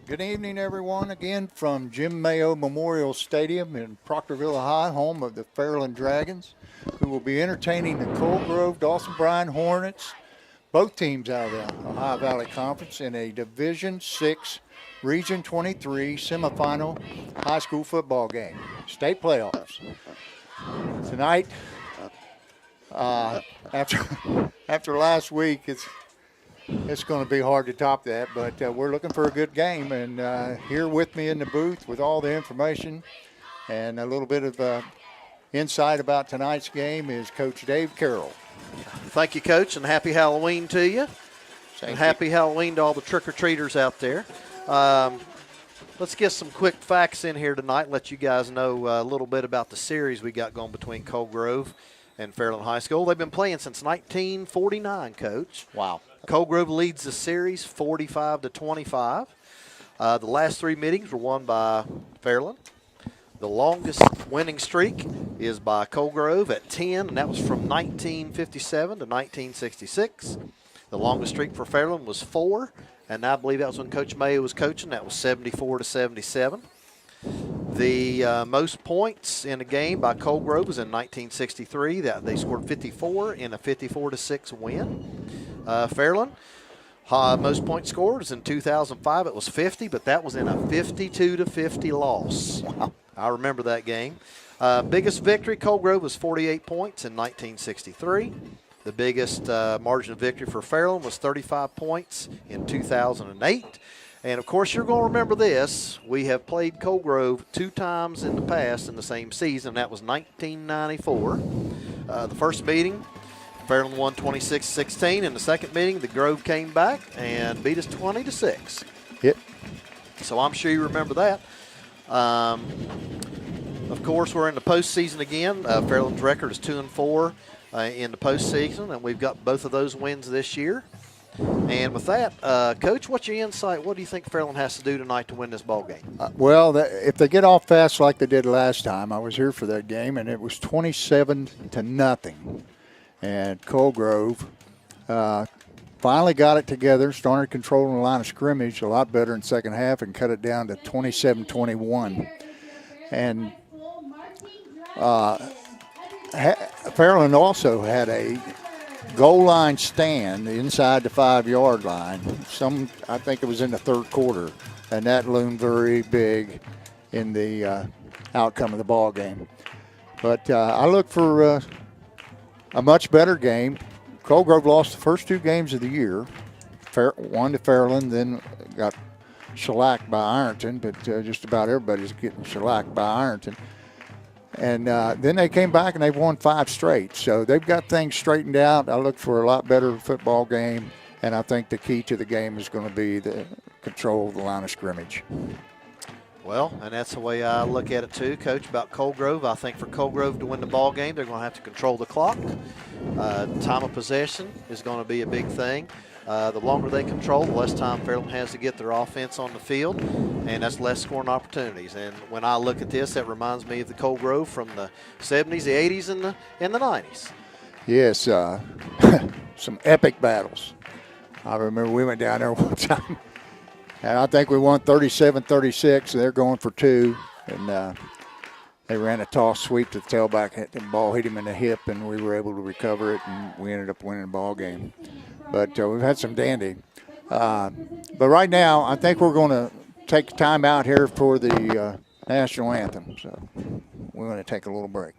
Good evening, everyone. Again from Jim Mayo Memorial Stadium in Proctorville, Ohio, home of the Fairland Dragons, who will be entertaining the Cold Grove Dawson-Bryant Hornets, both teams out of the Ohio Valley Conference, in a Division VI Region 23 semifinal high school football game, state playoffs. Tonight, after last week, it's going to be hard to top that, but we're looking for a good game. And here with me in the booth with all the information and a little bit of insight about tonight's game is Coach Dave Carroll. Thank you, Coach, and happy Halloween to you. Happy Halloween to all the trick-or-treaters out there. Let's get some quick facts in here tonight, let you guys know a little bit about the series we got going between Cold Grove and Fairland High School. They've been playing since 1949, Coach. Wow. Cold Grove leads the series 45-25. The last three meetings were won by Fairland. The longest winning streak is by Cold Grove at 10, and that was from 1957 to 1966. The longest streak for Fairland was 4, and I believe that was when Coach Mayo was coaching. That was 74-77. The most points in a game by Cold Grove was in 1963. That they scored 54 in a 54-6 win. Fairland, most points scored was in 2005. It was 50, but that was in a 52-50 loss. Wow. I remember that game. Biggest victory, Cold Grove, was 48 points in 1963. The biggest margin of victory for Fairland was 35 points in 2008. And, of course, you're going to remember this. We have played Cold Grove 2 times in the past in the same season. That was 1994. The first meeting, Fairland won 26-16. In the second meeting, the Grove came back and beat us 20-6. Yep. So I'm sure you remember that. Of course, we're in the postseason again. Fairland's record is 2-4 in the postseason, and we've got both of those wins this year. And with that, Coach, what's your insight? What do you think Fairland has to do tonight to win this ball game? If they get off fast like they did last time, I was here for that game, and it was 27-0. And Cold Grove finally got it together, started controlling the line of scrimmage a lot better in the second half and cut it down to 27-21. And Fairland also had a goal line stand inside the 5-yard line. I think it was in the third quarter, and that loomed very big in the outcome of the ball game. But I look for a much better game. Cold Grove lost the first 2 games of the year, one to Fairland, then got shellacked by Ironton, but just about everybody's getting shellacked by Ironton. And then they came back and they've won 5 straight. So they've got things straightened out. I look for a lot better football game, and I think the key to the game is going to be the control of the line of scrimmage. Well, and that's the way I look at it too, Coach, about Cold Grove. I think for Cold Grove to win the ball game, they're going to have to control the clock. Time of possession is going to be a big thing. The longer they control, the less time Fairland has to get their offense on the field, and that's less scoring opportunities. And when I look at this, that reminds me of the Cold Grove from the 70s, the 80s, and the 90s. Yes, some epic battles. I remember we went down there one time, and I think we won 37-36. They're going for 2, and they ran a toss sweep to the tailback. The ball hit him in the hip, and we were able to recover it, and we ended up winning the ball game. But we've had some dandy. But right now, I think we're going to take time out here for the national anthem. So we're going to take a little break.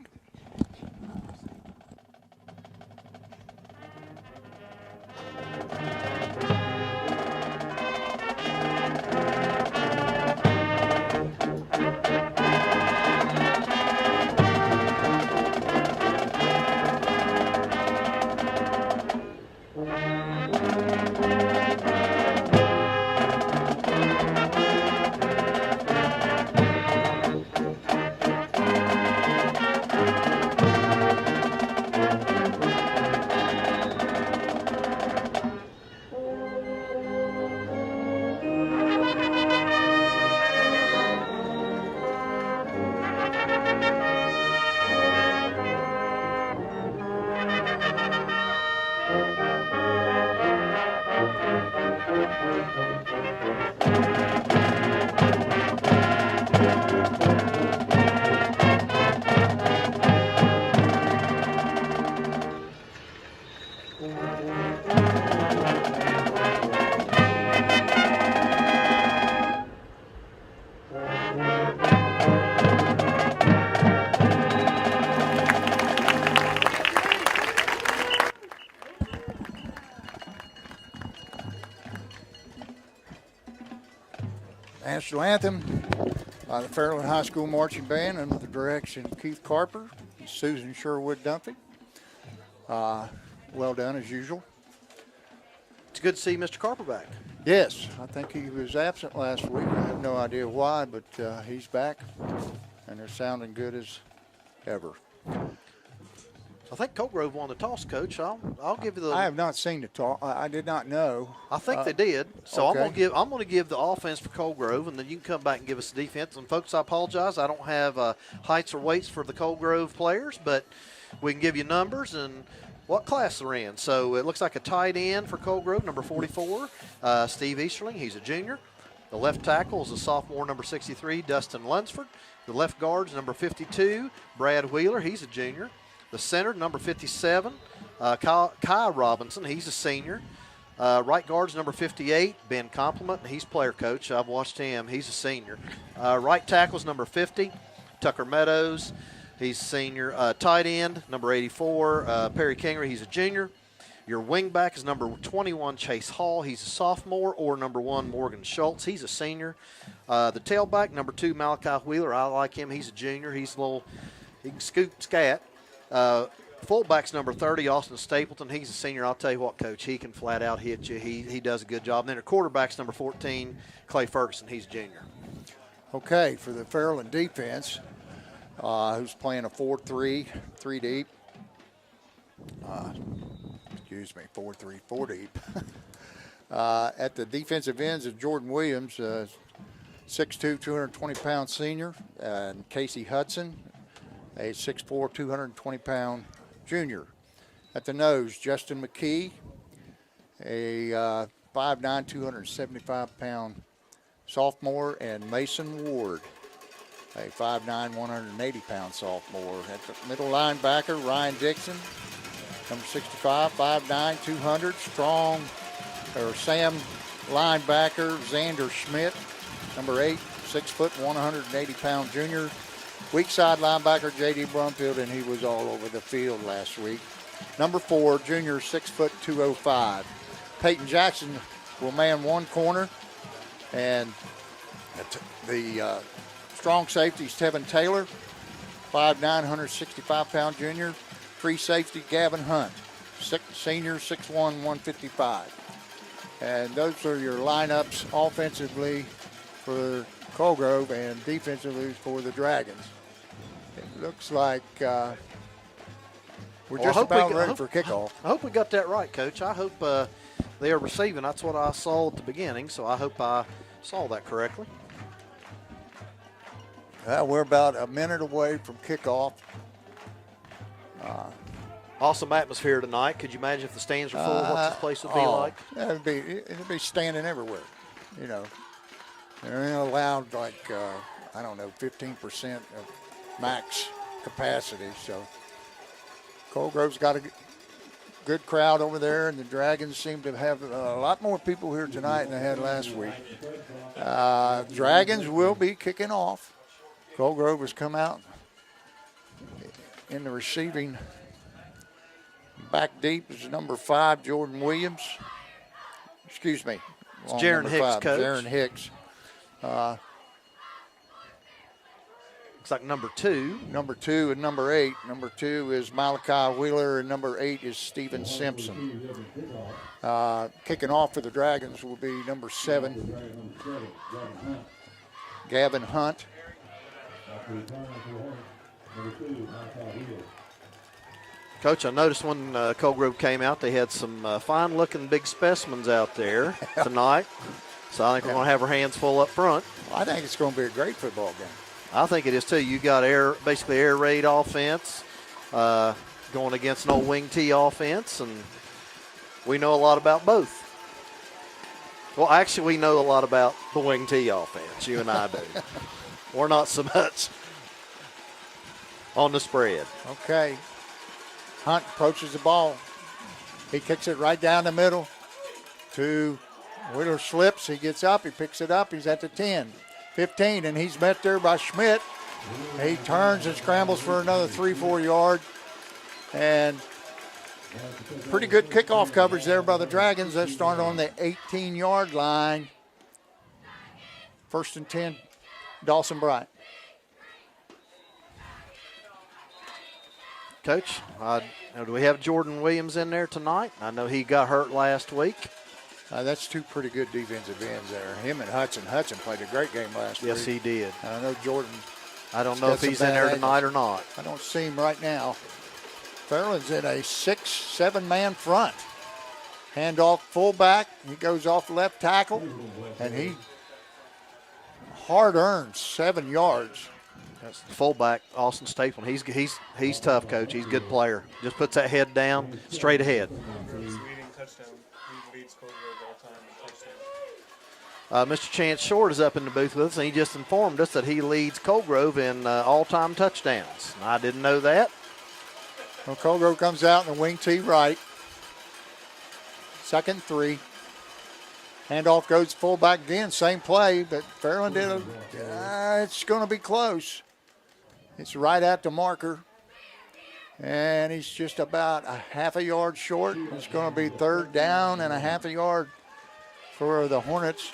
National Anthem by the Fairland High School Marching Band under the direction of Keith Carper and Susan Sherwood Dumpy. Well done as usual. It's good to see Mr. Carper back. Yes, I think he was absent last week. I have no idea why, but he's back, and they're sounding good as ever. I think Colt Grove won the toss, Coach. I'll give you the. I have not seen the toss. I did not know. I think they did. So okay. I'm going to give the offense for Colt Grove, and then you can come back and give us the defense. And folks, I apologize. I don't have heights or weights for the Colt Grove players, but we can give you numbers and what class they're in. So it looks like a tight end for Colt Grove, number 44, Steve Easterling. He's a junior. The left tackle is a sophomore, number 63, Dustin Lunsford. The left guard is number 52, Brad Wheeler. He's a junior. The center, number 57, Kai Robinson. He's a senior. Right guard's number 58, Ben Compliment. He's player coach. I've watched him. He's a senior. Right tackle's number 50, Tucker Meadows. He's a senior. Tight end, number 84, Perry Kingery. He's a junior. Your wingback is number 21, Chase Hall. He's a sophomore. Or number 1, Morgan Schultz. He's a senior. The tailback, number 2, Malachi Wheeler. I like him. He's a junior. He can scoot scat. Fullback's number 30, Austin Stapleton. He's a senior. I'll tell you what, Coach, he can flat out hit you. He does a good job. And then the quarterback's number 14, Clay Ferguson. He's a junior. Okay, for the Fairland defense, who's playing a 4-3, 3 deep. 4-3, 4 deep. At the defensive ends is Jordan Williams, 6'2", 220-pound senior, and Casey Hudson, a 6'4", 220-pound junior. At the nose, Justin McKee, a 5'9", 275-pound sophomore, and Mason Ward, a 5'9", 180-pound sophomore. At the middle linebacker, Ryan Dixon, number 65, 5'9", 200, strong, or Sam linebacker, Xander Schmidt, number 8, 6 foot, 180-pound junior. Weak side linebacker, J.D. Brumfield, and he was all over the field last week. Number 4, junior, 6 foot, 205. Peyton Jackson will man one corner, and the strong safety is Tevin Taylor, 5'9", 165-pound junior. Free safety, Gavin Hunt, senior, 6'1", 155. And those are your lineups offensively for Colgrove and defensively for the Dragons. It looks like we're just about ready for kickoff. I hope we got that right, Coach. I hope they are receiving. That's what I saw at the beginning, so I hope I saw that correctly. We're about a minute away from kickoff. Awesome atmosphere tonight. Could you imagine if the stands are full, what this place would be like? It'd be standing everywhere, you know. They're allowed 15% of max capacity. So Colgrove's got a good crowd over there, and the Dragons seem to have a lot more people here tonight than they had last week. Dragons will be kicking off. Colgrove has come out in the receiving. Back deep is number 5, Jordan Williams. Excuse me. It's Jaron Hicks, Coach. Jaron Hicks. Looks like number 2. Number 2 and number 8. Number 2 is Malachi Wheeler, and number 8 is Steven Simpson. Kicking off for the Dragons will be number 7, Gavin Hunt. Coach, I noticed when Colgrove came out, they had some fine-looking big specimens out there tonight. So I think we're going to have our hands full up front. I think it's going to be a great football game. I think it is too. You got basically air raid offense going against an old wing T offense, and we know a lot about both. Well, actually, we know a lot about the wing T offense. You and I do. We're not so much on the spread. Okay. Hunt approaches the ball. He kicks it right down the middle to Wheeler. Slips. He gets up. He picks it up. He's at the 10, 15, and he's met there by Schmidt. He turns and scrambles for another 3-4 yard. And pretty good kickoff coverage there by the Dragons. They start on the 18-yard line. First and 10, Dawson-Bryant. Coach, do we have Jordan Williams in there tonight? I know he got hurt last week. That's two pretty good defensive ends there. Him and Hudson. Hudson played a great game last week. Yes, he did. And I know Jordan. I don't know if he's in there tonight or not. I don't see him right now. Fairland's in a 6-7-man front. Handoff fullback. He goes off left tackle, and he hard-earned 7 yards. That's the fullback, Austin Stapleton. He's tough, Coach. He's a good player. Just puts that head down, straight ahead. Mr. Chance Short is up in the booth with us, and he just informed us that he leads Colgrove in all-time touchdowns. I didn't know that. Well, Colgrove comes out in the wing T right. 2nd and 3. Handoff goes fullback again, same play, but Fairland did it's going to be close. It's right at the marker, and he's just about a half a yard short. It's going to be 3rd down and a half a yard for the Hornets.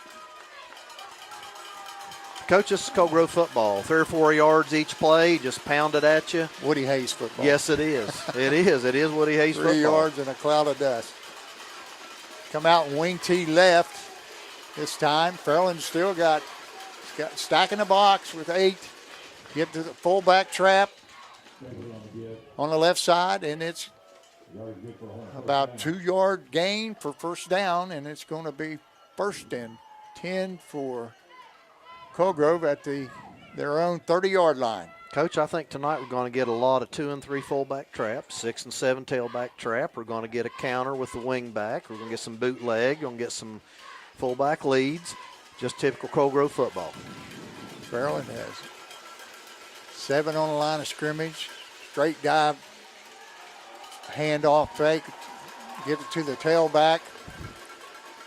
Coach, this is Colgrove football. 3 or 4 yards each play, just pound it at you. Woody Hayes football. Yes, it is. It is. It is Woody Hayes 3 football. 3 yards and a cloud of dust. Come out and wing T left this time. Fairland still got stacking the box with 8. Get to the fullback trap on the left side, and it's about 2-yard gain for first down, and it's going to be 1st and 10 for Colgrove at their own 30-yard line. Coach, I think tonight we're going to get a lot of 2 and 3 fullback traps, 6 and 7 tailback trap. We're going to get a counter with the wing back. We're going to get some bootleg. We're going to get some fullback leads. Just typical Colgrove football. Fairland has 7 on the line of scrimmage. Straight dive, handoff fake, get it to the tailback.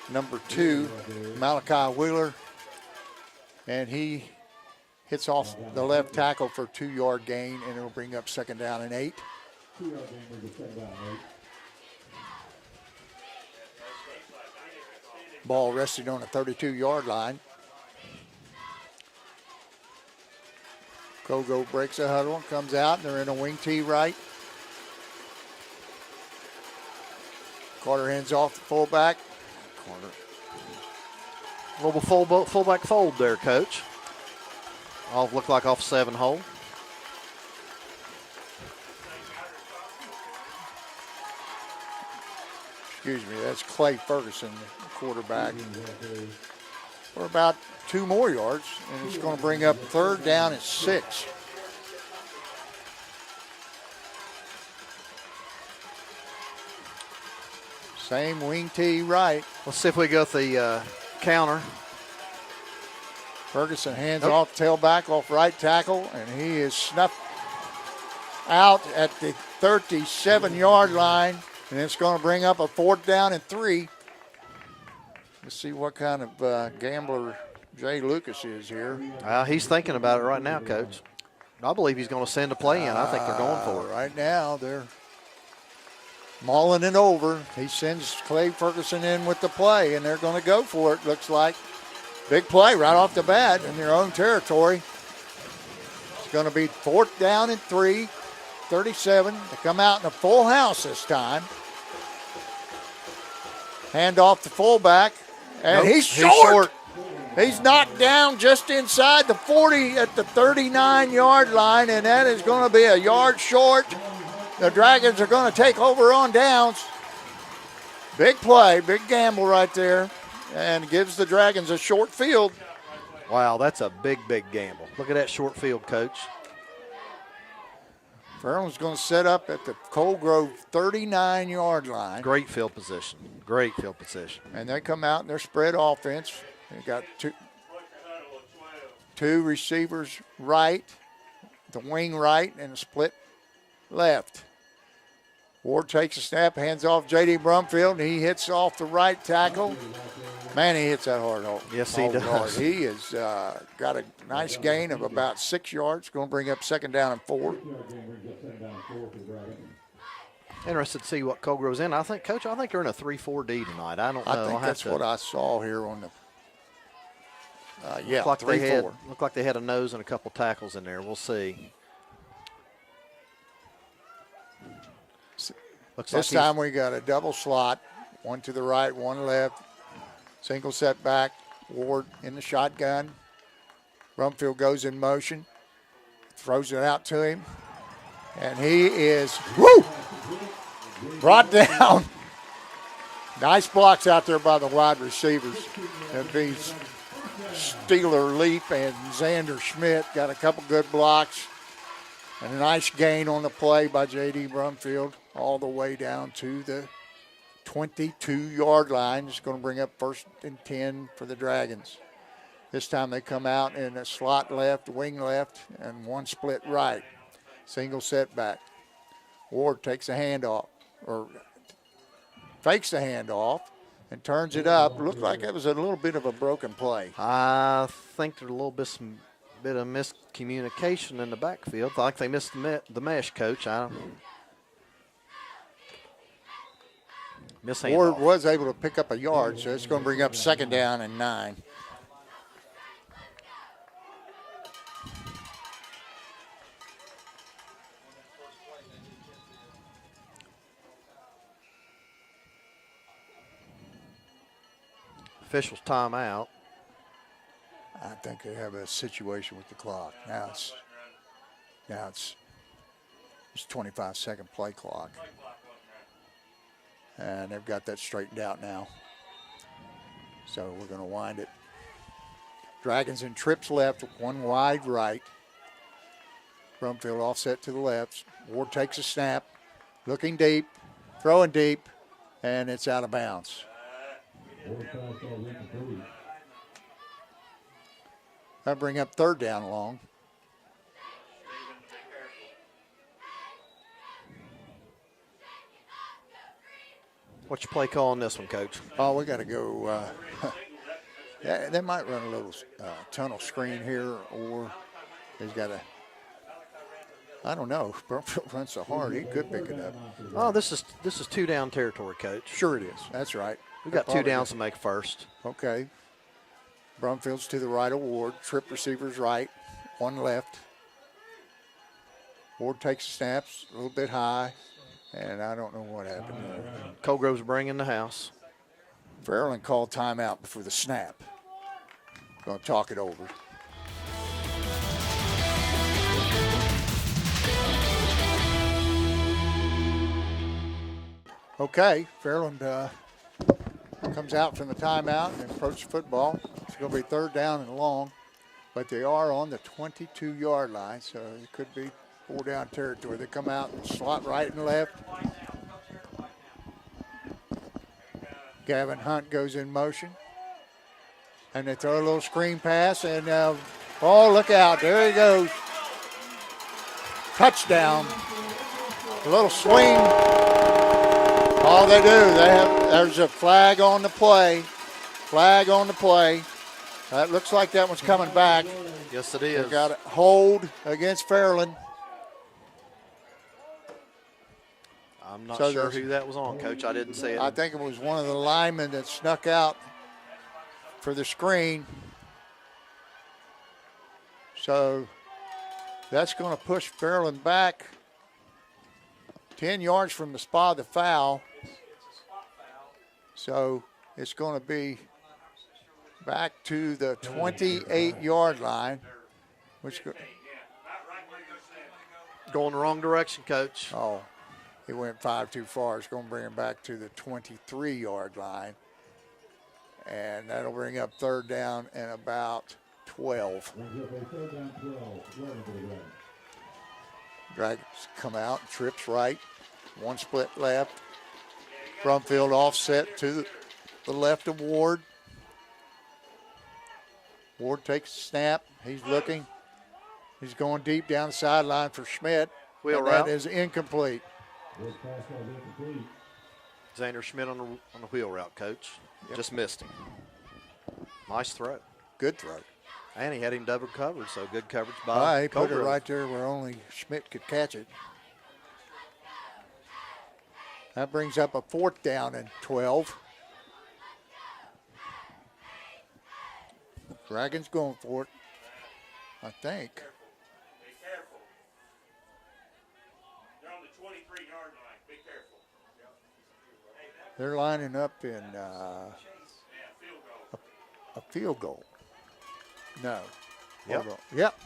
Number 2, Malachi Wheeler. And he hits off the left tackle for a 2-yard gain, and it'll bring up 2nd down and 8. Ball resting on the 32-yard line. Colgrove breaks a huddle and comes out, and they're in a wing T right. Carter hands off the fullback. Carter. Little fullback fold there, Coach. Look like off 7 hole. Excuse me, that's Clay Ferguson, the quarterback. For about 2 more yards, and it's going to bring up 3rd down and 6. Same wing T right. Let's see if we go with the counter. Ferguson hands off tailback off right tackle, and he is snuffed out at the 37-yard line, and it's going to bring up a 4th down and 3. Let's see what kind of gambler Jay Lucas is here. He's thinking about it right now, Coach. I believe he's going to send a play in. I think they're going for it. Right now, they're mauling it over. He sends Clay Ferguson in with the play, and they're going to go for it, looks like. Big play right off the bat in their own territory. It's going to be 4th down and 3, 37. They come out in a full house this time. Hand off the fullback, and he's short. He's knocked down just inside the 40 at the 39-yard line, and that is going to be a yard short. The Dragons are going to take over on downs. Big play, big gamble right there, and gives the Dragons a short field. Wow, that's a big, big gamble. Look at that short field, Coach. Fairland's going to set up at the Colgrove 39-yard line. Great field position. Great field position. And they come out in their spread offense. They got two receivers right, the wing right, and a split left. Ward takes a snap, hands off J.D. Brumfield, and he hits off the right tackle. Man, he hits that hard. Yes, he does. Hard. He has got a nice gain of about 6 yards. Going to bring up 2nd down and 4. Interested to see what Colgrove's in. Coach, I think they're in a 3-4D tonight. I don't know. I think that's what I saw here on the Yeah, Looked like 3-4. Looked like they had a nose and a couple tackles in there. We'll see. Looks This like time we got a double slot, one to the right, one left. Single setback. Ward in the shotgun. Brumfield goes in motion, throws it out to him, and he is brought down. Nice blocks out there by the wide receivers. And these Steeler Leap and Xander Schmidt got a couple good blocks. And a nice gain on the play by J.D. Brumfield all the way down to the 22-yard line. It's going to bring up 1st and 10 for the Dragons. This time they come out in a slot left, wing left, and one split right. Single setback. Ward takes a handoff, or fakes the handoff, and turns it up. Looked like it was a little bit of a broken play. I think there's a little bit of miscommunication in the backfield. I think they missed the mesh, Coach. Ward was able to pick up a yard, so it's going to bring up 2nd down and 9. Officials timeout. I think they have a situation with the clock. Now it's 25-second play clock. And they've got that straightened out now. So we're going to wind it. Dragons in trips left, one wide right. Brumfield offset to the left. Ward takes a snap, looking deep, throwing deep, and it's out of bounds. That'll bring up 3rd down long. What's your play call on this one, Coach? Oh, we got to go. Yeah, they might run a little tunnel screen here, or he's got a. I don't know. Brumfield runs so hard, he could pick it up. Oh, this is 2-down territory, Coach. Sure it is. That's right. We got 2 downs to make first. Okay. Brumfield's to the right of Ward. Trip receivers right, one left. Ward takes the snaps a little bit high, and I don't know what happened there. Colgrove's bringing the house. Fairland called timeout before the snap. Going to talk it over. Okay, Fairland comes out from the timeout and approaches football. It's going to be 3rd down and long, but they are on the 22-yard line, so it could be 4-down territory. They come out and slot right and left. Gavin Hunt goes in motion, and they throw a little screen pass, and oh, look out, there he goes. Touchdown. A little swing. All they do, there's a flag on the play. Flag on the play. That looks like that one's coming back. Yes, it is. They got a hold against Fairland. I'm not sure who that was on, Coach. I didn't see it. I think it was one of the linemen that snuck out for the screen. So that's going to push Fairland back 10 yards from the spot of the foul. So it's going to be back to the 28-yard line, which going the wrong direction, Coach. Oh, he went 5 too far. It's going to bring him back to the 23-yard line, and that'll bring up 3rd down and about 12. Dragons come out, trips right, one split left. Brumfield offset to the left of Ward. Ward takes a snap. He's looking. He's going deep down the sideline for Schmidt. Wheel route. That is incomplete. Xander Schmidt on the wheel route, Coach. Yep. Just missed him. Nice throw. Good throw. And he had him double covered, so good coverage by He put it right there where only Schmidt could catch it. That brings up a 4th down and 12. Dragon's going for it, I think. Be careful. They're on the 23-yard line. Be careful. They're lining up in Yeah, field goal. a field goal. No. Yep. Hold on. Yep.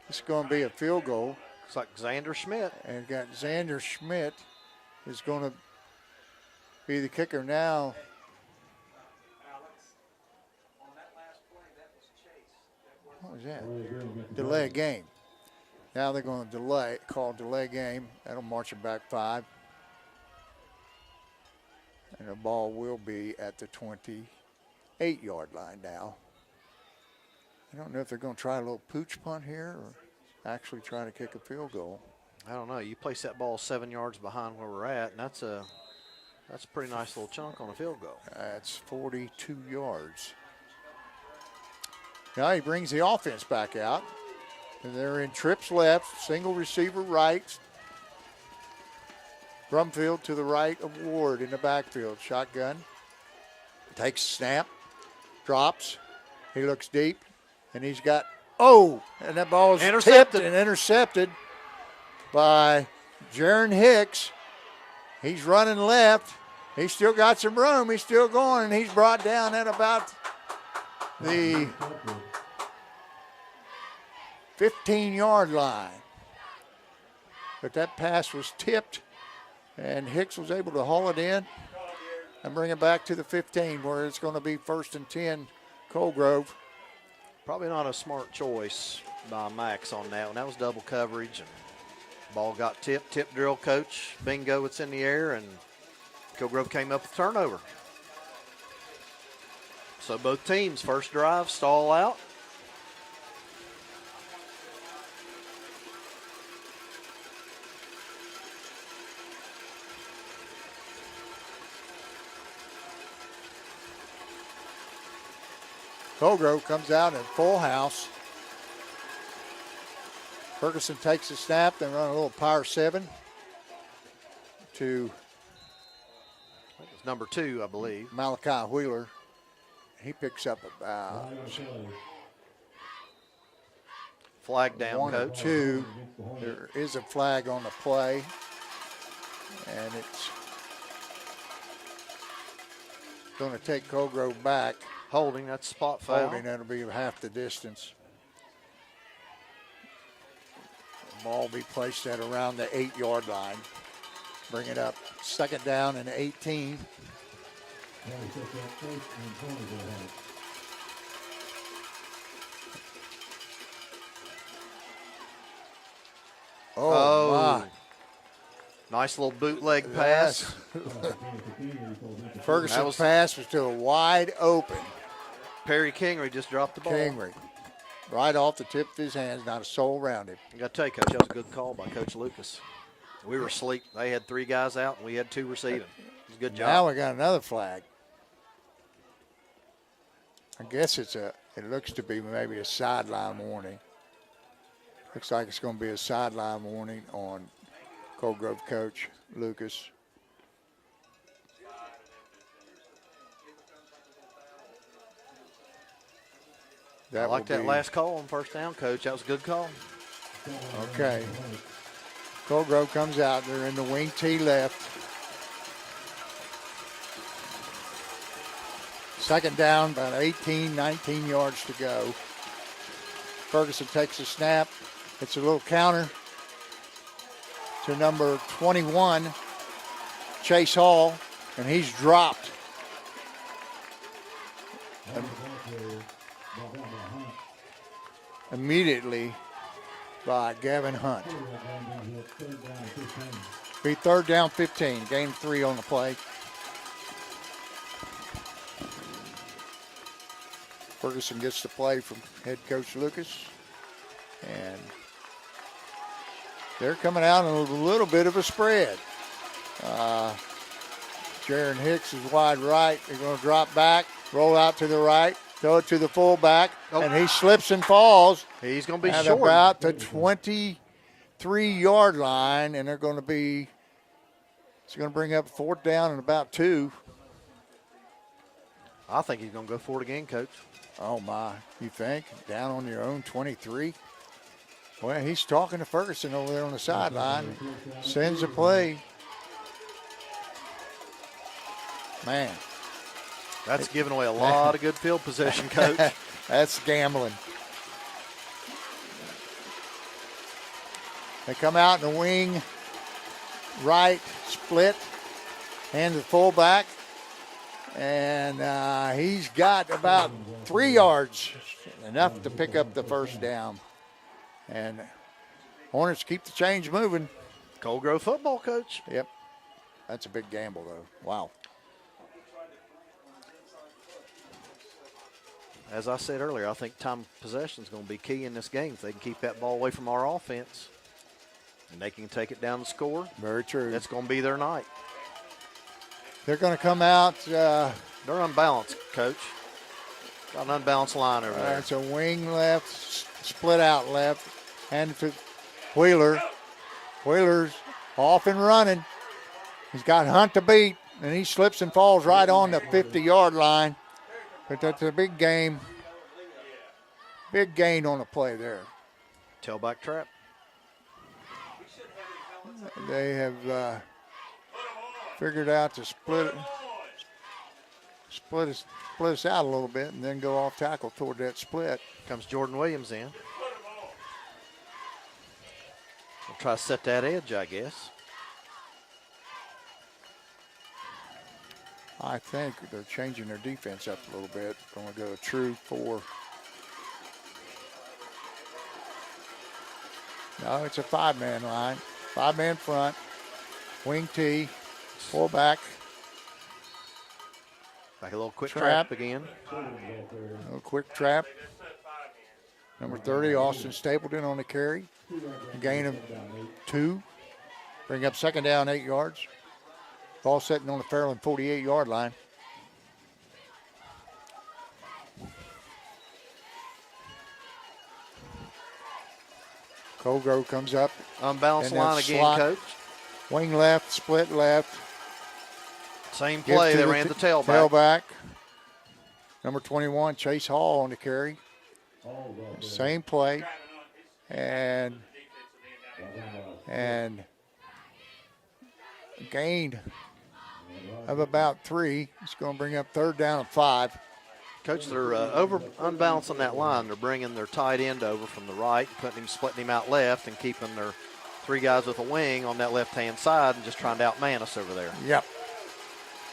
It's going to be a field goal. Looks like Xander Schmidt. And got Xander Schmidt is going to be the kicker now. What was that? Delay a game. Now they're going to call delay game. That'll march it back 5. And the ball will be at the 28-yard line now. I don't know if they're going to try a little pooch punt here or actually try to kick a field goal. I don't know. You place that ball 7 yards behind where we're at, and that's a pretty nice little chunk on a field goal. That's 42 yards. Now he brings the offense back out. And they're in trips left, single receiver right. Brumfield to the right of Ward in the backfield. Shotgun. Takes a snap. Drops. He looks deep. And he's got, and that ball is tipped and intercepted by Jaron Hicks. He's running left. He's still got some room. He's still going, and he's brought down at about the 15-yard line. But that pass was tipped, and Hicks was able to haul it in and bring it back to the 15, where it's going to be 1st and 10, Colgrove. Probably not a smart choice by Max on that one. That was double coverage, and ball got tipped. Tip drill coach, bingo, it's in the air, and Colgrove came up with turnover. So both teams, first drive, stall out. Colgrove comes out in full house. Ferguson takes a snap, then run a little power 7 to It's number 2, I believe. Malachi Wheeler. He picks up about Flag down, 1 or coach. 2. There is a flag on the play, and it's going to take Colgrove back. Holding, that's spot foul. Holding, that'll be half the distance. The ball will be placed at around the 8-yard line. Bring it up. 2nd down and 18. Oh, my. Nice little bootleg pass. Ferguson's pass was to a wide open Perry Kingery just dropped the ball. Kingery. Right off the tip of his hands, not a soul around him. I got to tell you, Coach, that was a good call by Coach Lucas. We were asleep. They had 3 guys out, and we had 2 receiving. It was a good job. Now we got another flag. I guess it looks to be maybe a sideline warning. Looks like it's going to be a sideline warning on Colgrove coach Lucas. I like that last call on first down, Coach. That was a good call. Okay. Colgrove comes out. They're in the wing T left. 2nd down, about 18, 19 yards to go. Ferguson takes a snap. It's a little counter to number 21, Chase Hall, and he's dropped. Immediately by Gavin Hunt. Be 3rd down 15, gain 3 on the play. Ferguson gets the play from head coach Lucas. And they're coming out in a little bit of a spread. Jaron Hicks is wide right. They're going to drop back, roll out to the right, throw it to the fullback, and he slips and falls. He's going to be at short. about the 23-yard line, and it's going to bring up 4th down and about 2. I think he's going to go for it again, Coach. Oh, my. You think? Down on your own 23? Well, he's talking to Ferguson over there on the sideline. Sends a play. Man. That's giving away a lot of good field position, Coach. That's gambling. They come out in the wing, right, split, hand to the fullback, and he's got about 3 yards, enough to pick up the first down. And Hornets keep the change moving. Cold Grove football, Coach. Yep. That's a big gamble, though. Wow. As I said earlier, I think time of possession is going to be key in this game. If they can keep that ball away from our offense and they can take it down and score, Very true. that's going to be their night. They're going to come out. They're unbalanced, Coach. Got an unbalanced line over there. It's a wing left, split out left, hand to Wheeler. Wheeler's off and running. He's got Hunt to beat, and he slips and falls right on the 50-yard line. But that's a big game. Big gain on the play there. Tailback trap. They have figured out to split us out a little bit and then go off tackle toward that split. Comes Jordan Williams in. We'll try to set that edge, I guess. I think they're changing their defense up a little bit. Going to go a true 4. No, it's a 5-man line. 5-man front. Wing T. Fullback. Like a little quick Trap. trap again. A little quick trap. Number 30, Austin Stapleton on the carry. A gain of 2. Bring up second down, 8 yards. Ball sitting on the Fairland 48-yard line. Colgrove comes up. Unbalanced And then line again, slot. Coach. Wing left, split left. Same Give play. to They the ran the tailback. Tailback. Number 21, Chase Hall on the carry. Same play. And gain of about 3. It's going to bring up third down and 5. Coach, they're unbalanced on that line. They're bringing their tight end over from the right, splitting him out left, and keeping their 3 guys with a wing on that left-hand side and just trying to outman us over there. Yep.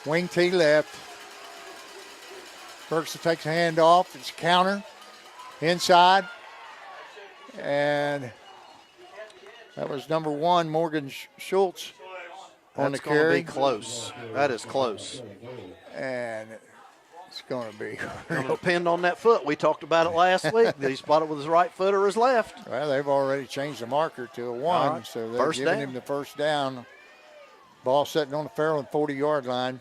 Wing T left. Ferguson takes a hand off. It's a counter. Inside. And that was number 1, Morgan Schultz on the That's going to carry. be close. That is close. And it's going to be. Going to depend on that foot. We talked about it last week. Did he spot it with his right foot or his left? Well, they've already changed the marker to a 1, All right. so they're First giving down. him the first down. Ball sitting on the Fairland 40-yard line.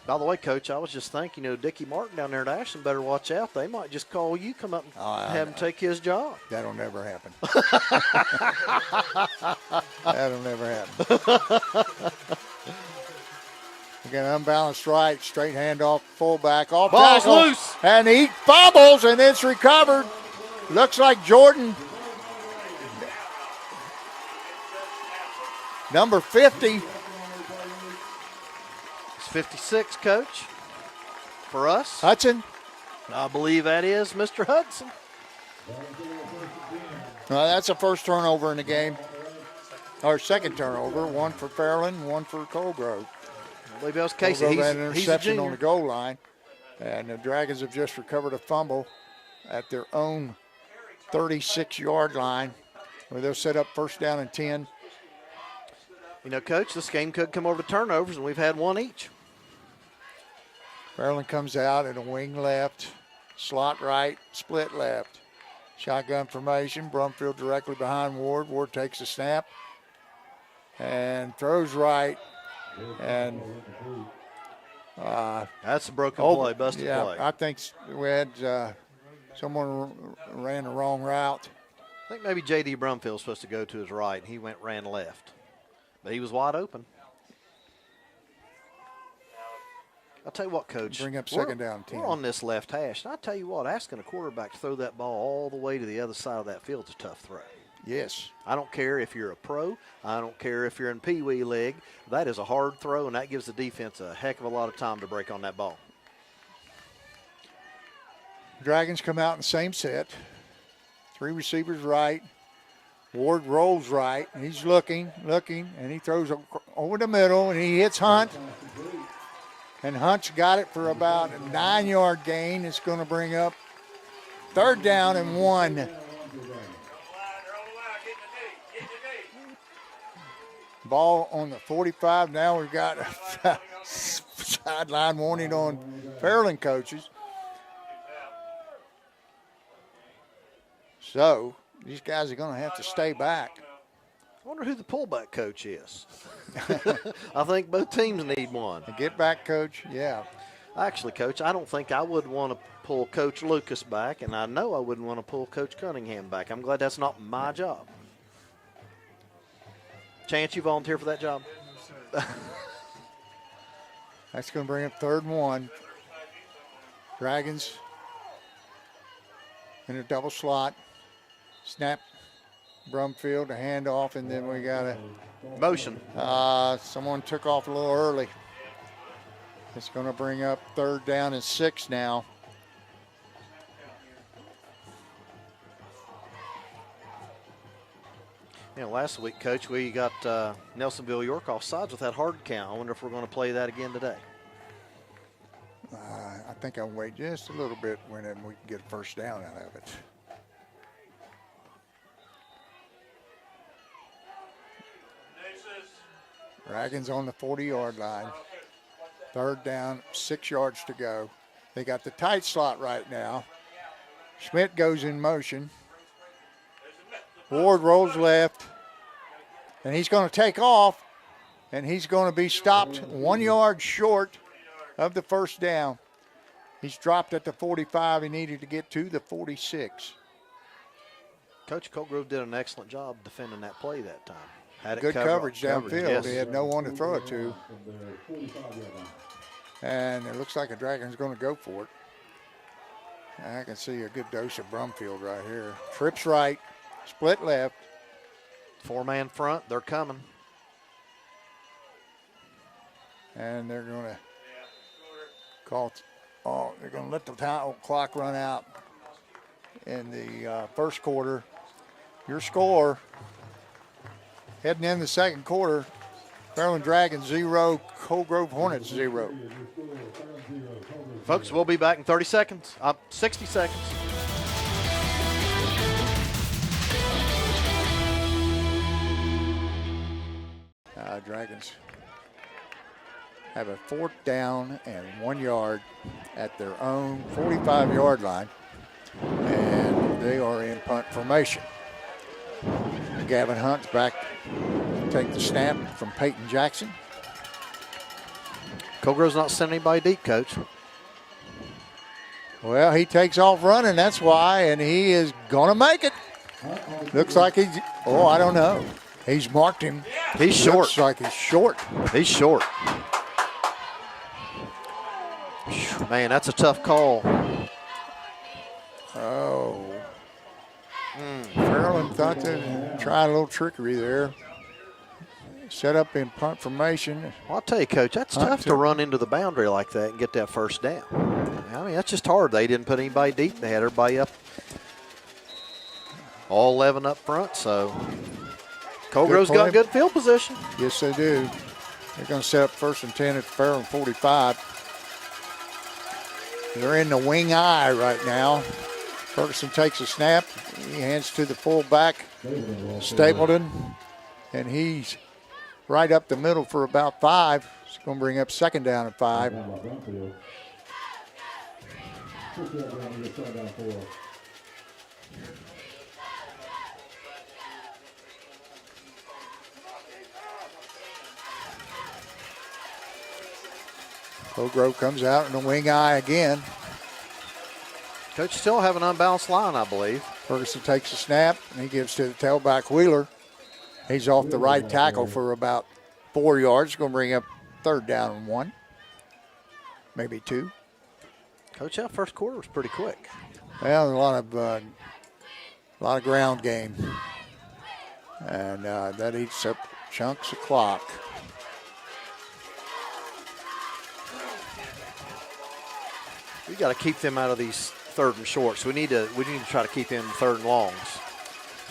By the way, Coach, I was just thinking, Dickie Martin down there at Ashland better watch out. They might just call you, come up and have him take his job. That'll never happen. That'll never happen. Again, unbalanced right, straight handoff, fullback, off Ball's tackle, loose. and he fumbles, and it's recovered. Looks like Jordan, number 50. It's 56, Coach, for us. Hudson. I believe that is Mr. Hudson. That's a first turnover in the game, or second turnover, 1 for Fairland, 1 for Colgrove. I believe that was Casey. Colgrove had an He's a interception on junior. the goal line, and the Dragons have just recovered a fumble at their own 36-yard line, where they'll set up first down and 10. Coach, this game could come over to turnovers, and we've had 1 each. Fairland comes out in a wing left, slot right, split left. Shotgun formation, Brumfield directly behind Ward. Ward takes a snap and throws right. And That's a broken play, busted play. I think we had someone ran the wrong route. I think maybe J.D. Brumfield was supposed to go to his right, and he ran left. But he was wide open. I'll tell you what, Coach. Bring up second down 10. We're on this left hash. And I'll tell you what, asking a quarterback to throw that ball all the way to the other side of that field is a tough throw. Yes. I don't care if you're a pro. I don't care if you're in Pee Wee League. That is a hard throw, and that gives the defense a heck of a lot of time to break on that ball. Dragons come out in the same set. 3 receivers right. Ward rolls right. And he's looking, and he throws over the middle, and he hits Hunt. And Hunt's got it for about a 9-yard gain. It's going to bring up 3rd down and 1. Ball on the 45. Now we've got a sideline warning on Fairland coaches. So these guys are going to have to stay back. I wonder who the pullback coach is. I think both teams need one. Get back, coach. Yeah. Actually, Coach, I don't think I would want to pull Coach Lucas back, and I know I wouldn't want to pull Coach Cunningham back. I'm glad that's not my job. Chance, you volunteer for that job? That's going to bring up 3rd and 1. Dragons in a double slot. Snap. Brumfield, a handoff, and then we got a motion. Someone took off a little early. It's going to bring up 3rd down and 6 now. You know, last week, Coach, we got Nelsonville York off sides with that hard count. I wonder if we're going to play that again today. I think I'll wait just a little bit when we can get a 1st down out of it. Dragons on the 40-yard line. 3rd down, 6 yards to go. They got the tight slot right now. Schmidt goes in motion. Ward rolls left. And he's going to take off. And he's going to be stopped 1 yard short of the 1st down. He's dropped at the 45. He needed to get to the 46. Coach Colgrove did an excellent job defending that play that time. Had it Good coverage downfield. Yes. He had no one to throw it to. And it looks like a Dragon's going to go for it. I can see a good dose of Brumfield right here. Trips right, split left. 4-man front, they're coming. And they're going to call, they're going to let the clock run out in the 1st quarter. Your score, heading in the 2nd quarter, Fairland Dragons 0, Colgrove Hornets 0. Folks, we'll be back in 30 seconds, 60 seconds. Dragons have a 4th down and 1 yard at their own 45-yard line, and they are in punt formation. Gavin Hunt's back to take the snap from Peyton Jackson. Colgrove's not sending anybody deep, Coach. Well, he takes off running, that's why, and he is going to make it. Looks like he's, I don't know. He's marked him. He's short. Looks like he's short. He's short. Man, that's a tough call. Oh. Fairland thought to try a little trickery there. Set up in punt formation. Well, I'll tell you, Coach, that's tough to run into the boundary like that and get that 1st down. I mean, that's just hard. They didn't put anybody deep. They had everybody up, all 11 up front, so Colgrove's got good field position. Yes, they do. They're going to set up 1st and 10 at the Fairland 45. They're in the wing eye right now. Ferguson takes a snap. He hands to the fullback, Stapleton, and he's right up the middle for about 5. It's going to bring up 2nd down and 5. Colgrove comes out in the wing eye again. Coach still have an unbalanced line, I believe. Ferguson takes a snap, and he gives to the tailback Wheeler. He's off the right tackle for about 4 yards. Going to bring up 3rd down and 1. maybe 2. Coach, that first quarter was pretty quick. Well, a lot of ground game, and that eats up chunks of clock. We got to keep them out of these third and shorts. We need to try to keep them third and longs.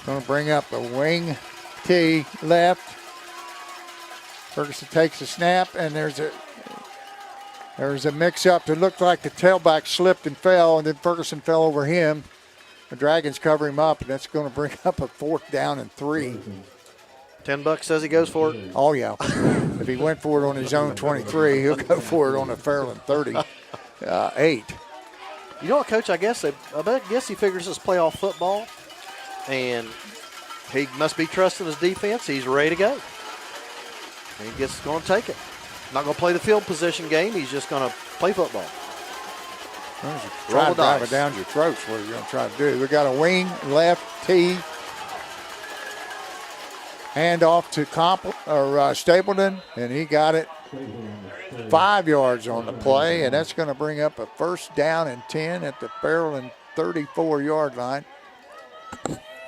Going to bring up a wing T left. Ferguson takes a snap, and there's a mix-up. It looked like the tailback slipped and fell, and then Ferguson fell over him. The Dragons cover him up, and that's going to bring up a 4th down and 3. $10 says he goes for it. Oh, yeah. If he went for it on his own 23, he'll go for it on a Fairland 38. You know what, Coach? I guess he figures this playoff football, and he must be trusting his defense. He's ready to go. And he going to take it. Not going to play the field position game. He's just going to play football. Try to drive it down your throats. What are you going to try to do? We got a wing left T. Hand off to Stapleton, and he got it 5 yards on the play, and that's going to bring up a 1st down and 10 at the Fairland 34-yard line.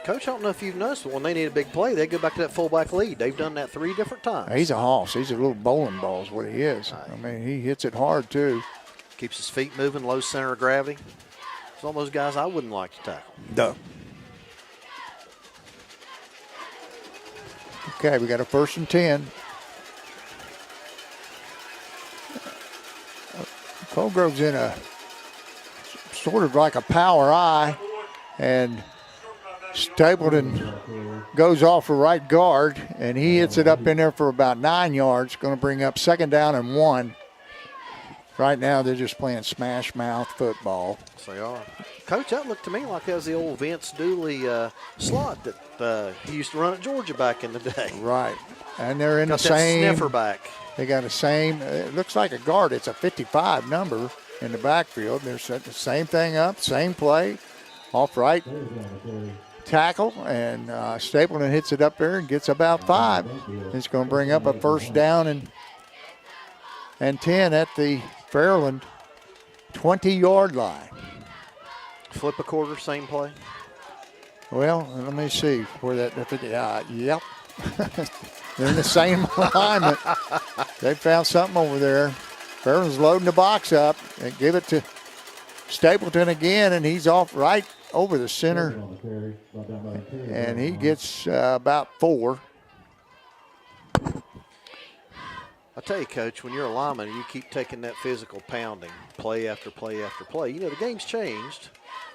Coach, I don't know if you've noticed, but when they need a big play, they go back to that fullback lead. They've done that 3 different times. He's a hoss. He's a little bowling ball is what he is. I mean, he hits it hard, too. Keeps his feet moving, low center of gravity. It's one of those guys I wouldn't like to tackle. No. Okay, we got a 1st and 10. Colgrove's in a sort of like a power eye, and Stapleton goes off for right guard, and he hits it up in there for about 9 yards. Going to bring up 2nd down and 1. Right now, they're just playing smash mouth football. Yes, they are. Coach, that looked to me like that was the old Vince Dooley slot that he used to run at Georgia back in the day. Right. And they're in got the that same. sniffer back. They got the same. It looks like a guard. It's a 55 number in the backfield. They're setting the same thing up, same play. Off right tackle, and Stapleton hits it up there and gets about 5. It's going to bring up a 1st down and 10 at the Fairland 20-yard line. Flip a quarter, same play. Well, let me see where that. Yep, they're in the same alignment. They found something over there. Fairland's loading the box up and give it to Stapleton again, and he's off right over the center, and he gets about 4. I tell you, Coach, when you're a lineman and you keep taking that physical pounding, play after play after play, you know, the game's changed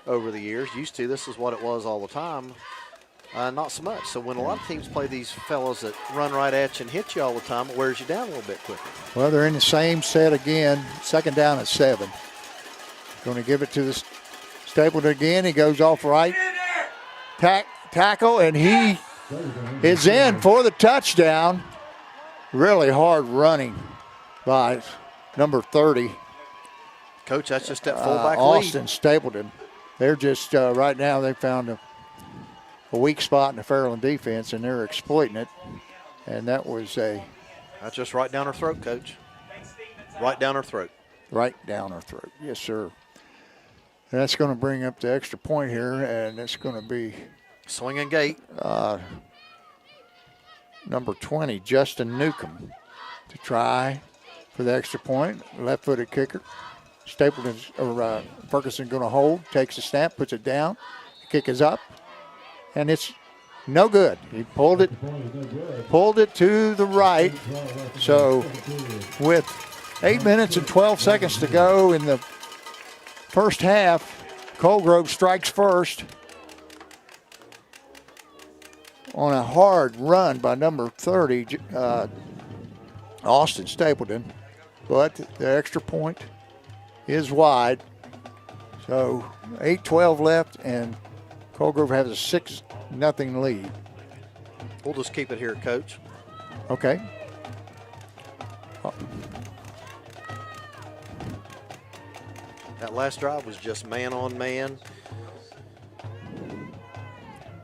over the years. Used to, this is what it was all the time. Not so much. So when a lot of teams play these fellows that run right at you and hit you all the time, it wears you down a little bit quicker. Well, they're in the same set again. 2nd down and 7. Going to give it to the Stapleton again. He goes off right. Tackle, and he is in for the touchdown. Really hard running by number 30. Coach, that's just that fullback Austin lead. Stapleton. They're just, right now, they found a weak spot in the Fairland defense, and they're exploiting it. And that was That's just right down her throat, Coach. Right down her throat. Right down her throat. Yes, sir. And that's going to bring up the extra point here, and it's going to be swinging gate. Number 20, Justin Newcomb, to try for the extra point. Left-footed kicker. Ferguson going to hold, takes a snap, puts it down. The kick is up, and it's no good. He pulled it to the right. So with 8 minutes and 12 seconds to go in the first half, Colgrove strikes first on a hard run by number 30, Austin Stapleton. But the extra point is wide. So 8:12 left, and Colgrove has a 6-0 lead. We'll just keep it here, Coach. Okay. That last drive was just man on man.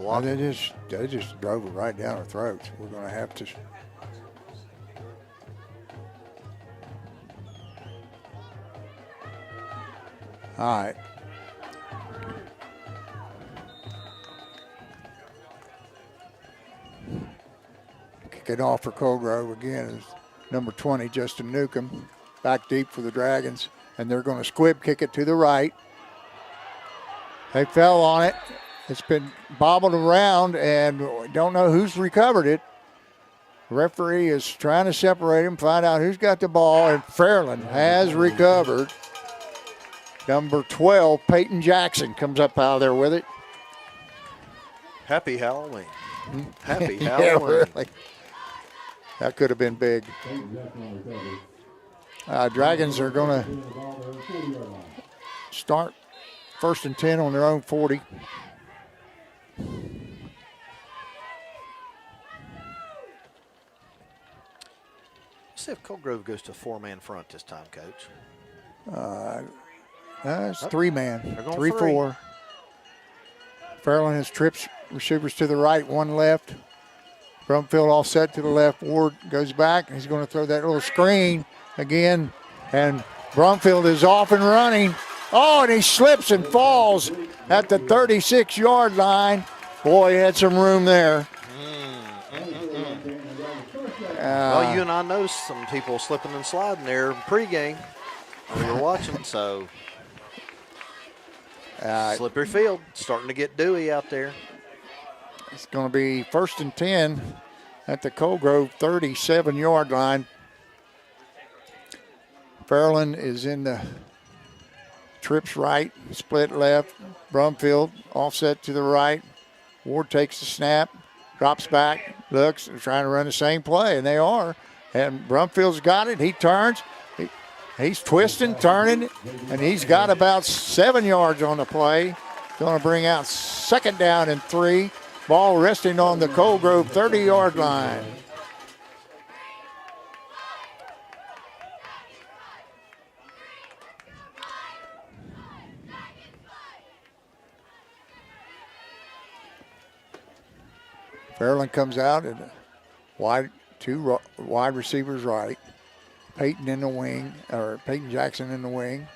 They just drove it right down our throats. We're going to have to. All right. Kicking off for Colgrove again is number 20, Justin Newcomb. Back deep for the Dragons. And they're going to squib kick it to the right. They fell on it. It's been bobbled around, and don't know who's recovered it. The referee is trying to separate them, find out who's got the ball, and Fairland has recovered. Number 12, Peyton Jackson, comes up out of there with it. Happy Halloween. Happy Yeah, Halloween. really. That could have been big. Dragons are going to start 1st and 10 on their own 40. Let's see if Colgrove goes to a 4-man front this time, Coach. It's 3-man, They're going 3-4. Fairland has trips receivers to the right, one left. Brumfield offset to the left. Ward goes back. He's going to throw that little screen again. And Brumfield is off and running. Oh, and he slips and falls at the 36-yard line. Boy, he had some room there. Well, you and I know some people slipping and sliding there pregame when we were watching, so slippery field, starting to get dewy out there. It's going to be 1st and 10 at the Colgrove 37-yard line. Fairland is in the trips right, split left. Brumfield offset to the right. Ward takes the snap, drops back, looks, they're trying to run the same play, and they are. And Brumfield's got it. He turns. He's twisting, turning, and he's got about 7 yards on the play. Going to bring out 2nd down and 3. Ball resting on the Colgrove 30-yard line. Fairland comes out and two wide receivers right. Peyton in the wing, or Peyton Jackson in the wing.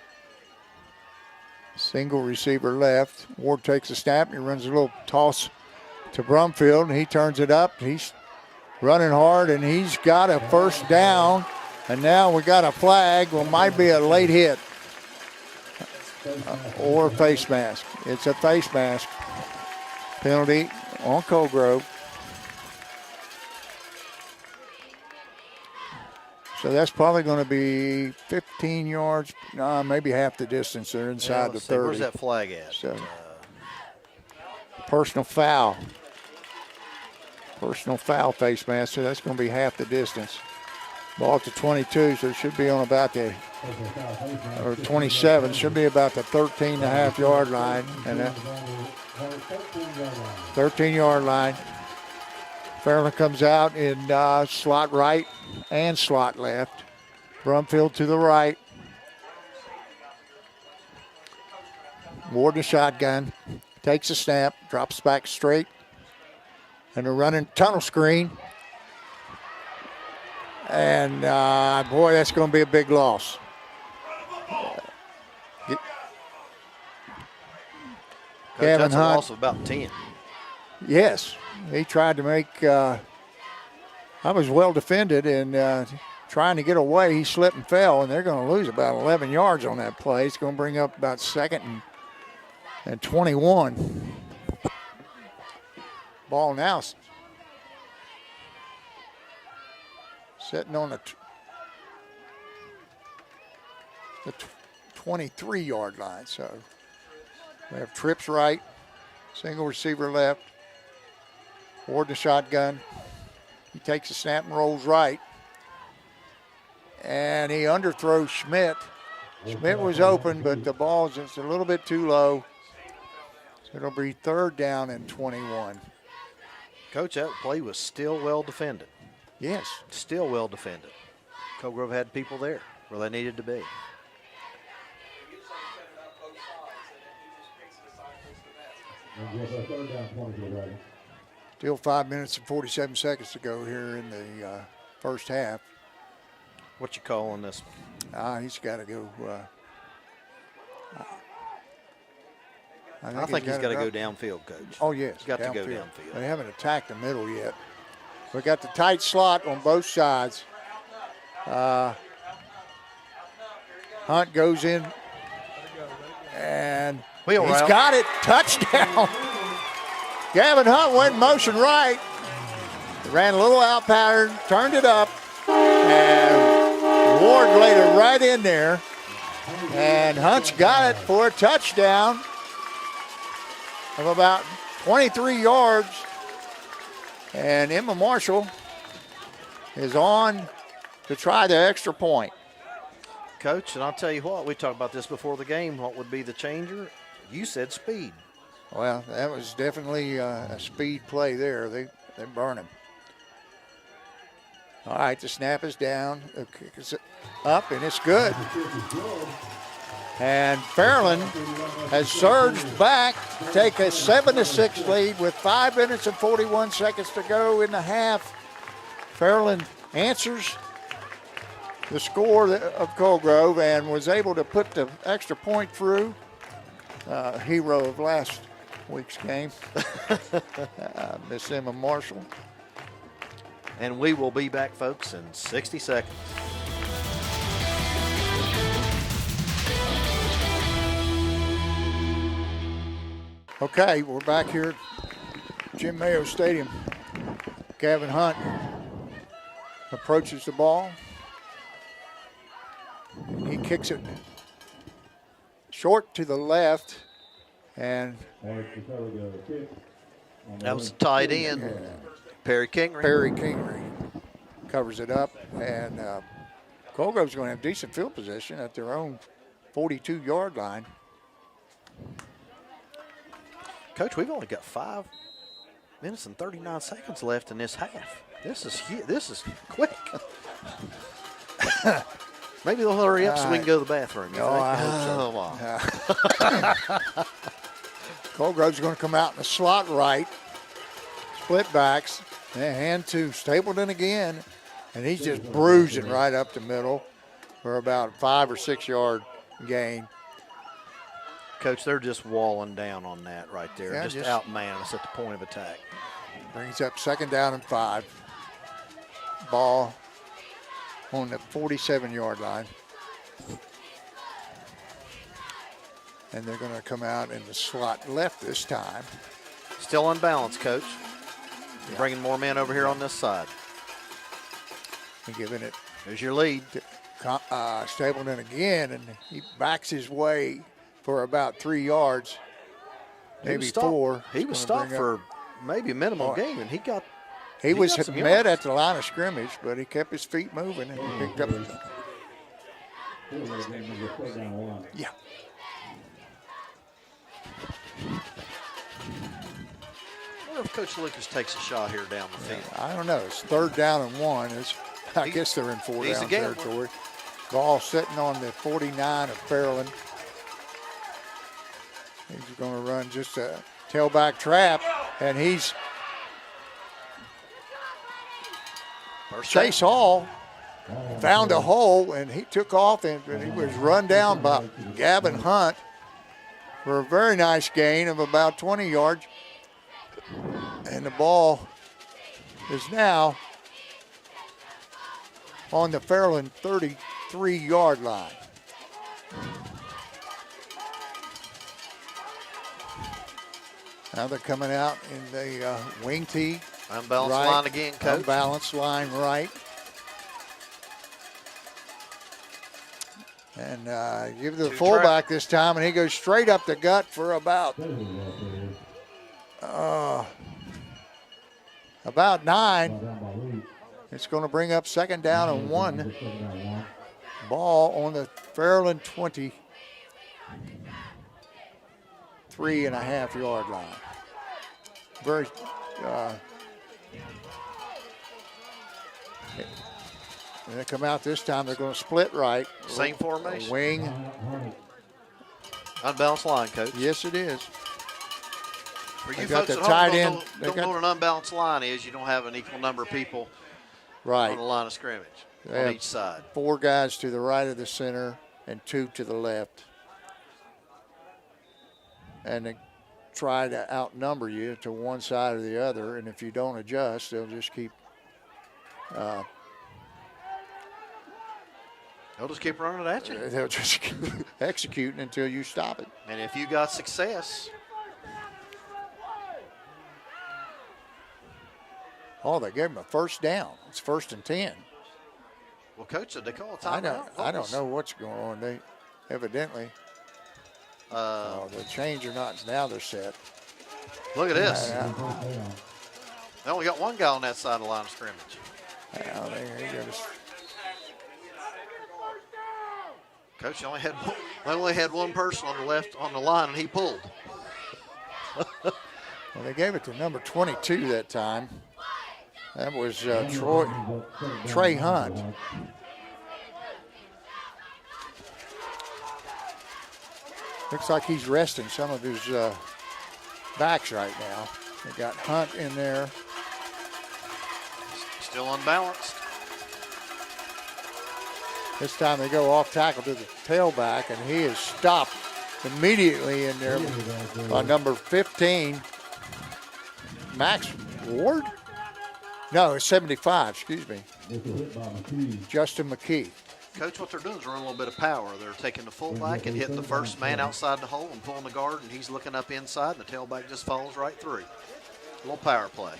Single receiver left. Ward takes a snap. He runs a little toss to Brumfield, and he turns it up. He's running hard, and he's got a 1st down. And now we got a flag. Well, might be a late hit or face mask. It's a face mask penalty on Colgrove. So that's probably going to be 15 yards, maybe half the distance. They're inside the 30. Where's that flag at? So, personal foul. Personal foul face mask, so that's going to be half the distance. Ball to 22, so it should be on about the, or 27, should be about the 13.5-yard line. And that 13-yard line. Fairland comes out in slot right and slot left. Brumfield to the right. Ward the shotgun. Takes a snap, drops back straight. And a running tunnel screen. And, boy, that's going to be a big loss. Kevin that's a Hunt. loss of about 10. Yes, he tried to make, I was well defended and trying to get away. He slipped and fell, and they're going to lose about 11 yards on that play. It's going to bring up about 2nd and 21. Ball now sitting on the 23-yard line. So we have trips right, single receiver left. Ward the shotgun. He takes a snap and rolls right. And he underthrows Schmidt. Schmidt was open, but the ball's just a little bit too low. So it'll be 3rd down and 21. Coach, that play was still well defended. Yes. Still well defended. Colgrove had people there where they needed to be. Still 5 minutes and 47 seconds to go here in the first half. What you calling this one? He's got to go. I think he's got to go downfield, Coach. Oh, yes. He's got to go downfield. They haven't attacked the middle yet. We got the tight slot on both sides. Hunt goes in, and he's got it. Touchdown. Gavin Hunt went in motion right. Ran a little out pattern, turned it up, and Ward laid it right in there. And Hunt's got it for a touchdown of about 23 yards. And Emma Marshall is on to try the extra point. Coach, and I'll tell you what, we talked about this before the game. What would be the changer? You said speed. Well, that was definitely a speed play there. They burn him. All right, the snap is down. The kick is up, and it's good. And Fairland has surged back, take a 7-6 lead with 5 minutes and 41 seconds to go in the half. Fairland answers the score of Colgrove and was able to put the extra point through. Hero of last week's game, Miss Emma Marshall. And we will be back, folks, in 60 seconds. Okay, we're back here at Jim Mayo Stadium. Gavin Hunt approaches the ball. He kicks it short to the left, and that was a tight end, Perry Kingery. Perry Kingery covers it up, and Colgrove's going to have decent field position at their own 42-yard line. Coach, we've only got 5 minutes and 39 seconds left in this half. This is quick. Maybe they'll hurry up so we can go to the bathroom. I hope so. Colgrove's going to come out in the slot right, split backs, and hand to Stapleton again, and he's just bruising right up the middle for about 5 or 6 yard gain. Coach, they're just walling down on that right there. Yeah, just outman us at the point of attack. Brings up 2nd down and 5. Ball on the 47-yard line. And they're going to come out in the slot left this time. Still unbalanced, Coach. Bringing more men over here on this side. And giving it. There's your lead. Stapleton again, and he backs his way for about 3 yards, maybe 4. He was stopped for maybe a minimum gain, and he got. He was met at the line of scrimmage, but he kept his feet moving and he picked up. Yeah. I wonder if Coach Lucas takes a shot here down the field. I don't know. It's 3rd down and 1. I guess they're in 4 down territory. Ball sitting on the 49 of Fairland. He's going to run just a tailback trap, and he's Chase Hall found a hole, and he took off, and he was run down by Gavin Hunt for a very nice gain of about 20 yards. And the ball is now on the Fairland 33-yard line. Now they're coming out in the wing tee. Unbalanced right. line again, Coach. Unbalanced line right. And give the fullback this time, and he goes straight up the gut for about 9. It's going to bring up 2nd down and 1. Ball on the Fairland 23.5-yard line. Very and they come out this time, they're going to split right. Same formation. Wing. Unbalanced line, Coach. Yes, it is. For you They got folks the at tight home end. don't know what an unbalanced line is, you don't have an equal number of people on Right. the line of scrimmage They on have each side. 4 guys to the right of the center and 2 to the left. And the try to outnumber you to one side or the other, and if you don't adjust, they'll just keep They'll just keep running at you. they'll just keep executing until you stop it. And if you got success, Oh, they gave him a first down. It's 1st and 10. well, Coach, did they call a timeout? I don't know what's going on. They evidently the change or not. Now they're set. Look at this. Yeah, They only got one guy on that side of the line of scrimmage. yeah, they got us. Coach they only had one person on the left on the line, and he pulled. Well, they gave it to number 22 that time. That was Trey Hunt. Looks like he's resting some of his backs right now. They got Hunt in there. Still unbalanced. This time they go off tackle to the tailback, and he is stopped immediately in there by number 15, Max Ward? No, it's 75, excuse me. Justin McKee. Coach, what they're doing is running a little bit of power. They're taking the fullback and hitting the first man outside the hole and pulling the guard, and he's looking up inside, and the tailback just follows right through. A little power play.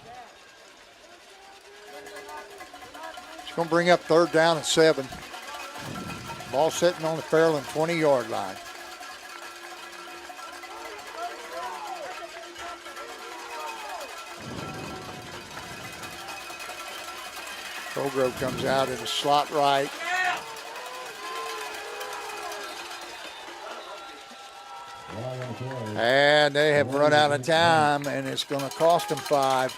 It's going to bring up 3rd down and 7. Ball sitting on the Fairland 20-yard line. Colgrove comes out in the slot right. And they have run out of time, and it's going to cost them 5.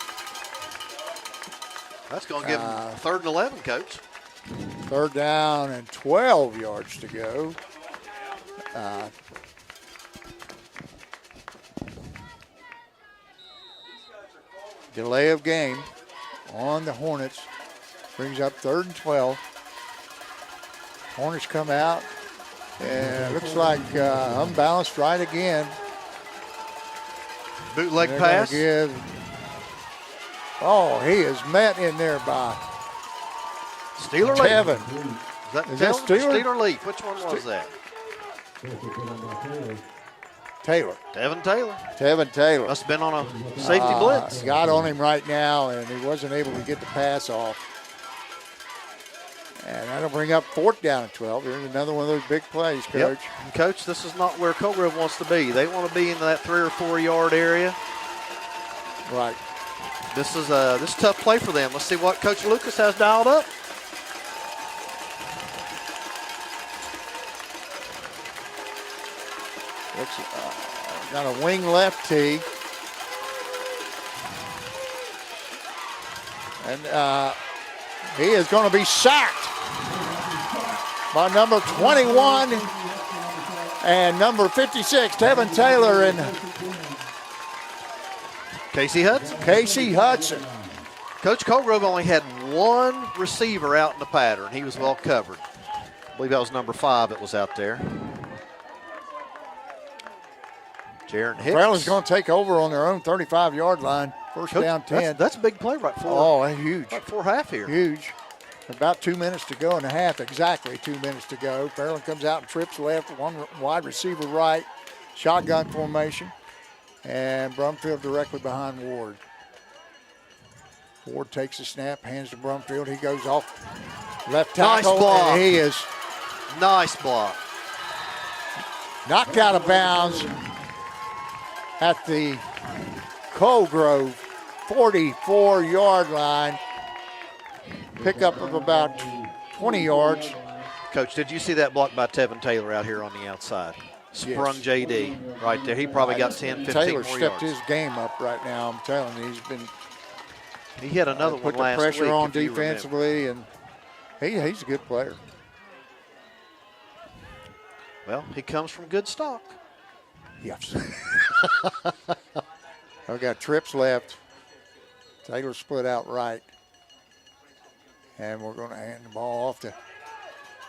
That's going to give them 3rd and 11, Coach. 3rd down and 12 yards to go. Delay of game on the Hornets brings up 3rd and 12. Hornets come out, and it looks like unbalanced right again. Bootleg They're pass. gonna he is met in there by Steeler Leaf. Tevin. Is that that Steeler? Steeler Leaf? Which one was that? Taylor. Tevin Taylor. Must have been on a safety blitz. Got on him right now, and he wasn't able to get the pass off. And that'll bring up 4th down and 12. Here's another one of those big plays, Coach. Yep. And Coach, this is not where Colgrove wants to be. They want to be in that 3 or 4 yard area. Right. This is a tough play for them. Let's see what Coach Lucas has dialed up. Got a wing left tee. And he is going to be sacked by number 21 and number 56, Tevin Taylor and Casey Hudson. Coach Colgrove only had one receiver out in the pattern. He was well covered. I believe that was number 5 that was out there. Jaron Hicks. Fairland's going to take over on their own 35-yard line. First Coach, down 10. That's a big play right for. Huge. Right for half here. Huge. About 2 minutes to go and a half, exactly 2 minutes to go. Fairland comes out and trips left, one wide receiver right, shotgun formation, and Brumfield directly behind Ward. Ward takes the snap, hands to Brumfield. He goes off left tackle. Nice block. And he is Nice block. knocked out of bounds at the Colgrove 44-yard line. Pickup of about 20 yards. Coach, did you see that block by Tevin Taylor out here on the outside? Sprung Yes. JD right there. He probably got 10, 15 Taylor more stepped yards. his game up right now. I'm telling you, he's been He had another put one the last pressure week, on if you remember. defensively, and he's a good player. Well, he comes from good stock. Yes. I've got trips left. Taylor split out right. And we're going to hand the ball off to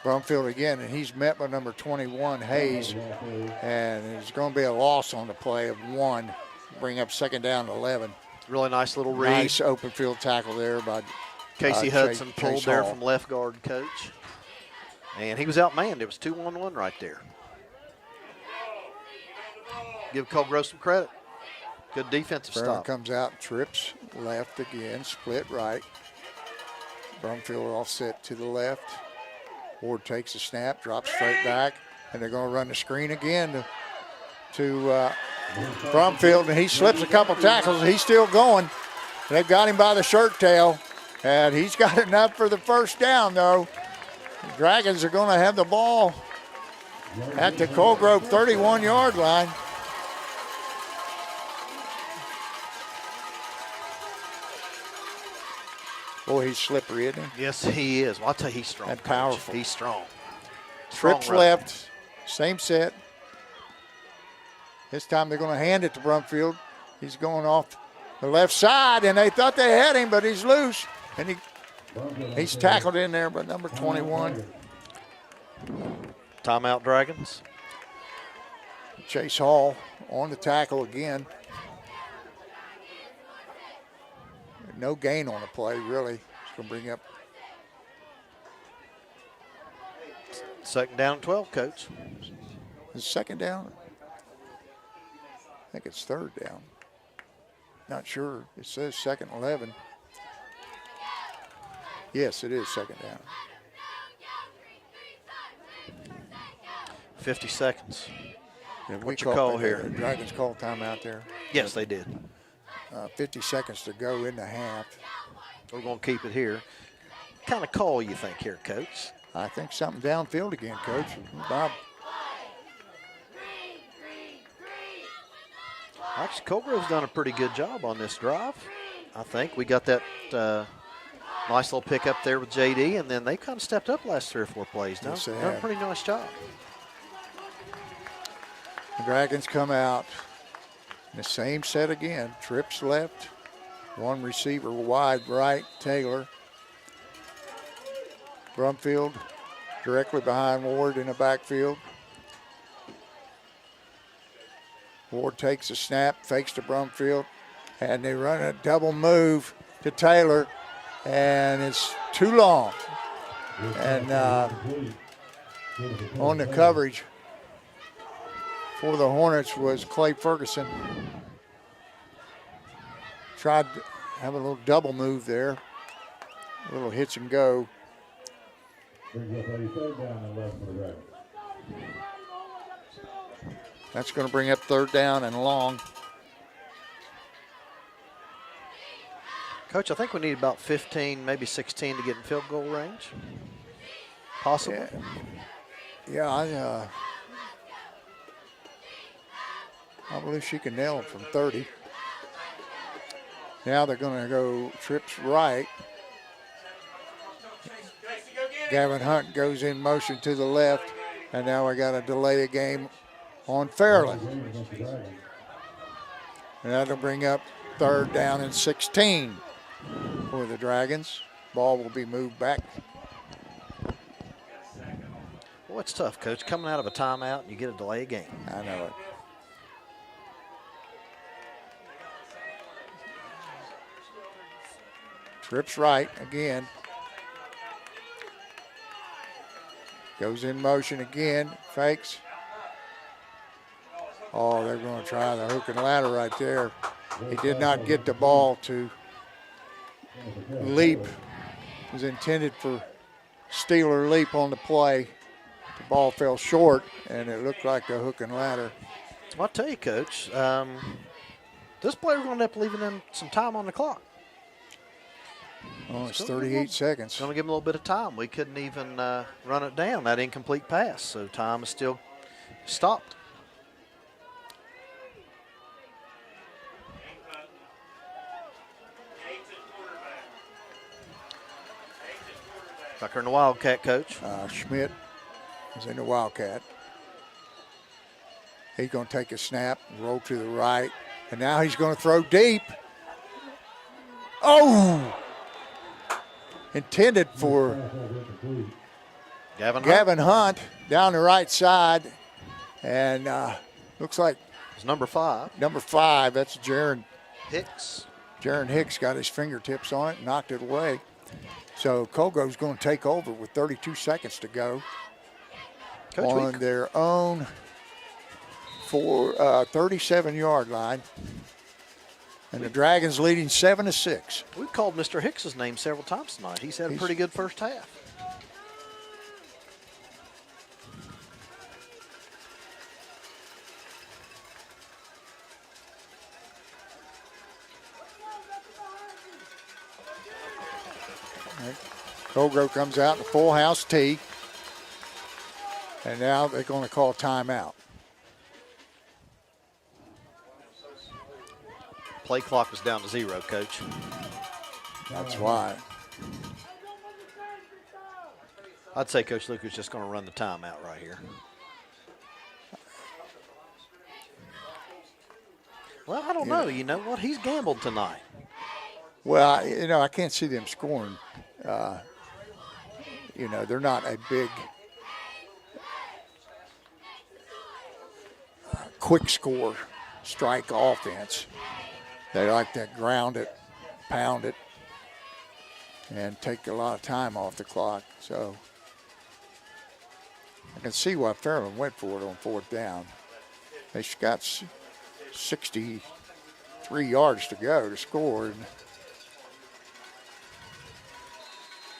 Brumfield again, and he's met by number 21, Hayes. And there's going to be a loss on the play of 1. Bring up second down and 11. Really nice little read. Nice open field tackle there by Casey Hudson pulled Chase there Hall. from left guard, coach. And he was outmanned. It was 2-on-1 right there. Give Colgrove some credit. Good defensive Fairland stop. comes out, trips left again, split right. Brumfield offset to the left. Ward takes the snap, drops straight back, and they're going to run the screen again to Brumfield, and he slips a couple tackles. He's still going. They've got him by the shirt tail, and he's got enough for the first down, though. The Dragons are going to have the ball at the Colgrove 31-yard line. Boy, he's slippery, isn't he? Yes, he is. Well, I'll tell you, he's strong. And coach. powerful. He's strong. Trips Strong runner. left, same set. This time they're going to hand it to Brumfield. He's going off the left side, and they thought they had him, but he's loose. And he's tackled in there by number 21. Timeout, Dragons. Chase Hall on the tackle again. No gain on the play, really. It's going to bring up Second down and 12, coach. is second down. I think it's third down. Not sure. It says second 11. Yes, it is second down. 50 seconds. Did What's your call here? The Dragons call timeout there. Yes, they did. 50 seconds to go in the half. We're going to keep it here. What kind of call you think here, coach? I think something downfield again, Coach. Bob. Actually, Colgrove's done a pretty good job on this drive. I think we got that nice little pick up there with JD, and then they kind of stepped up last 3 or 4 plays. Done Yes, they a have. pretty nice job. The Dragons come out. The same set again. Trips left. One receiver wide right, Taylor. Brumfield directly behind Ward in the backfield. Ward takes a snap, fakes to Brumfield, and they run a double move to Taylor, and it's too long. And on the coverage for the Hornets was Clay Ferguson. Tried to have a little double move there, a little hitch and go. That's going to bring up third down and long. Coach, I think we need about 15, maybe 16 to get in field goal range. Possibly. Yeah, I believe she can nail it from 30. Now they're going to go trips right. Gavin Hunt goes in motion to the left, and now we got to delay a game on Fairland. And that'll bring up third down and 16 for the Dragons. Ball will be moved back. Well, it's tough, Coach. Coming out of a timeout, and you get a delay of game. I know it. Trips right again. Goes in motion again, fakes. Oh, they're going to try the hook and ladder right there. He did not get the ball to leap. It was intended for Steeler leap on the play. The ball fell short, and it looked like the hook and ladder. Well, I'll tell you, Coach, this player going to end up leaving them some time on the clock. Oh, it's 38 seconds. Going to give them a little bit of time. We couldn't even run it down, that incomplete pass. So time is still stopped. Tucker in the Wildcat, Coach. Schmidt is in the Wildcat. He's going to take a snap, roll to the right, and now he's going to throw deep. Oh! Intended for Gavin Hunt down the right side, and looks like It's number 5. Number 5, that's Jaron. Hicks. Jaron Hicks got his fingertips on it, knocked it away. So Colgrove's going to take over with 32 seconds to go on their own 37-yard line. And the Dragons leading 7-6. We've called Mr. Hicks's name several times tonight. He's had a pretty good first half. Colgrove comes out in the full house tee. And now they're going to call timeout. Play clock is down to 0, Coach. That's why. I'd say Coach Luke is just going to run the timeout right here. Well, I don't know. You know what? He's gambled tonight. Well, I can't see them scoring. They're not a big quick score strike offense. They like to ground it, pound it, and take a lot of time off the clock. So I can see why Fairland went for it on 4th down. They got 63 yards to go to score.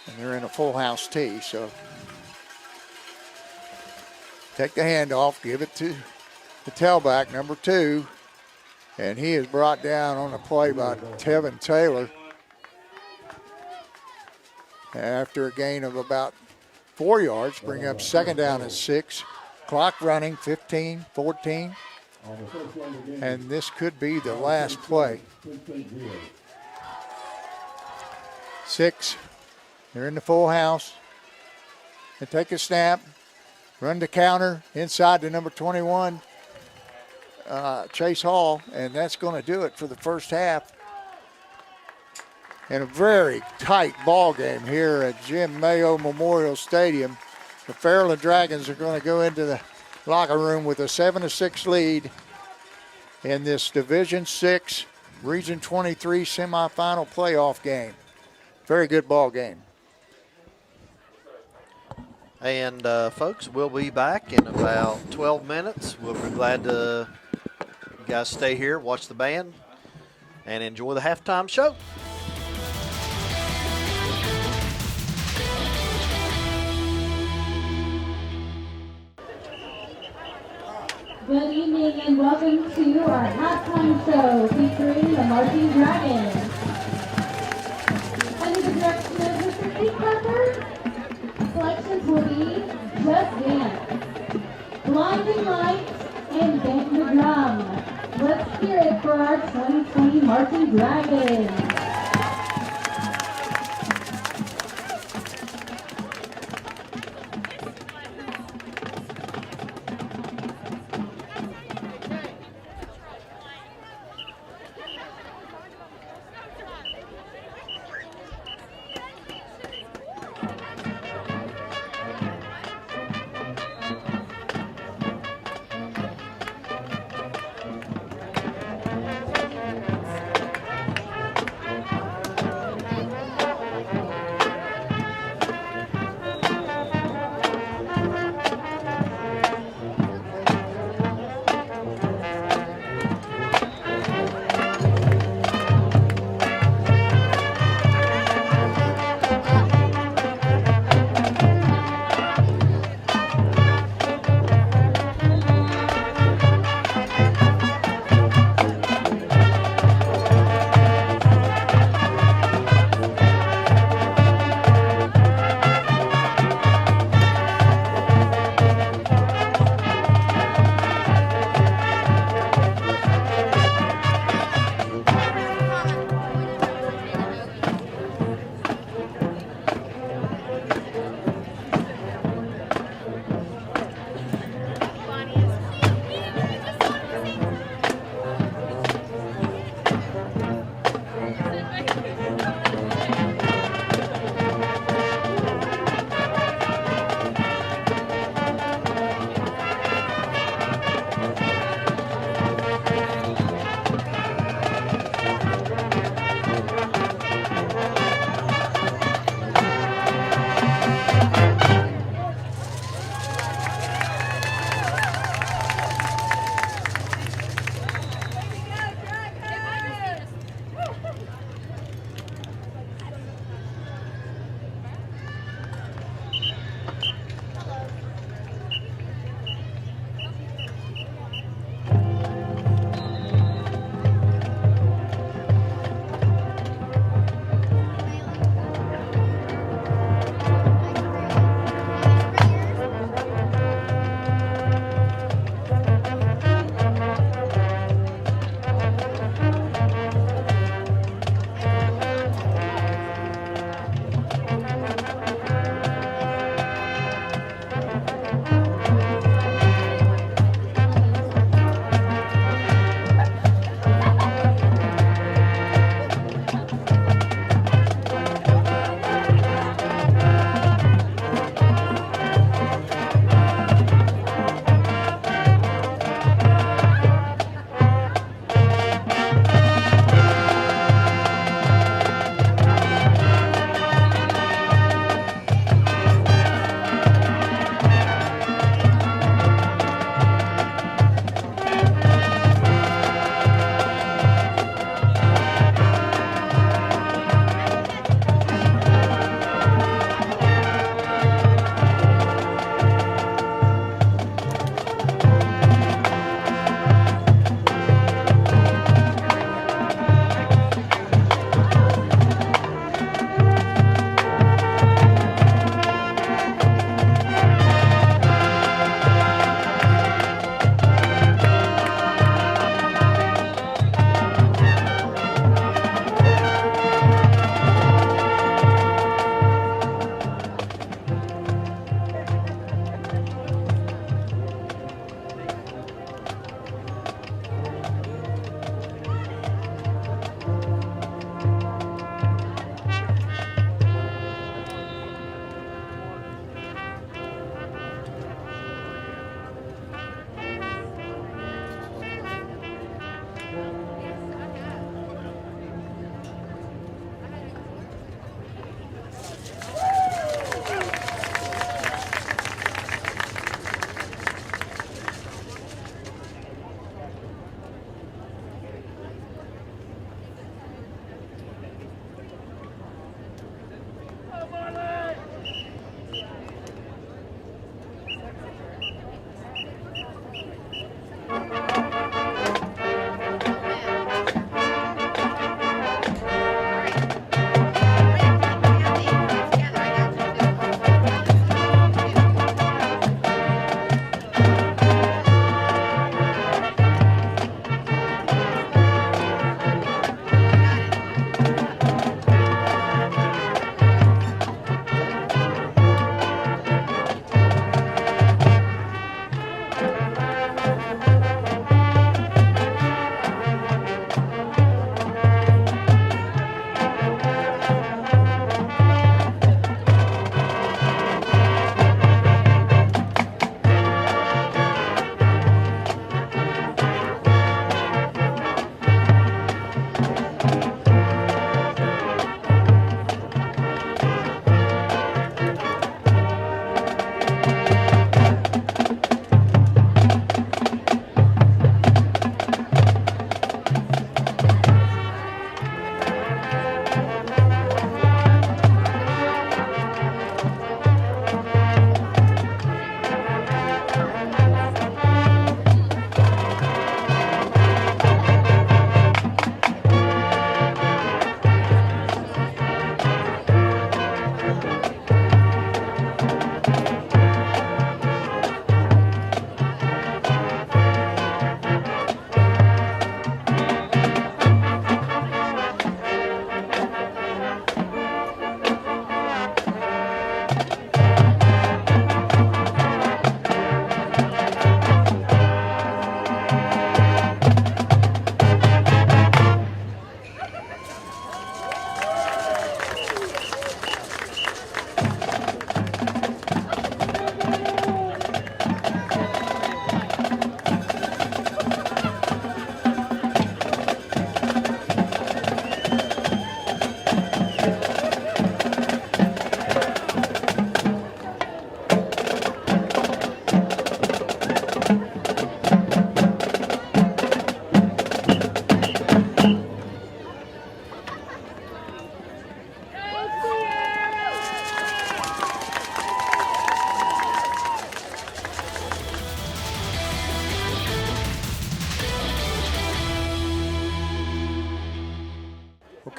And they're in a full house tee, so take the handoff, give it to the tailback, number 2, and he is brought down on the play by Tevin Taylor after a gain of about 4 yards, bring up 2nd down and 6. Clock running, 15, 14, and this could be the last play. 6. They're in the full house. They take a snap, run the counter inside to number 21, Chase Hall, and that's going to do it for the first half. In a very tight ball game here at Jim Mayo Memorial Stadium. The Fairland Dragons are going to go into the locker room with a 7-6 lead in this Division VI Region 23 semifinal playoff game. Very good ball game. And, folks, we'll be back in about 12 minutes. We'll be glad to you guys stay here, watch the band, and enjoy the halftime show. Good evening and welcome to our halftime show featuring the Marching Dragons. Under the direction of Mr. Keith Parker, selections will be Just Dance, Blinding Lights, and Bang the Drum. Let's hear it for our 2020 Marching Dragons.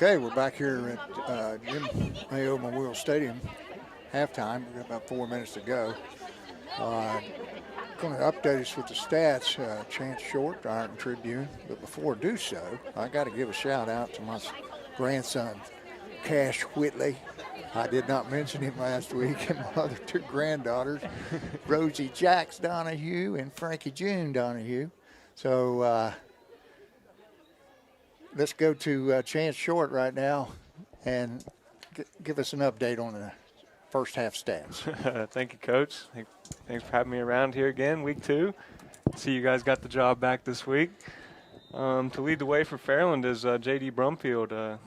Okay, we're back here at Jim Mayo Memorial Stadium, halftime. We've got about 4 minutes to go. Going to update us with the stats, Chance Short, Iron Tribune. But before I do so, I got to give a shout out to my grandson, Cash Whitley. I did not mention him last week, and my other two granddaughters, Rosie Jax Donahue and Frankie June Donahue. So let's go to Chance Short right now and give us an update on the first half stats. Thank you, Coach. Thanks for having me around here again, week 2. See you guys got the job back this week. To lead the way for Fairland is J.D. Brumfield.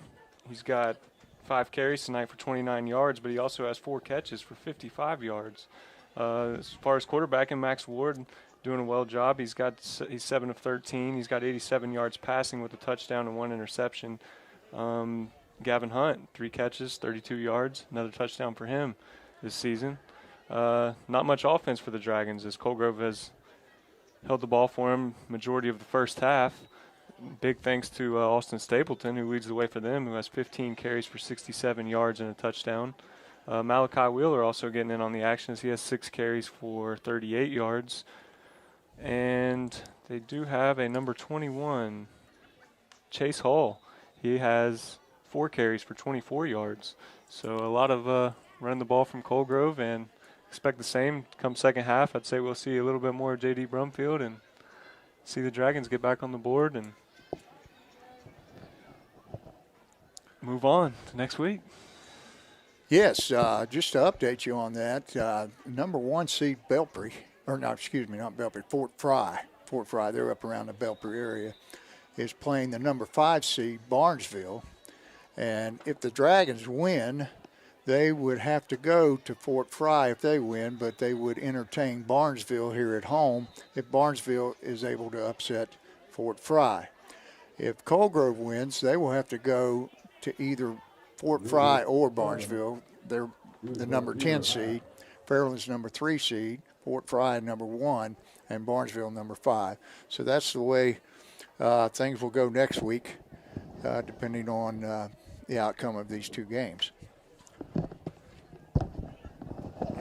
He's got 5 carries tonight for 29 yards, but he also has 4 catches for 55 yards. As far as quarterbacking, Max Ward doing a well job. He's 7 of 13. He's got 87 yards passing with a touchdown and 1 interception. Gavin Hunt, 3 catches, 32 yards, another touchdown for him this season. Not much offense for the Dragons as Colgrove has held the ball for him majority of the first half. Big thanks to Austin Stapleton, who leads the way for them, who has 15 carries for 67 yards and a touchdown. Malachi Wheeler also getting in on the action as he has 6 carries for 38 yards. And they do have a number 21, Chase Hall. He has 4 carries for 24 yards. So a lot of running the ball from Colgrove, and expect the same come second half. I'd say we'll see a little bit more of J.D. Brumfield and see the Dragons get back on the board and move on to next week. Yes, just to update you on that, number 1 seed Belpre, or not, excuse me, not Belpre, Fort Fry. Fort Fry, they're up around the Belpre area, is playing the number 5 seed Barnesville. And if the Dragons win, they would have to go to Fort Fry if they win, but they would entertain Barnesville here at home if Barnesville is able to upset Fort Fry. If Colgrove wins, they will have to go to either Fort Fry or Barnesville. They're the number 10 seed. Fairland's number 3 seed. Fort Fry number 1, and Barnesville number 5. So that's the way things will go next week, depending on the outcome of these 2 games.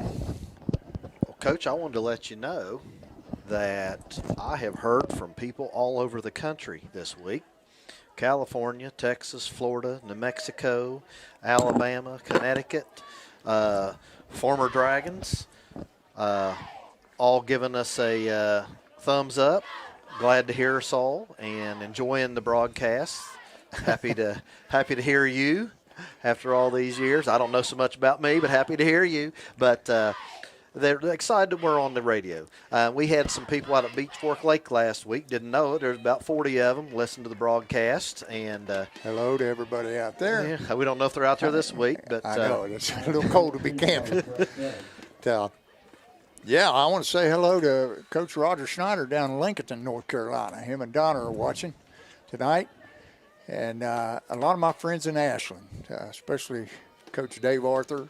Well, Coach, I wanted to let you know that I have heard from people all over the country this week. California, Texas, Florida, New Mexico, Alabama, Connecticut, former Dragons, all giving us a thumbs up. Glad to hear us all and enjoying the broadcast. Happy to hear you after all these years. I don't know so much about me, but happy to hear you. But they're excited that we're on the radio. We had some people out at Beach Fork Lake last week. Didn't know it. There's about 40 of them listened to the broadcast. And hello to everybody out there. Yeah, we don't know if they're out there this week, but I know it's a little cold to be camping. Yeah, I want to say hello to Coach Roger Schneider down in Lincoln, North Carolina. Him and Donna are watching tonight. And a lot of my friends in Ashland, especially Coach Dave Arthur,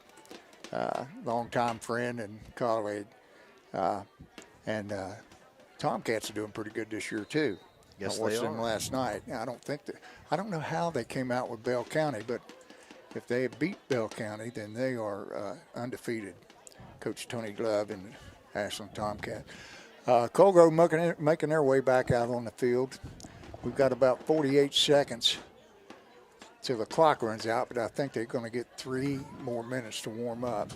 longtime friend and colleague. And Tomcats are doing pretty good this year, too. Yes, I watched they them are. last night. I don't know how they came out with Bell County, but if they beat Bell County, then they are undefeated. Coach Tony Glove and Ashland Tomcat. Colgrove making their way back out on the field. We've got about 48 seconds till the clock runs out, but I think they're going to get 3 more minutes to warm up.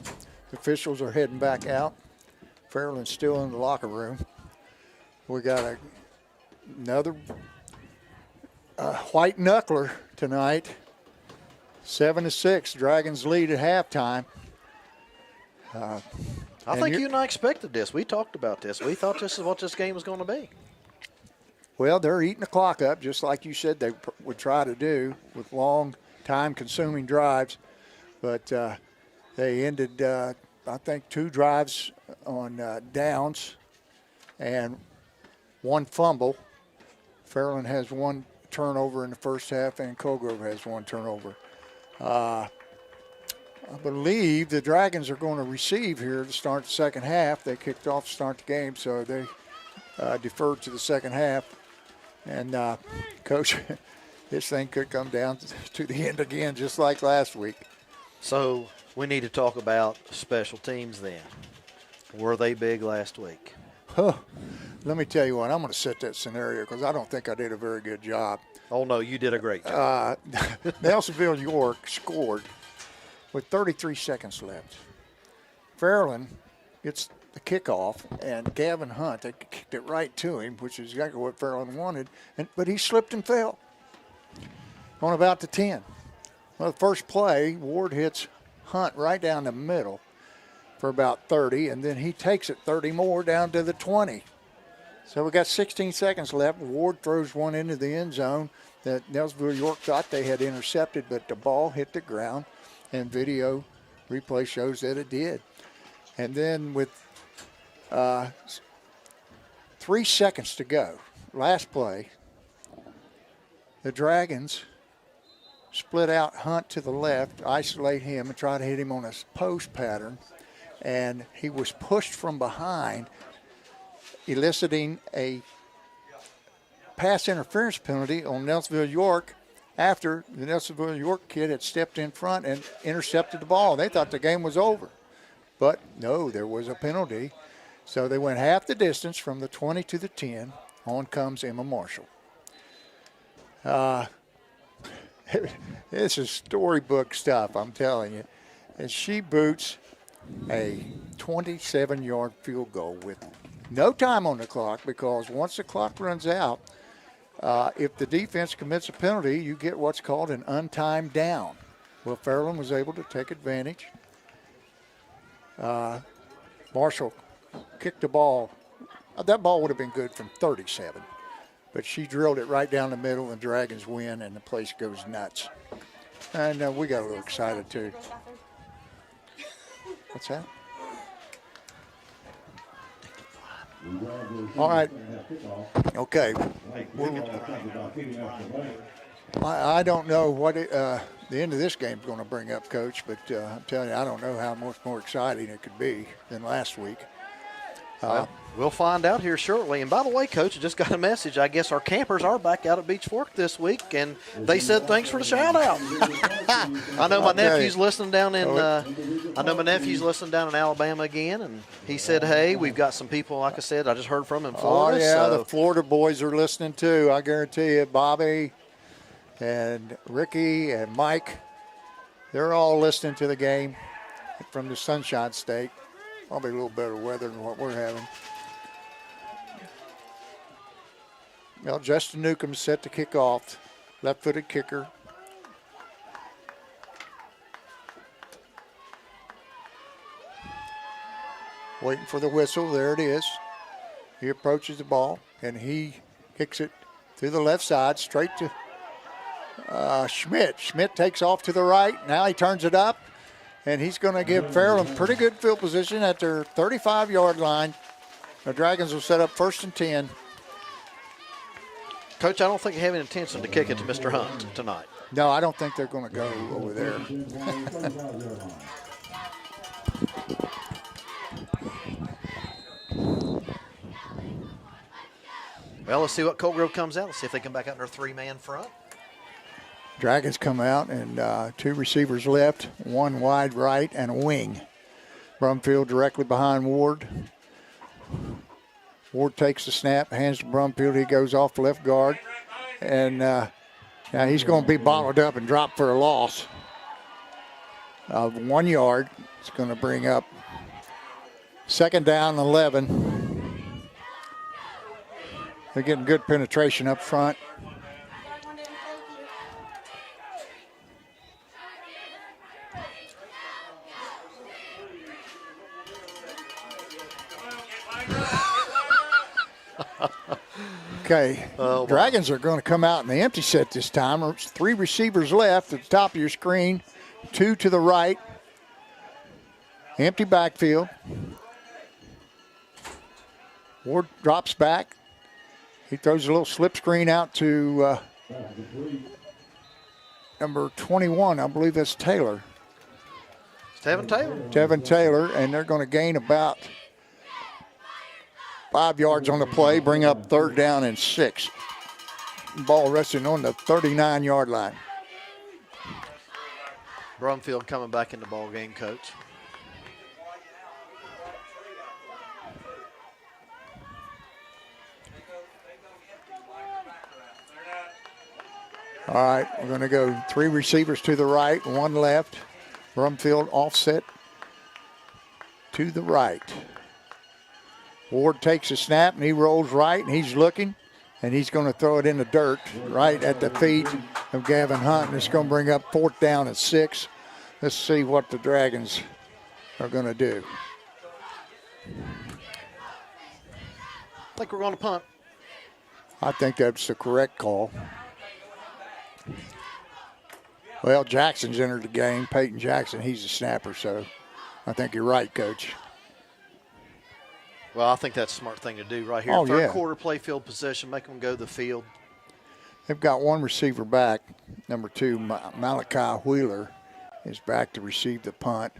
The officials are heading back out. Fairland's still in the locker room. We got another white knuckler tonight. 7-6. Dragons lead at halftime. I think you and I expected this. We talked about this. We thought this is what this game was going to be. Well, they're eating the clock up, just like you said they would try to do with long, time-consuming drives. But they ended, I think, 2 drives on downs and 1 fumble. Fairland has 1 turnover in the first half, and Colgrove has 1 turnover. I believe the Dragons are going to receive here to start the second half. They kicked off to start the game, so they deferred to the second half. And, Coach, this thing could come down to the end again, just like last week. So we need to talk about special teams then. Were they big last week? Huh. Let me tell you what, I'm going to set that scenario because I don't think I did a very good job. Oh, no, you did a great job. Nelsonville York scored with 33 seconds left. Fairland gets the kickoff, and Gavin Hunt, they kicked it right to him, which is exactly what Fairland wanted, but he slipped and fell on about the 10. Well, the first play, Ward hits Hunt right down the middle for about 30, and then he takes it 30 more down to the 20. So we got 16 seconds left. Ward throws one into the end zone that Nelsonville York thought they had intercepted, but the ball hit the ground, and video replay shows that it did. And then with 3 seconds to go, last play, the Dragons split out Hunt to the left, isolate him, and try to hit him on a post pattern. And he was pushed from behind, eliciting a pass interference penalty on Nelsonville York after the Nelsonville York kid had stepped in front and intercepted the ball. They thought the game was over. But no, there was a penalty. So they went half the distance from the 20 to the 10. On comes Emma Marshall. This is storybook stuff, I'm telling you. And she boots a 27-yard field goal with no time on the clock, because once the clock runs out, if the defense commits a penalty, you get what's called an untimed down. Well, Fairland was able to take advantage. Marshall kicked the ball. That ball would have been good from 37, but she drilled it right down the middle, and the Dragons win, and the place goes nuts. And we got a little excited, too. What's that? All right. Okay. I don't know what the end of this game is going to bring up, Coach, but I'm telling you, I don't know how much more exciting it could be than last week. Well, we'll find out here shortly. And by the way, Coach, I just got a message. I guess our campers are back out at Beach Fork this week, and they said thanks for the shout out. I know my nephew's listening down in Alabama again, and he said, hey, we've got some people, like I said, I just heard from in Florida. Oh, yeah, so. The Florida boys are listening too. I guarantee you, Bobby and Ricky and Mike, they're all listening to the game from the Sunshine State. Probably a little better weather than what we're having. Well, Justin Newcomb's set to kick off. Left-footed kicker. Waiting for the whistle. There it is. He approaches the ball, and he kicks it to the left side, straight to Schmidt. Schmidt takes off to the right. Now he turns it up, and he's going to give Fairland pretty good field position at their 35-yard line. The Dragons will set up 1st and 10. Coach, I don't think you have any intention to kick it to Mr. Hunt tonight. No, I don't think they're going to go over there. Well, let's see what Cold Grove comes out. Let's see if they come back out in their 3-man front. Dragons come out, and 2 receivers left, 1 wide right, and a wing. Brumfield directly behind Ward. Ward takes the snap, hands to Brumfield. He goes off the left guard, and now he's going to be bottled up and dropped for a loss of 1 yard. It's going to bring up 2nd down, 11. They're getting good penetration up front. Okay, Dragons are going to come out in the empty set this time. There's 3 receivers left at the top of your screen, 2 to the right. Empty backfield. Ward drops back. He throws a little slip screen out to number 21. I believe that's Taylor. Tevin Taylor. Tevin Taylor, and they're going to gain about 5 yards on the play, bring up 3rd down and 6. Ball resting on the 39-yard line. Brumfield coming back in the ball game, Coach. All right, we're going to go 3 receivers to the right, 1 left. Brumfield offset to the right. Ward takes a snap, and he rolls right, and he's looking, and he's going to throw it in the dirt right at the feet of Gavin Hunt, and it's going to bring up 4th down at 6. Let's see what the Dragons are going to do. I think we're going to punt. I think that's the correct call. Well, Jackson's entered the game. Peyton Jackson, he's a snapper, so I think you're right, Coach. Well, I think that's a smart thing to do right here. Oh, Third yeah. quarter play field possession, make them go to the field. They've got 1 receiver back. Number 2, Malachi Wheeler, is back to receive the punt.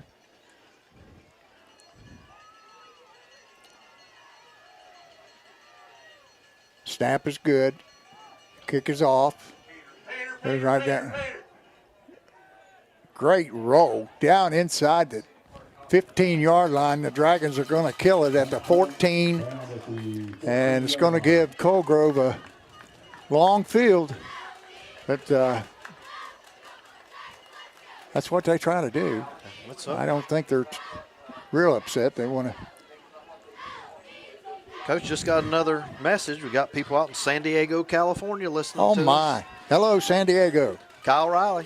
Snap is good. Kick is off. There's right down. Great roll down inside the 15-yard line. The Dragons are going to kill it at the 14. And it's going to give Colgrove a long field. But that's what they try to do. What's up? I don't think they're real upset. They want to. Coach just got another message. We got people out in San Diego, California listening Oh, to us. my. Hello, San Diego. Kyle Riley.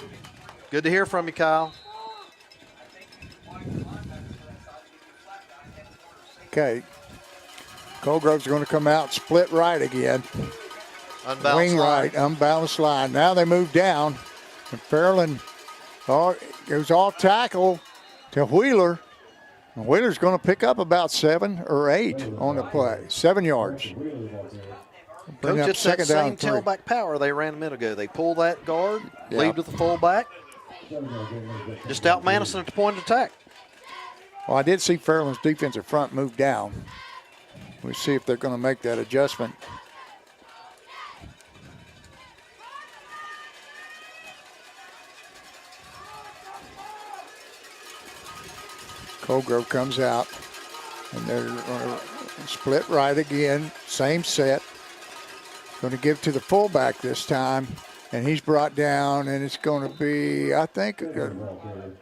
Good to hear from you, Kyle. Okay. Colgrove's going to come out, split right again. Unbalanced Wing line. right, unbalanced line. Now they move down. And Fairland goes off tackle to Wheeler. And Wheeler's going to pick up about 7 or 8 on the play. 7 yards. Bring Coach, up it's that second down same and 3. tailback power they ran a minute ago. They pull that guard, Yeah. lead to the fullback. Just out Madison at the point of attack. Well, I did see Fairland's defensive front move down. We'll see if they're going to make that adjustment. Colgrove comes out, and they're going to split right again. Same set. Going to give to the fullback this time, and he's brought down, and it's going to be, I think,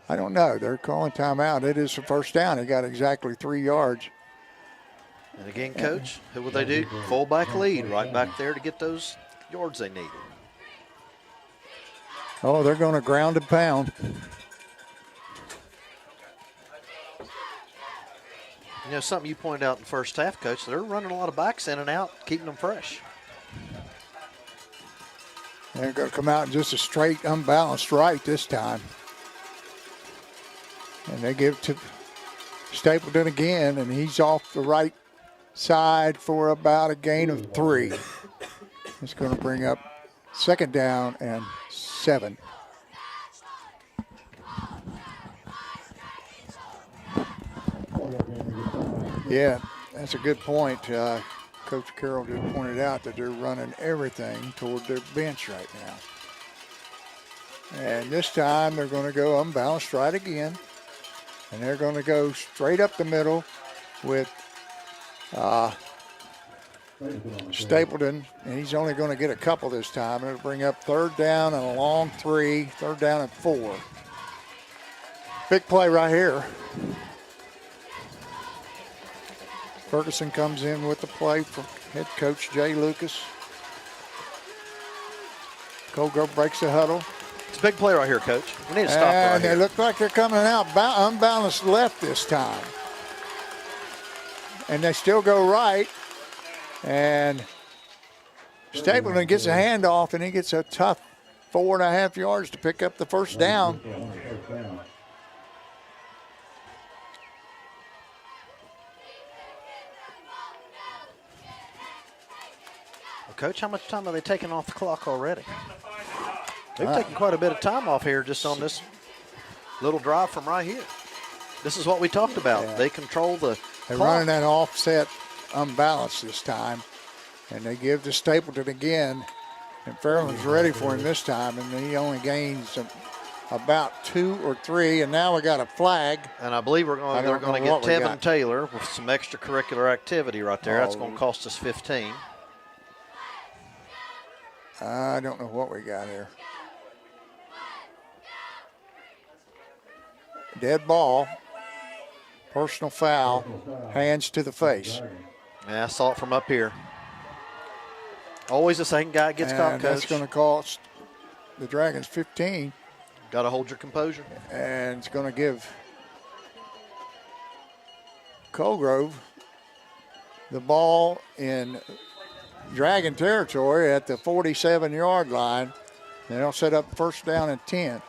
I don't know. They're calling timeout. It is a first down. He got exactly 3 yards. And again, Coach, who will they do? Fullback lead right back there to get those yards they need. Oh, they're going to ground and pound. You know, something you pointed out in the first half, Coach, they're running a lot of backs in and out, keeping them fresh. They're going to come out in just a straight, unbalanced right this time. And they give to Stapleton again, and he's off the right side for about a gain of 3. It's going to bring up second down and 7. Yeah, that's a good point. Coach Carroll just pointed out that they're running everything toward their bench right now. And this time they're going to go unbalanced right again. And they're going to go straight up the middle with Stapleton. And he's only going to get a couple this time. It'll bring up third down and a long 3, third down and 4. Big play right here. Ferguson comes in with the play from head coach Jay Lucas. Colgrove breaks the huddle. It's a big play right here, Coach. We need to stop right And they here. look like they're coming out unbalanced left this time. And they still go right. And Stapleton gets a handoff, and he gets a tough 4.5 yards to pick up the first down. Coach, how much time are they taking off the clock already? They've taken quite a bit of time off here just on this little drive from right here. This is what we talked about. Yeah. They control the They're clock. running that offset unbalanced this time. And they give to Stapleton again. And Fairland's ready for him this time, and he only gains about 2 or 3, and now we got a flag. And I believe they're going to get Tevin Taylor with some extracurricular activity right there. That's going to cost us 15. I don't know what we got here. Dead ball, personal foul, hands to the face. Yeah, I saw it from up here. Always the second guy gets caught, And Coach. that's going to cost the Dragons 15. Got to hold your composure. And it's going to give Colgrove the ball in Dragon territory at the 47-yard line. They'll set up first down and 10.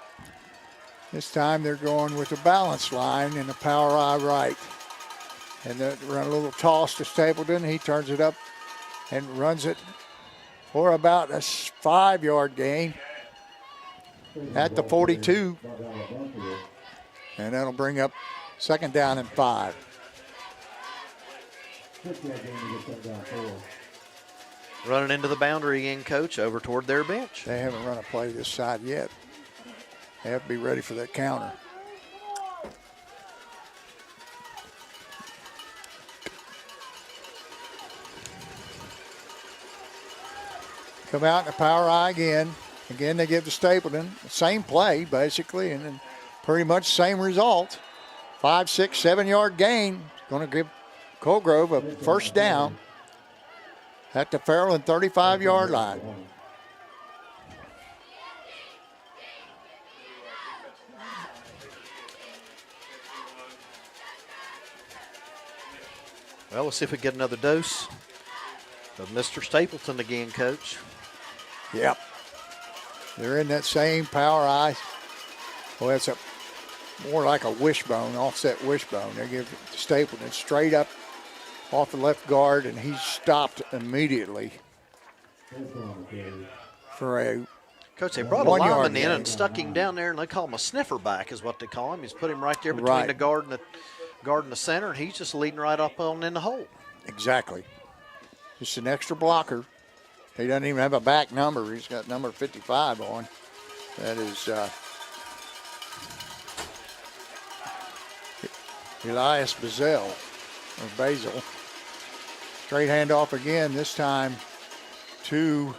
This time they're going with a balance line and a power eye right. And they run a little toss to Stapleton. He turns it up and runs it for about a 5-yard gain at the 42. And that'll bring up second down and 5. Running into the boundary again, Coach, over toward their bench. They haven't run a play this side yet. They have to be ready for that counter. Come out in the power eye again. Again, they give to Stapleton. Same play, basically, and then pretty much same result. 5, 6, 7-yard gain. Going to give Colgrove a first down at the Fairland 35-yard line. Well, let's see if we get another dose of Mr. Stapleton again, Coach. Yep. They're in that same power eye. Well, it's more like a wishbone, offset wishbone. They give it to Stapleton straight up off the left guard, and he's stopped immediately for a Coach, they brought a 1 yard lineman in gain. and stuck him down there, and they call him a sniffer back is what they call him. He's put him right there between Right. the guard and the center, and he's just leading right up on in the hole. Exactly. Just an extra blocker. He doesn't even have a back number. He's got number 55 on. That is Elias Basil. Straight handoff again, this time to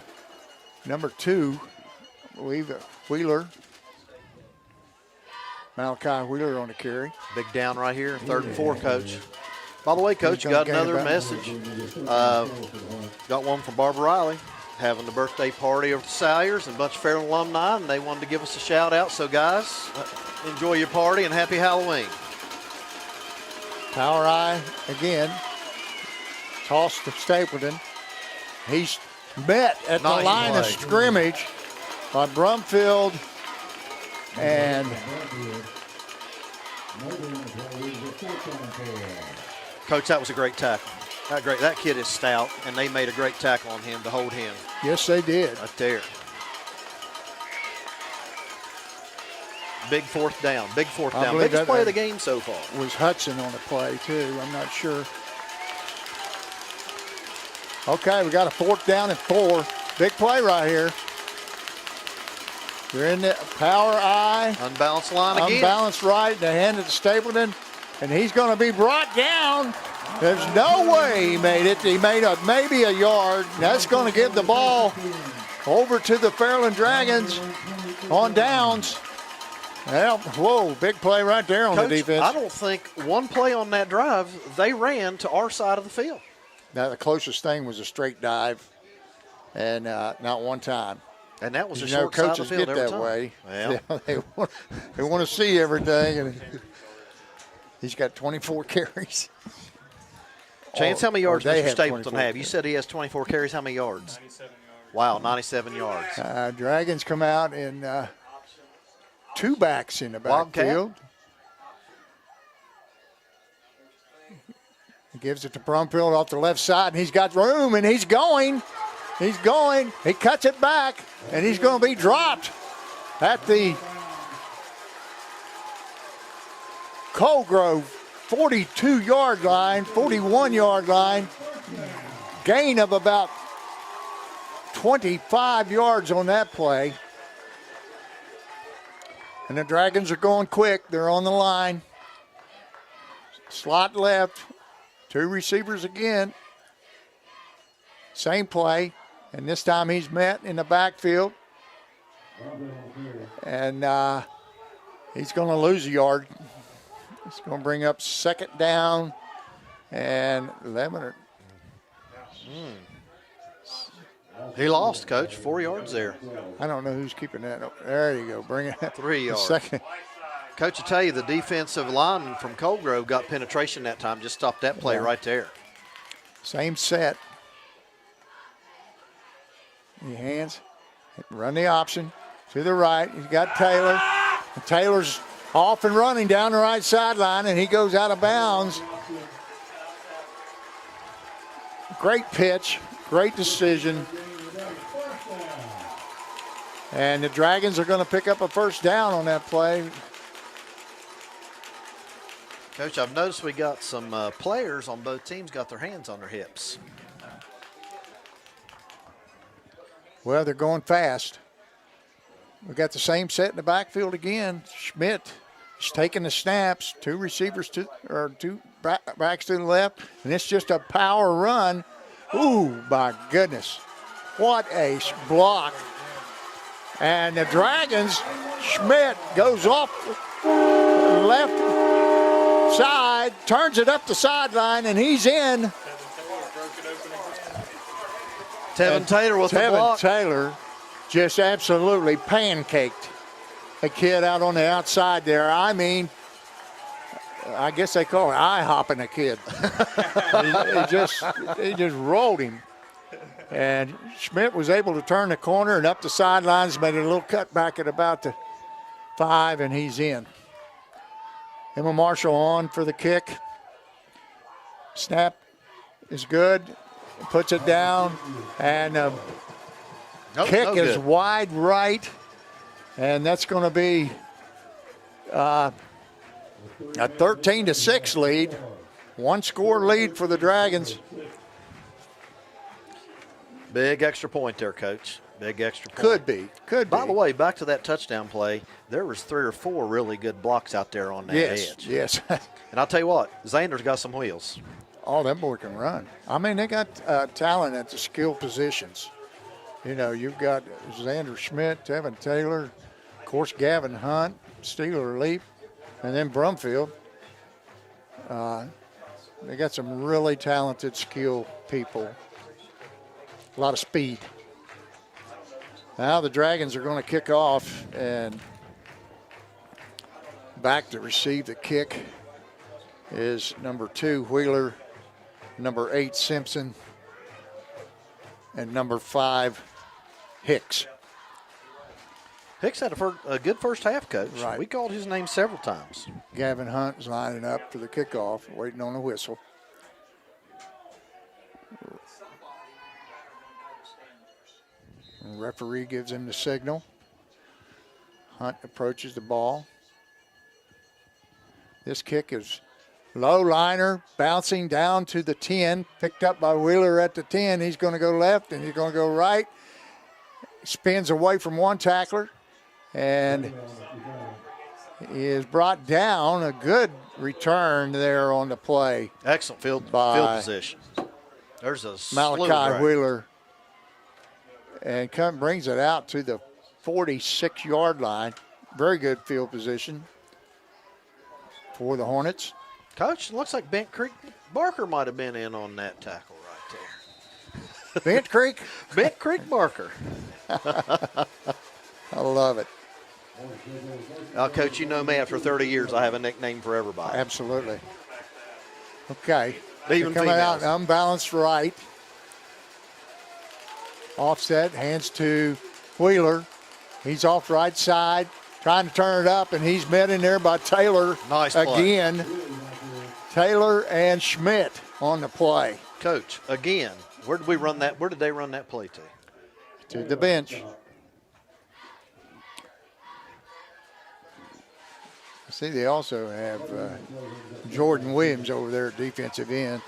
number 2, I believe, Wheeler. Malachi Wheeler on the carry. Big down right here, 3rd and 4, Coach. By the way, Coach, you gonna got gain another about- message. Got one from Barbara Riley, having the birthday party over at Salyers and a bunch of Fairland alumni, and they wanted to give us a shout out. So, guys, enjoy your party and happy Halloween. Power eye again. Toss to Stapleton. He's met at the Nice line of play. scrimmage by Brumfield and Coach, that was a great tackle. That kid is stout, and they made a great tackle on him to hold him yes, they did. right there. Big fourth down. I Biggest believe that- play of the game so far. Was Hudson on the play too? I'm not sure. Okay, we got a 4th down and 4. Big play right here. They're in the power eye. Unbalanced line again. Unbalanced right. They hand it to Stapleton, and he's going to be brought down. There's no way he made it. He made maybe a yard. That's going to give the ball over to the Fairland Dragons on downs. Well, whoa, big play right there on Coach, the defense. I don't think one play on that drive, they ran to our side of the field. Now, the closest thing was a straight dive, and not one time. And that was the You know, short side of the coaches field get every that time. way. Yeah. They want to see everything, and he's got 24 carries. Chance, how many yards Or they Mr. have Stapleton 24 have? You said he has 24 carries. How many yards? 97 yards. Wow, 97 yards. Dragons come out in 2 backs in the Wildcat. backfield. He gives it to Brumfield off the left side, and he's got room, and he's going. He's going. He cuts it back, and he's going to be dropped at the Colgrove 42-yard line, 41-yard line. Gain of about 25 yards on that play. And the Dragons are going quick. They're on the line. Slot left. 2 receivers again. Same play. And this time he's met in the backfield. And he's going to lose a yard. It's going to bring up 2nd down and 11. He lost, Coach. 4 yards there. I don't know who's keeping that. There you go. Bring it. 3 yards. Second. Coach, I tell you, the defensive lineman from Cold Grove got penetration that time. Just stopped that play right there. Same set. He hands. Run the option to the right. He's got Taylor. Taylor's off and running down the right sideline, and he goes out of bounds. Great pitch. Great decision. And the Dragons are going to pick up a 1st down on that play. Coach, I've noticed we got some players on both teams got their hands on their hips. Well, they're going fast. We got the same set in the backfield again. Schmidt is taking the snaps. 2 receivers to, or 2 backs to the left, and it's just a power run. Ooh, my goodness. What a block. And the Dragons, Schmidt goes off left side, turns it up the sideline, and he's in. Tevin Taylor with the block. Tevin Taylor just absolutely pancaked a kid out on the outside there. I mean, I guess they call it eye-hopping a kid. he just rolled him. And Schmidt was able to turn the corner and up the sidelines, made a little cut back at about the 5, and he's in. Emma Marshall on for the kick. Snap is good. Puts it down, and kick is wide right, and that's going to be a 13-6 lead. 1-score lead for the Dragons. Big extra point there, Coach. Big extra point. Could be. By the way, back to that touchdown play, there was 3 or 4 really good blocks out there on that edge. Yes. And I'll tell you what, Xander's got some wheels. Oh, that boy can run. I mean, they got talent at the skill positions. You know, you've got Xander Schmidt, Tevin Taylor, of course, Gavin Hunt, Steeler Leap, and then Brumfield. They got some really talented skill people. A lot of speed. Now the Dragons are going to kick off, and back to receive the kick is number 2, Wheeler, number 8, Simpson, and number 5, Hicks. Hicks had a good first half, Coach. Right. We called his name several times. Gavin Hunt is lining up for the kickoff, waiting on the whistle. The referee gives him the signal. Hunt approaches the ball. This kick is low liner, bouncing down to the 10, picked up by Wheeler at the 10. He's going to go left and he's going to go right. Spins away from one tackler, and he is brought down. A good return there on the play. Excellent field position. There's a Malachi Wheeler, and brings it out to the 46-yard line. Very good field position for the Hornets. Coach, it looks like Bent Creek Barker might have been in on that tackle right there. Bent Creek? Bent Creek Barker. I love it. Coach, you know me, after 30 years, I have a nickname for everybody. Absolutely. Okay. Even coming out females. unbalanced right. Offset, hands to Wheeler. He's off right side, trying to turn it up, and he's met in there by Taylor. Nice play. Again. Taylor and Schmidt on the play. Coach, again, where did they run that play to? To the bench. I see they also have Jordan Williams over there at defensive end.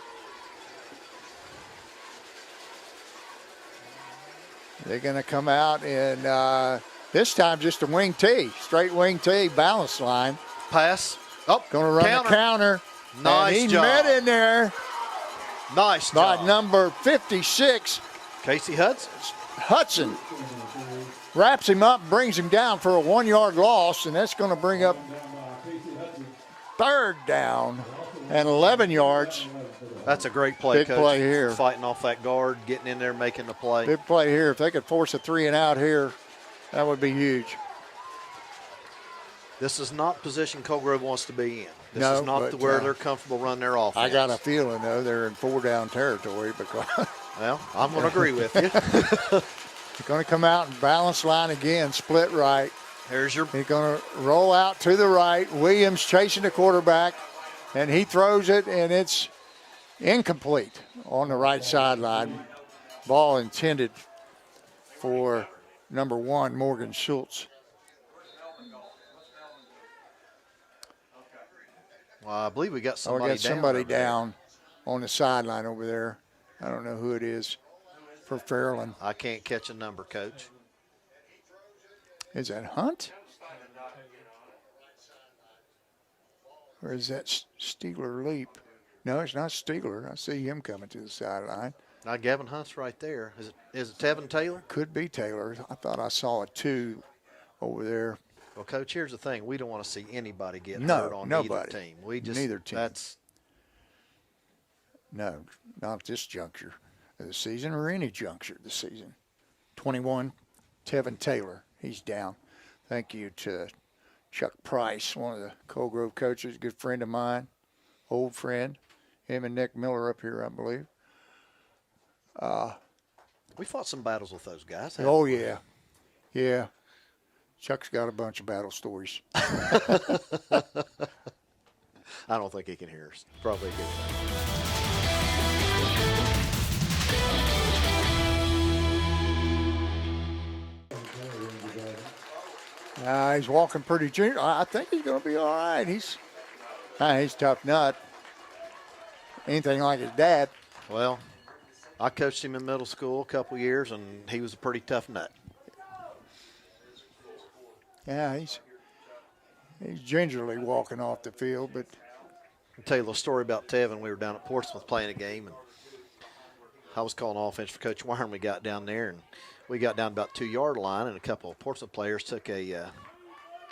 They're going to come out and this time just a wing tee, straight wing tee, balance line. Pass. Oh, Going to run the counter. Nice and he job. met in there Nice by job. number 56, Casey Hudson. Hudson. Wraps him up, brings him down for a 1-yard loss, and that's going to bring up third down and 11 yards. That's a great play, Big Coach. play here. Fighting off that guard, getting in there, making the play. Big play here. If they could force a 3-and-out here, that would be huge. This is not position Colgrove wants to be in. This No, is not but, where they're comfortable running their offense. I got a feeling, though, they're in 4-down territory because Well, I'm going to agree with you. they're going to come out and balance line again, split right. Here's your He's going to roll out to the right. Williams chasing the quarterback, and he throws it, and it's incomplete on the right sideline. Ball intended for number 1, Morgan Schultz. Well, I believe we got Oh, somebody we got somebody over there. down on the sideline over there. I don't know who it is for Fairland. I can't catch a number, Coach. Is that Hunt? Or is that Stigler Leap? No, it's not Stigler. I see him coming to the sideline. Now, Gavin Hunt's right there. Is it Tevin Taylor? Could be Taylor. I thought I saw a 2 over there. Well, Coach, here's the thing. We don't want to see anybody get No, hurt on nobody. either team. We just Neither team. That's No, not at this juncture of the season or any juncture of the season. 21, Tevin Taylor. He's down. Thank you to Chuck Price, one of the Cold Grove coaches, good friend of mine, old friend. Him and Nick Miller up here, I believe. we fought some battles with those guys. Oh, yeah. Yeah. Chuck's got a bunch of battle stories. I don't think he can hear us. Probably a good thing. He's walking pretty gentle. I think he's going to be all right. He's a tough nut. Anything like his dad. Well, I coached him in middle school a couple years, and he was a pretty tough nut. Yeah, he's gingerly walking off the field, but I'll tell you a little story about Tevin. We were down at Portsmouth playing a game, and I was calling offense for Coach Warren. We got down there, and we got down about 2-yard line, and a couple of Portsmouth players took a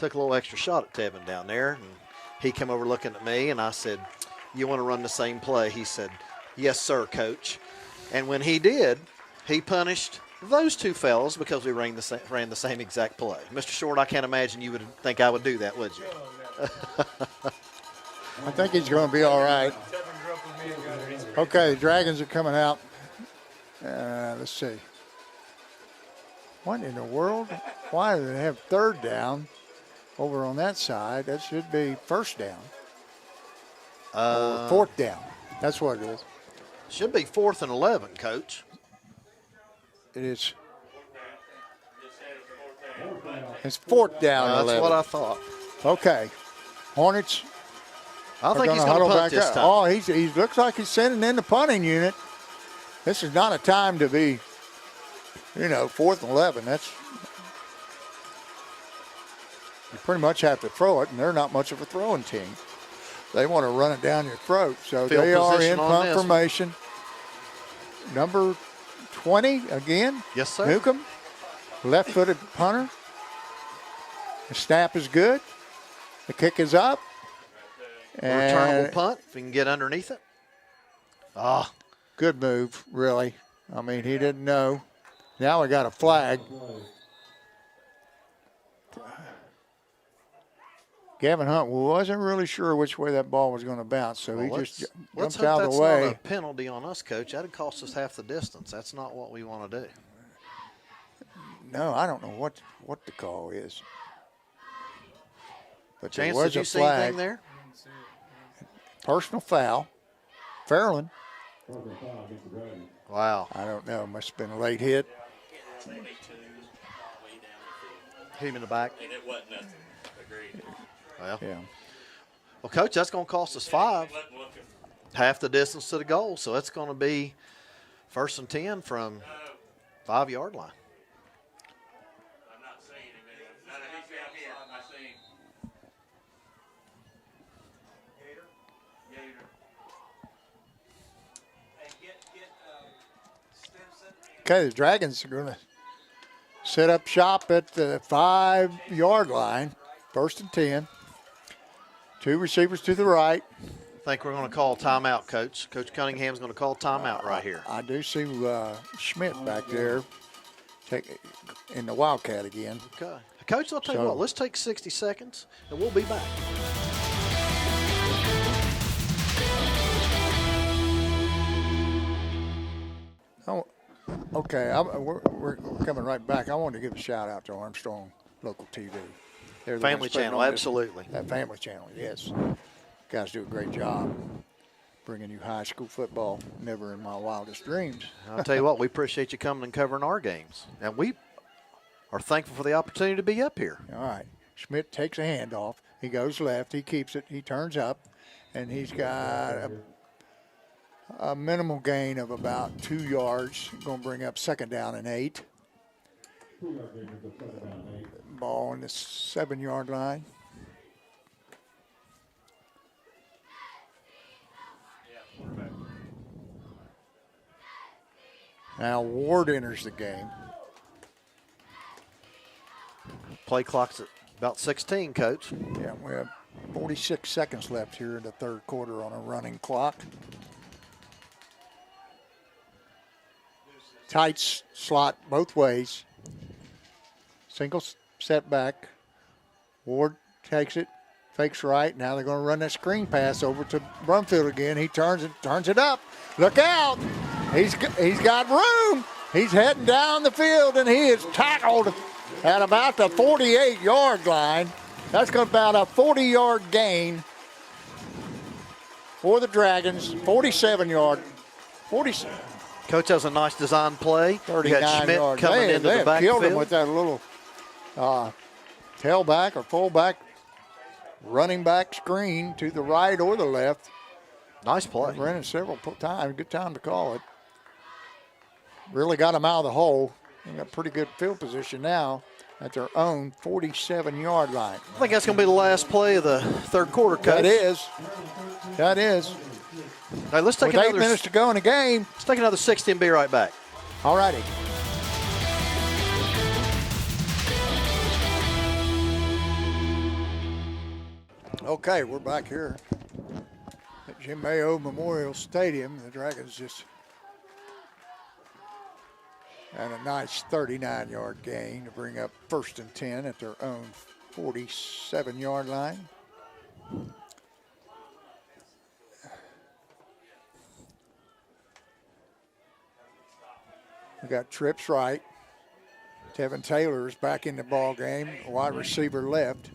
little extra shot at Tevin down there, and he came over looking at me, and I said, "You want to run the same play?" He said, "Yes, sir, Coach." And when he did, he punished those two fellas because we ran the same exact play. Mr. Short, I can't imagine you would think I would do that, would you? I think he's going to be all right. Okay, the Dragons are coming out. Let's see. What in the world? Why do they have 3rd down over on that side? That should be 1st down. Or 4th down. That's what it is. Should be 4th and 11, Coach. It is. It's 4th down. That's 11. what I thought. Okay. Hornets. I think he's going to huddle punt back this up. time. Oh, he looks like he's sending in the punting unit. This is not a time to be, 4th and 11. You pretty much have to throw it, and they're not much of a throwing team. They want to run it down your throat. So Field they are position in on punt this. formation. Number 20 again. Yes, sir. Newcomb, left-footed punter. The snap is good. The kick is up. Returnable And punt, if we can get underneath it. Ah, good move, really. I mean, he didn't know. Now we got a flag. Gavin Hunt wasn't really sure which way that ball was going to bounce, so well, he just let's jumped hope out of that's the way. not a penalty on us, Coach. That'd cost us half the distance. That's not what we want to do. No, I don't know what the call is. But Chance, there was did you a see flag. anything there? Personal foul. Fairland. Wow. I don't know. Must have been a late hit. Hit him in the back. And it wasn't nothing. Agreed. Well, Yeah. well, Coach, that's going to cost us 5. Wasn't looking. Half the distance to the goal. So it's going to be 1st and 10 from 5-yard line. Okay, the Dragons are going to set up shop at the 5-yard line. 1st and 10. 2 receivers to the right. I think we're going to call timeout, Coach. Coach Cunningham's going to call timeout right here. I do see Schmidt back there in the Wildcat again. Okay. Coach, I'll tell you what, let's take 60 seconds, and we'll be back. Oh, okay, we're coming right back. I wanted to give a shout-out to Armstrong Local TV. They're the Family ones putting channel, on absolutely. That Family Channel, yes. Guys do a great job bringing you high school football. Never in my wildest dreams. I'll tell you what, we appreciate you coming and covering our games. And we are thankful for the opportunity to be up here. All right. Schmidt takes a handoff. He goes left. He keeps it. He turns up. And he's got a minimal gain of about 2 yards. Going to bring up 2nd down and 8. Ball on the 7-yard line. Now Ward enters the game. Play clock's at about 16, Coach. Yeah, we have 46 seconds left here in the 3rd quarter on a running clock. Tight slot both ways. Single setback. Ward takes it, fakes right. Now they're going to run that screen pass over to Brumfield again. He turns it up. Look out! He's got room. He's heading down the field, and he is tackled at about the 48-yard line. That's going to be about a 40-yard gain for the Dragons. 47-yard. 47. Coach has a nice design play. 39 Schmidt yards. coming into the backfield. Killed him with that little tailback or fullback running back screen to the right or the left. Nice play. Ran it several times. Good time to call it. Really got them out of the hole. They got pretty good field position now at their own 47-yard line. I think that's going to be the last play of the 3rd quarter, Coach. That is. That is. All right, let's take With 8 another minutes to go in the game. Let's take another 60 and be right back. All righty. Okay, we're back here at Jim Mayo Memorial Stadium. The Dragons just had a nice 39-yard gain to bring up 1st and 10 at their own 47-yard line. We got trips right. Tevin Taylor's back in the ball game. Wide receiver left.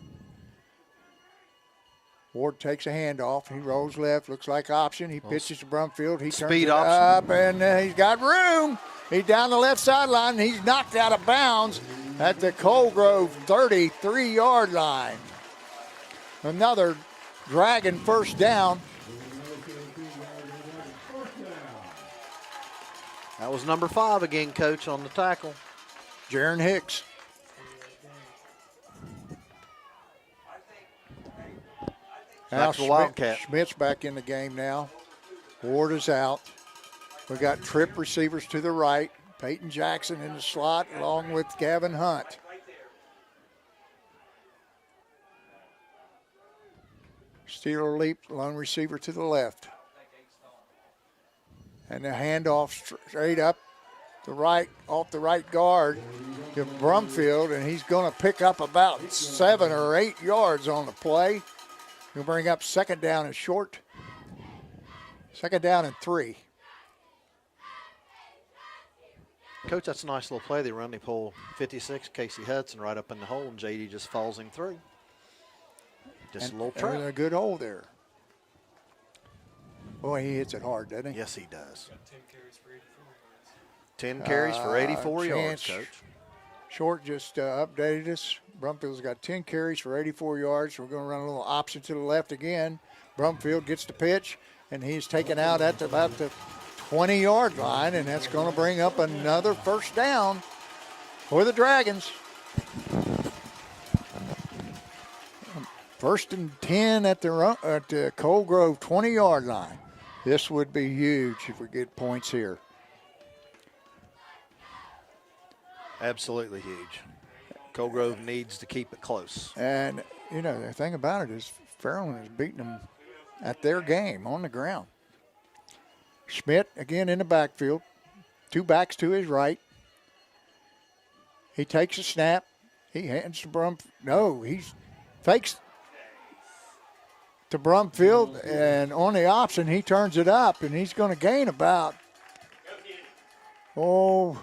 Ward takes a handoff. He rolls left. Looks like option. He pitches to Brumfield. He turns it up, and he's got room. He's down the left sideline. He's knocked out of bounds at the Colegrove 33-yard line. Another Dragon 1st down. That was number 5 again, Coach, on the tackle. Jaron Hicks. Now Schmidt's back in the game now. Ward is out. We got trip receivers to the right. Peyton Jackson in the slot along with Gavin Hunt. Steeler leap, lone receiver to the left. And the handoff straight up the right, off the right guard to Brumfield, and he's going to pick up about 7 or 8 yards on the play. He'll bring up 2nd down and short. 2nd down and 3. Coach, that's a nice little play they run. They pull 56, Casey Hudson, right up in the hole, and JD just falls him through. Just a little trap. A good hole there. Boy, he hits it hard, doesn't he? Yes, he does. 10 carries for 84 yards, Coach. Short just updated us. Brumfield's got 10 carries for 84 yards. We're going to run a little option to the left again. Brumfield gets the pitch, and he's taken out at about the 20-yard line, and that's going to bring up another 1st down for the Dragons. 1st and 10 at the Colegrove 20-yard line. This would be huge if we get points here. Absolutely huge. Cold Grove needs to keep it close. And, you know, the thing about it is Fairland is beating them at their game on the ground. Schmidt again in the backfield. 2 backs to his right. He takes a snap. He hands to No, he fakes to Brumfield, and on the option, he turns it up, and he's going to gain about, 4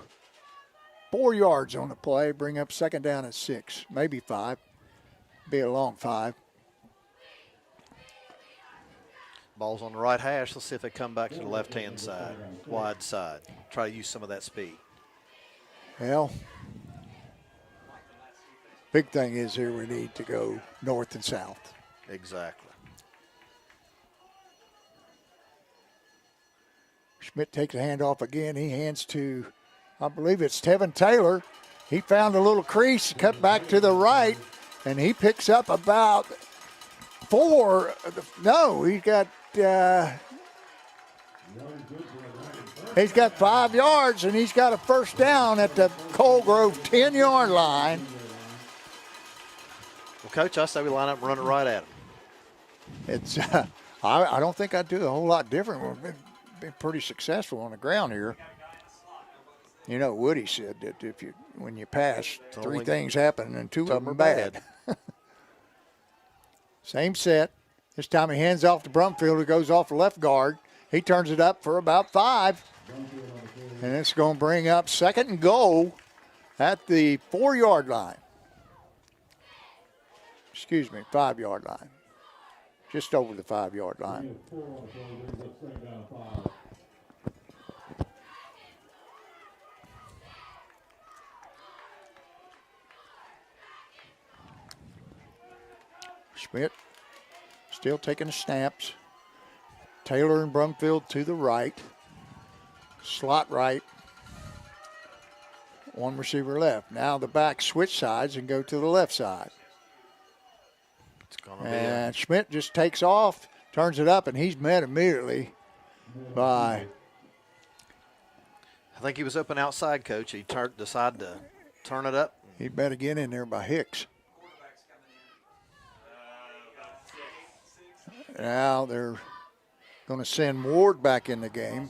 yards on the play, bring up second down at 6, maybe 5. Be a long 5. Ball's on the right hash. Let's see if they come back to the left-hand side, wide side. Try to use some of that speed. Well, big thing is here we need to go north and south. Exactly. Schmidt takes a handoff again. He hands to, I believe it's Tevin Taylor. He found a little crease, cut back to the right, and he picks up about 4. No, he's got 5 yards, and he's got a first down at the Cold Grove 10-yard line. Well, Coach, I say we line up and run it right at him. It's I don't think I'd do a whole lot different. We've been pretty successful on the ground here. You know, Woody said that when you pass, 3 things happen and 2 of them are bad. Same set. This time he hands off to Brumfield, who goes off the left guard. He turns it up for about 5. And it's going to bring up second and goal at the 4-yard line. Excuse me, 5-yard line. Just over the 5-yard line. Schmidt still taking the snaps. Taylor and Brumfield to the right. Slot right. 1 receiver left. Now the backs switch sides and go to the left side. And Schmidt just takes off, turns it up, and he's met immediately by. I think he was open outside, Coach. He decided to turn it up. He met again in there by Hicks. Now they're going to send Ward back in the game,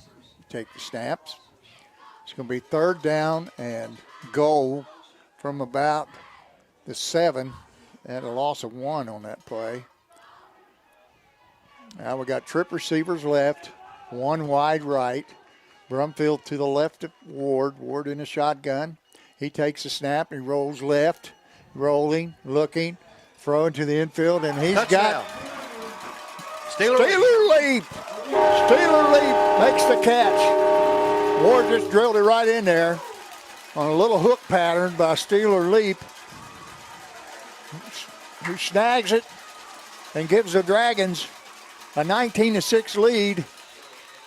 take the snaps. It's going to be 3rd down and goal from about the 7. Had a loss of 1 on that play. Now we got trip receivers left, 1 wide right. Brumfield to the left of Ward. Ward in a shotgun. He takes a snap and he rolls left, rolling, looking, throwing to the infield, and he's Touchdown. got Steeler leap. Steeler leap makes the catch. Ward just drilled it right in there on a little hook pattern by Steeler leap, who snags it and gives the Dragons a 19-6 lead.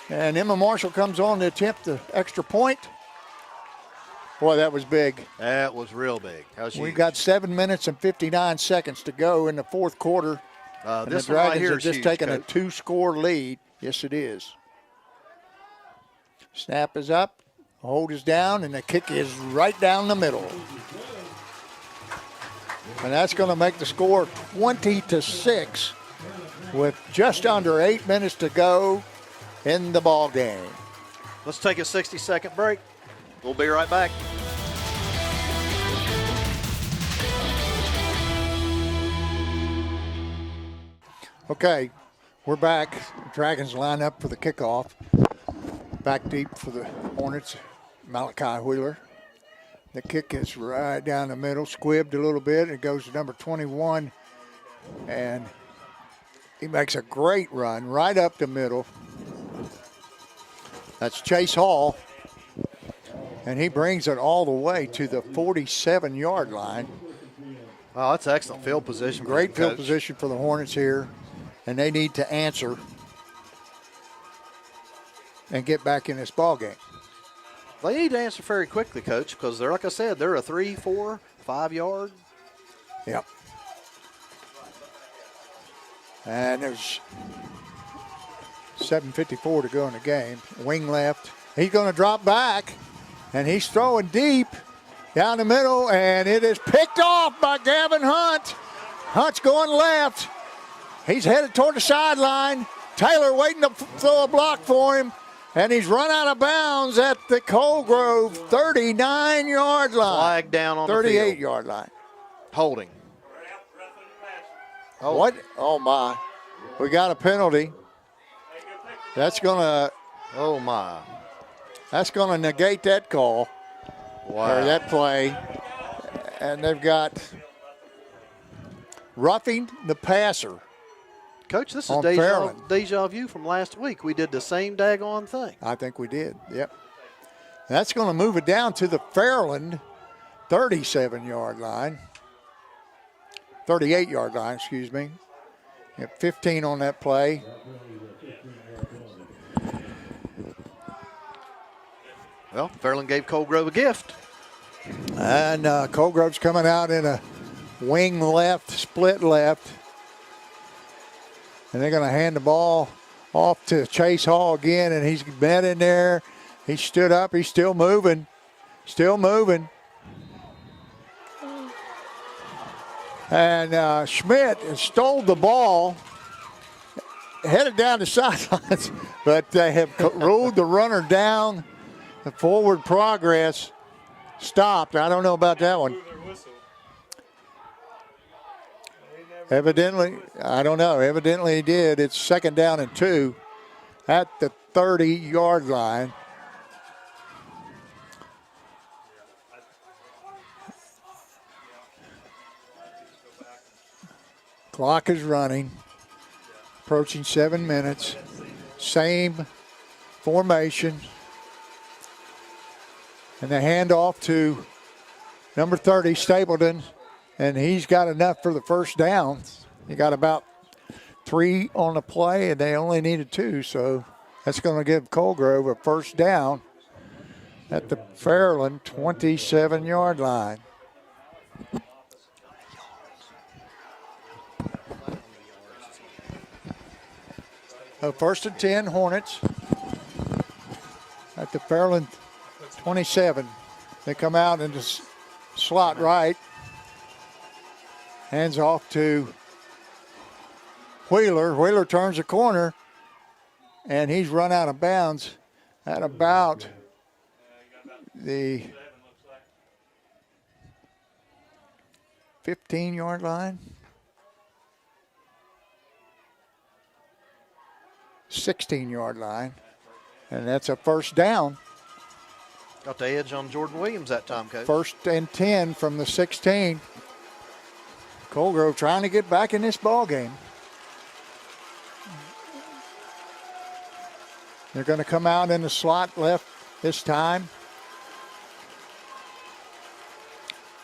And Emma Marshall comes on to attempt the extra point. Boy, that was big. That was real big. We've got 7 minutes and 59 seconds to go in the 4th quarter. And this the one right Dragons here have is just huge, taken a Coach. 2-score lead. Yes, it is. Snap is up, hold is down, and the kick is right down the middle. And that's going to make the score 20-6 with just under 8 minutes to go in the ball game. Let's take a 60-second break. We'll be right back. Okay, we're back. The Dragons line up for the kickoff. Back deep for the Hornets, Malachi Wheeler. The kick is right down the middle, squibbed a little bit. It goes to number 21, and he makes a great run right up the middle. That's Chase Hall, and he brings it all the way to the 47-yard line. Wow, that's excellent field position. Great field Coach. position for the Hornets here, and they need to answer and get back in this ball game. They need to answer very quickly, Coach, because they're, like I said, they're a 3, 4, 5 yard. Yep. And there's 7:54 to go in the game. Wing left. He's going to drop back, and he's throwing deep. down the middle, and it is picked off by Gavin Hunt. Hunt's going left. He's headed toward the sideline. Taylor waiting to throw a block for him, and he's run out of bounds at the Colgrove 39-yard line. Flag down on the field. 38-yard line. Holding. Oh. What? Oh, my. We got a penalty. That's going to Oh, my. negate that call. Wow. Or that play. And they've got roughing the passer. Coach, this is on deja Fairland. vu from last week. We did the same daggone thing. I think we did, yep. That's going to move it down to the Fairland 37-yard line. 38-yard line, excuse me. Yep, 15 on that play. Well, Fairland gave Colgrove a gift. And Colgrove's coming out in a wing left, split left. And they're going to hand the ball off to Chase Hall again, and he's met in there. He stood up. He's still moving. Still moving. And Schmidt stole the ball, headed down the sidelines, but they have ruled the runner down. The forward progress stopped. I don't know about that one. Evidently, I don't know. Evidently he did. It's 2nd down and 2 at the 30-yard line. Clock is running. Approaching 7 minutes. Same formation. And the handoff to number 30, Stapleton. And he's got enough for the first down. He got about 3 on the play, and they only needed 2. So that's going to give Colgrove a first down at the Fairland 27-yard line. So 1st and 10, Hornets at the Fairland 27. They come out in the slot right. Hands off to Wheeler. Wheeler turns the corner, and he's run out of bounds at about the 15-yard line. 16-yard line. And that's a first down. Got the edge on Jordan Williams that time, Coach. 1st and 10 from the 16. Colgrove trying to get back in this ball game. They're going to come out in the slot left this time.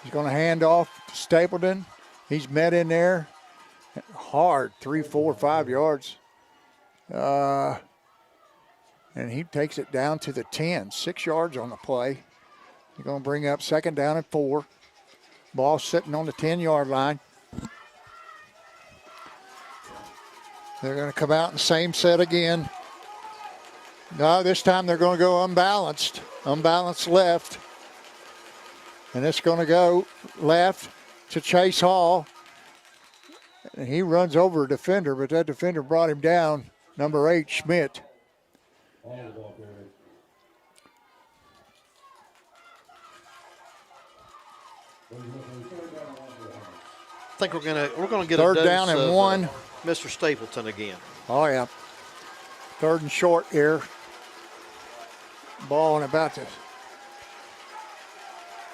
He's going to hand off to Stapleton. He's met in there hard, 3, 4, 5 yards. And he takes it down to the 10, 6 yards on the play. He's going to bring up 2nd down and 4. Ball sitting on the 10-yard line. They're going to come out in the same set again. No, this time they're going to go unbalanced. Unbalanced left. And it's going to go left to Chase Hall. And he runs over a defender, but that defender brought him down. Number 8, Schmidt. I think we're gonna get 3rd a dose down and of, 1. Mr. Stapleton again. Oh yeah. 3rd and short here. Ball in about the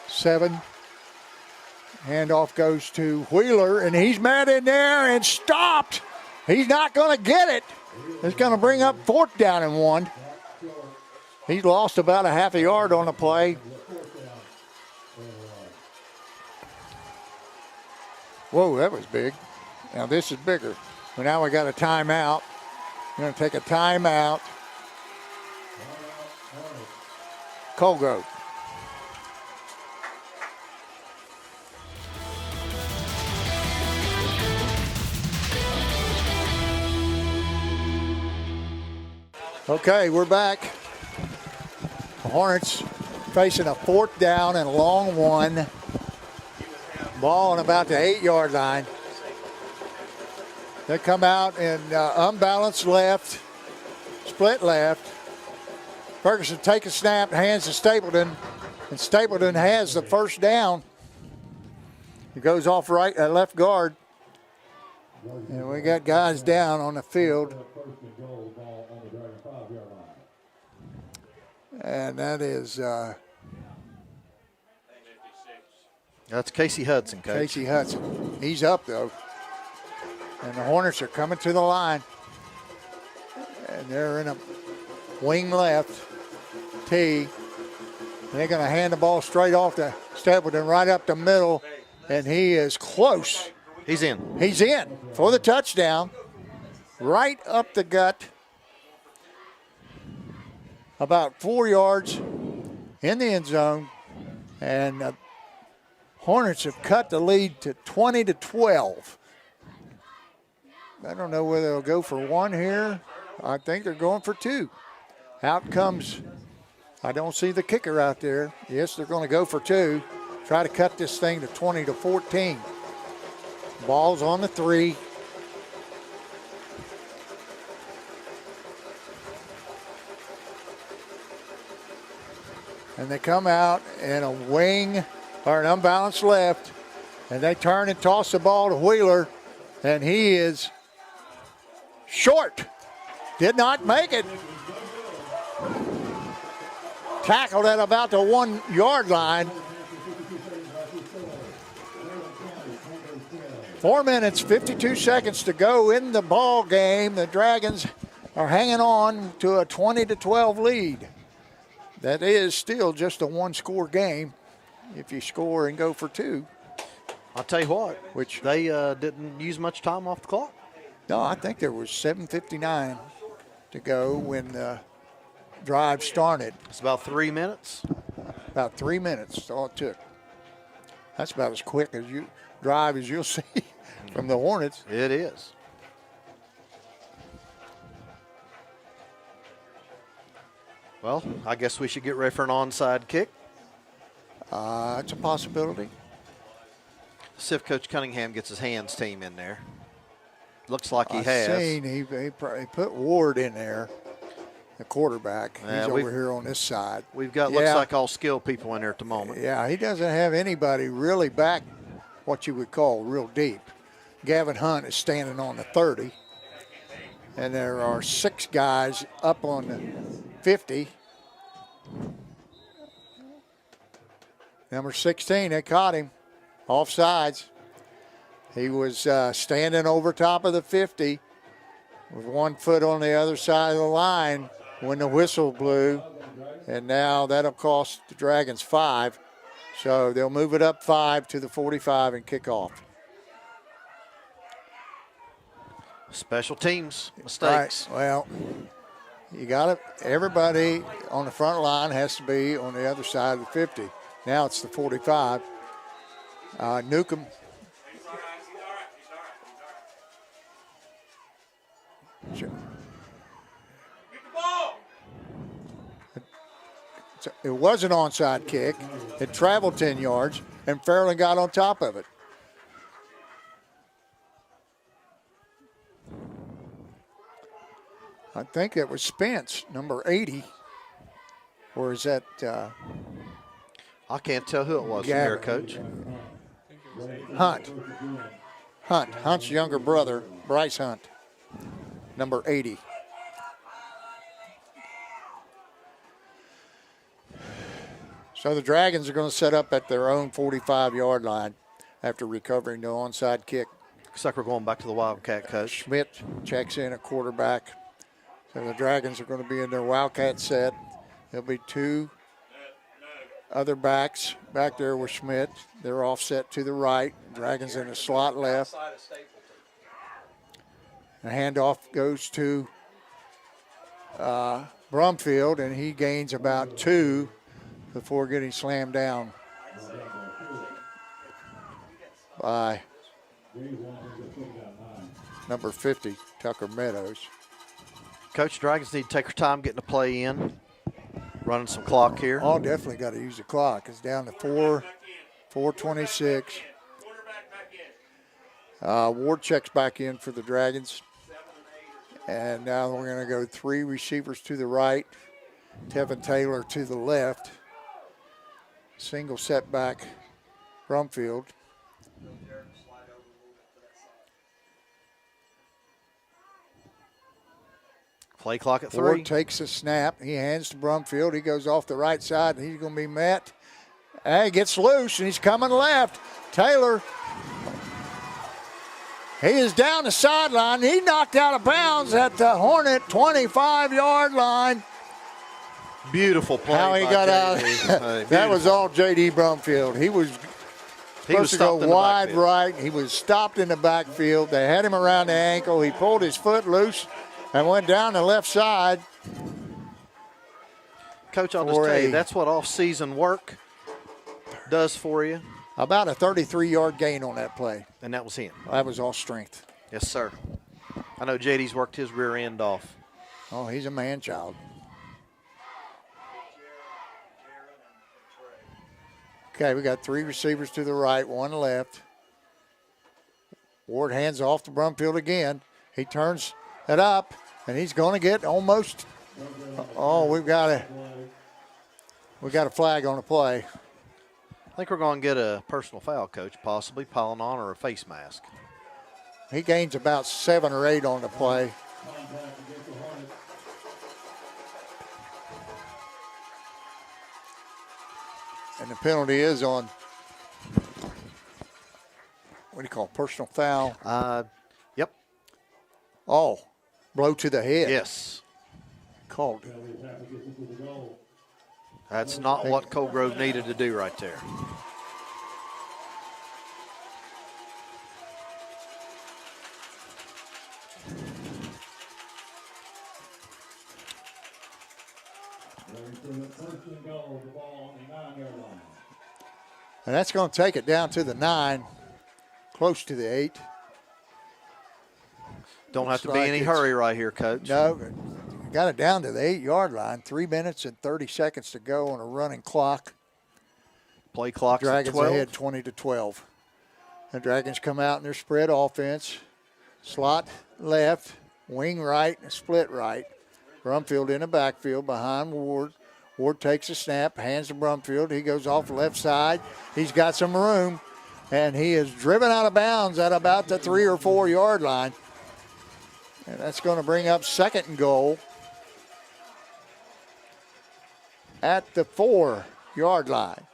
7. Handoff goes to Wheeler, and he's met in there and stopped. He's not going to get it. It's going to bring up 4th down and 1. He's lost about a half a yard on the play. Whoa, that was big. Now this is bigger. But now we got a timeout. We're going to take a timeout. Colgrove. Okay, we're back. The Hornets facing a 4th down and a long one. Ball on about the 8-yard line. They come out in unbalanced left, split left. Ferguson takes a snap, hands to Stapleton, and Stapleton has the first down. He goes off left guard. And we got guys down on the field. And that is That's Casey Hudson, Coach. Casey Hudson. He's up, though. And the Hornets are coming to the line. And they're in a wing left tee. And they're going to hand the ball straight off to Stapleton right up the middle. And he is close. He's in. He's in for the touchdown. Right up the gut. About 4 yards in the end zone. And Hornets have cut the lead to 20-12. I don't know whether they'll go for one here. I think they're going for two. Out comes, I don't see the kicker out there. Yes, they're going to go for two. Try to cut this thing to 20-14. Ball's on the 3. And they come out in a wing or an unbalanced left. And they turn and toss the ball to Wheeler. And he is short. Did not make it. Tackled at about the 1 yard line. 4 minutes, 52 seconds to go in the ball game. The Dragons are hanging on to a 20-12 lead. That is still just a one-score game if you score and go for two. I'll tell you what, Which they didn't use much time off the clock. No, I think there was 7:59 to go when the drive started. It's about 3 minutes. About 3 minutes, that's all it took. That's about as quick as you drive as you'll see from the Hornets. It is. Well, I guess we should get ready for an onside kick. It's a possibility. See if Coach Cunningham gets his hands team in there. Looks like he I've has. seen he put Ward in there, the quarterback. Yeah, He's over here on this side. We've got, looks like all skill people in there at the moment. Yeah, he doesn't have anybody really back what you would call real deep. Gavin Hunt is standing on the 30. And there are 6 guys up on the 50. Number 16, they caught him. Offsides. He was standing over top of the 50 with 1 foot on the other side of the line when the whistle blew. And now that'll cost the Dragons 5. So they'll move it up 5 to the 45 and kick off. Special teams mistakes. Right. Well, you got it. Everybody on the front line has to be on the other side of the 50. Now it's the 45. Newcomb. Sure. It was an onside kick. It traveled 10 yards, and Fairland got on top of it. I think it was Spence, number 80. Or is that I can't tell who it was from here, Coach. Hunt? Hunt's younger brother, Bryce Hunt, number 80. So the Dragons are going to set up at their own 45-yard line after recovering the onside kick. Looks like we're going back to the Wildcat, Coach. Schmidt checks in at quarterback. So the Dragons are going to be in their Wildcat set. There'll be 2 other backs back there with Schmidt. They're offset to the right. Dragons in the slot left. The handoff goes to Brumfield, and he gains about 2 before getting slammed down by number 50, Tucker Meadows. Coach, Dragons need to take their time getting the play in. Running some clock here. Oh, definitely got to use the clock. It's down to 4:26. Ward checks back in for the Dragons. And now we're going to go 3 receivers to the right. Tevin Taylor to the left. Single setback, Brumfield. Play clock at 3. Ward takes a snap. He hands to Brumfield. He goes off the right side, and he's going to be met. And he gets loose, and he's coming left. Taylor, he is down the sideline. He knocked out of bounds at the Hornet 25-yard line. Beautiful play. How he by got out. JD. That was all J.D. Brumfield. He was supposed to go stopped in the wide backfield. right. He was stopped in the backfield. They had him around the ankle. He pulled his foot loose and went down the left side. Coach, I'll just tell you, that's what off-season work does for you. About a 33-yard gain on that play. And that was him. That was all strength. Yes, sir. I know JD's worked his rear end off. Oh, he's a man-child. Okay, we got 3 receivers to the right, 1 left. Ward hands off to Brumfield again. He turns it up, and he's going to get almost. Oh, we got a flag on the play. I think we're going to get a personal foul, Coach, possibly piling on or a face mask. He gains about 7 or 8 on the play. And the penalty is on, what do you call it, personal foul? Yep. Oh, blow to the head. Yes. Called. That's not what Colgrove needed to do right there. And that's going to take it down to the 9, close to the 8. Don't have to Looks be like any it's- hurry right here, Coach. No, got it down to the 8-yard line. 3 minutes and 30 seconds to go on a running clock. Play clock's at Dragons 12. ahead 20-12. The Dragons come out in their spread offense. Slot left, wing right, and split right. Brumfield in the backfield behind Ward. Ward takes a snap, hands to Brumfield. He goes off the left side. He's got some room, and he is driven out of bounds at about the 3 or 4 yard line. And that's going to bring up 2nd and goal at the 4 yard line.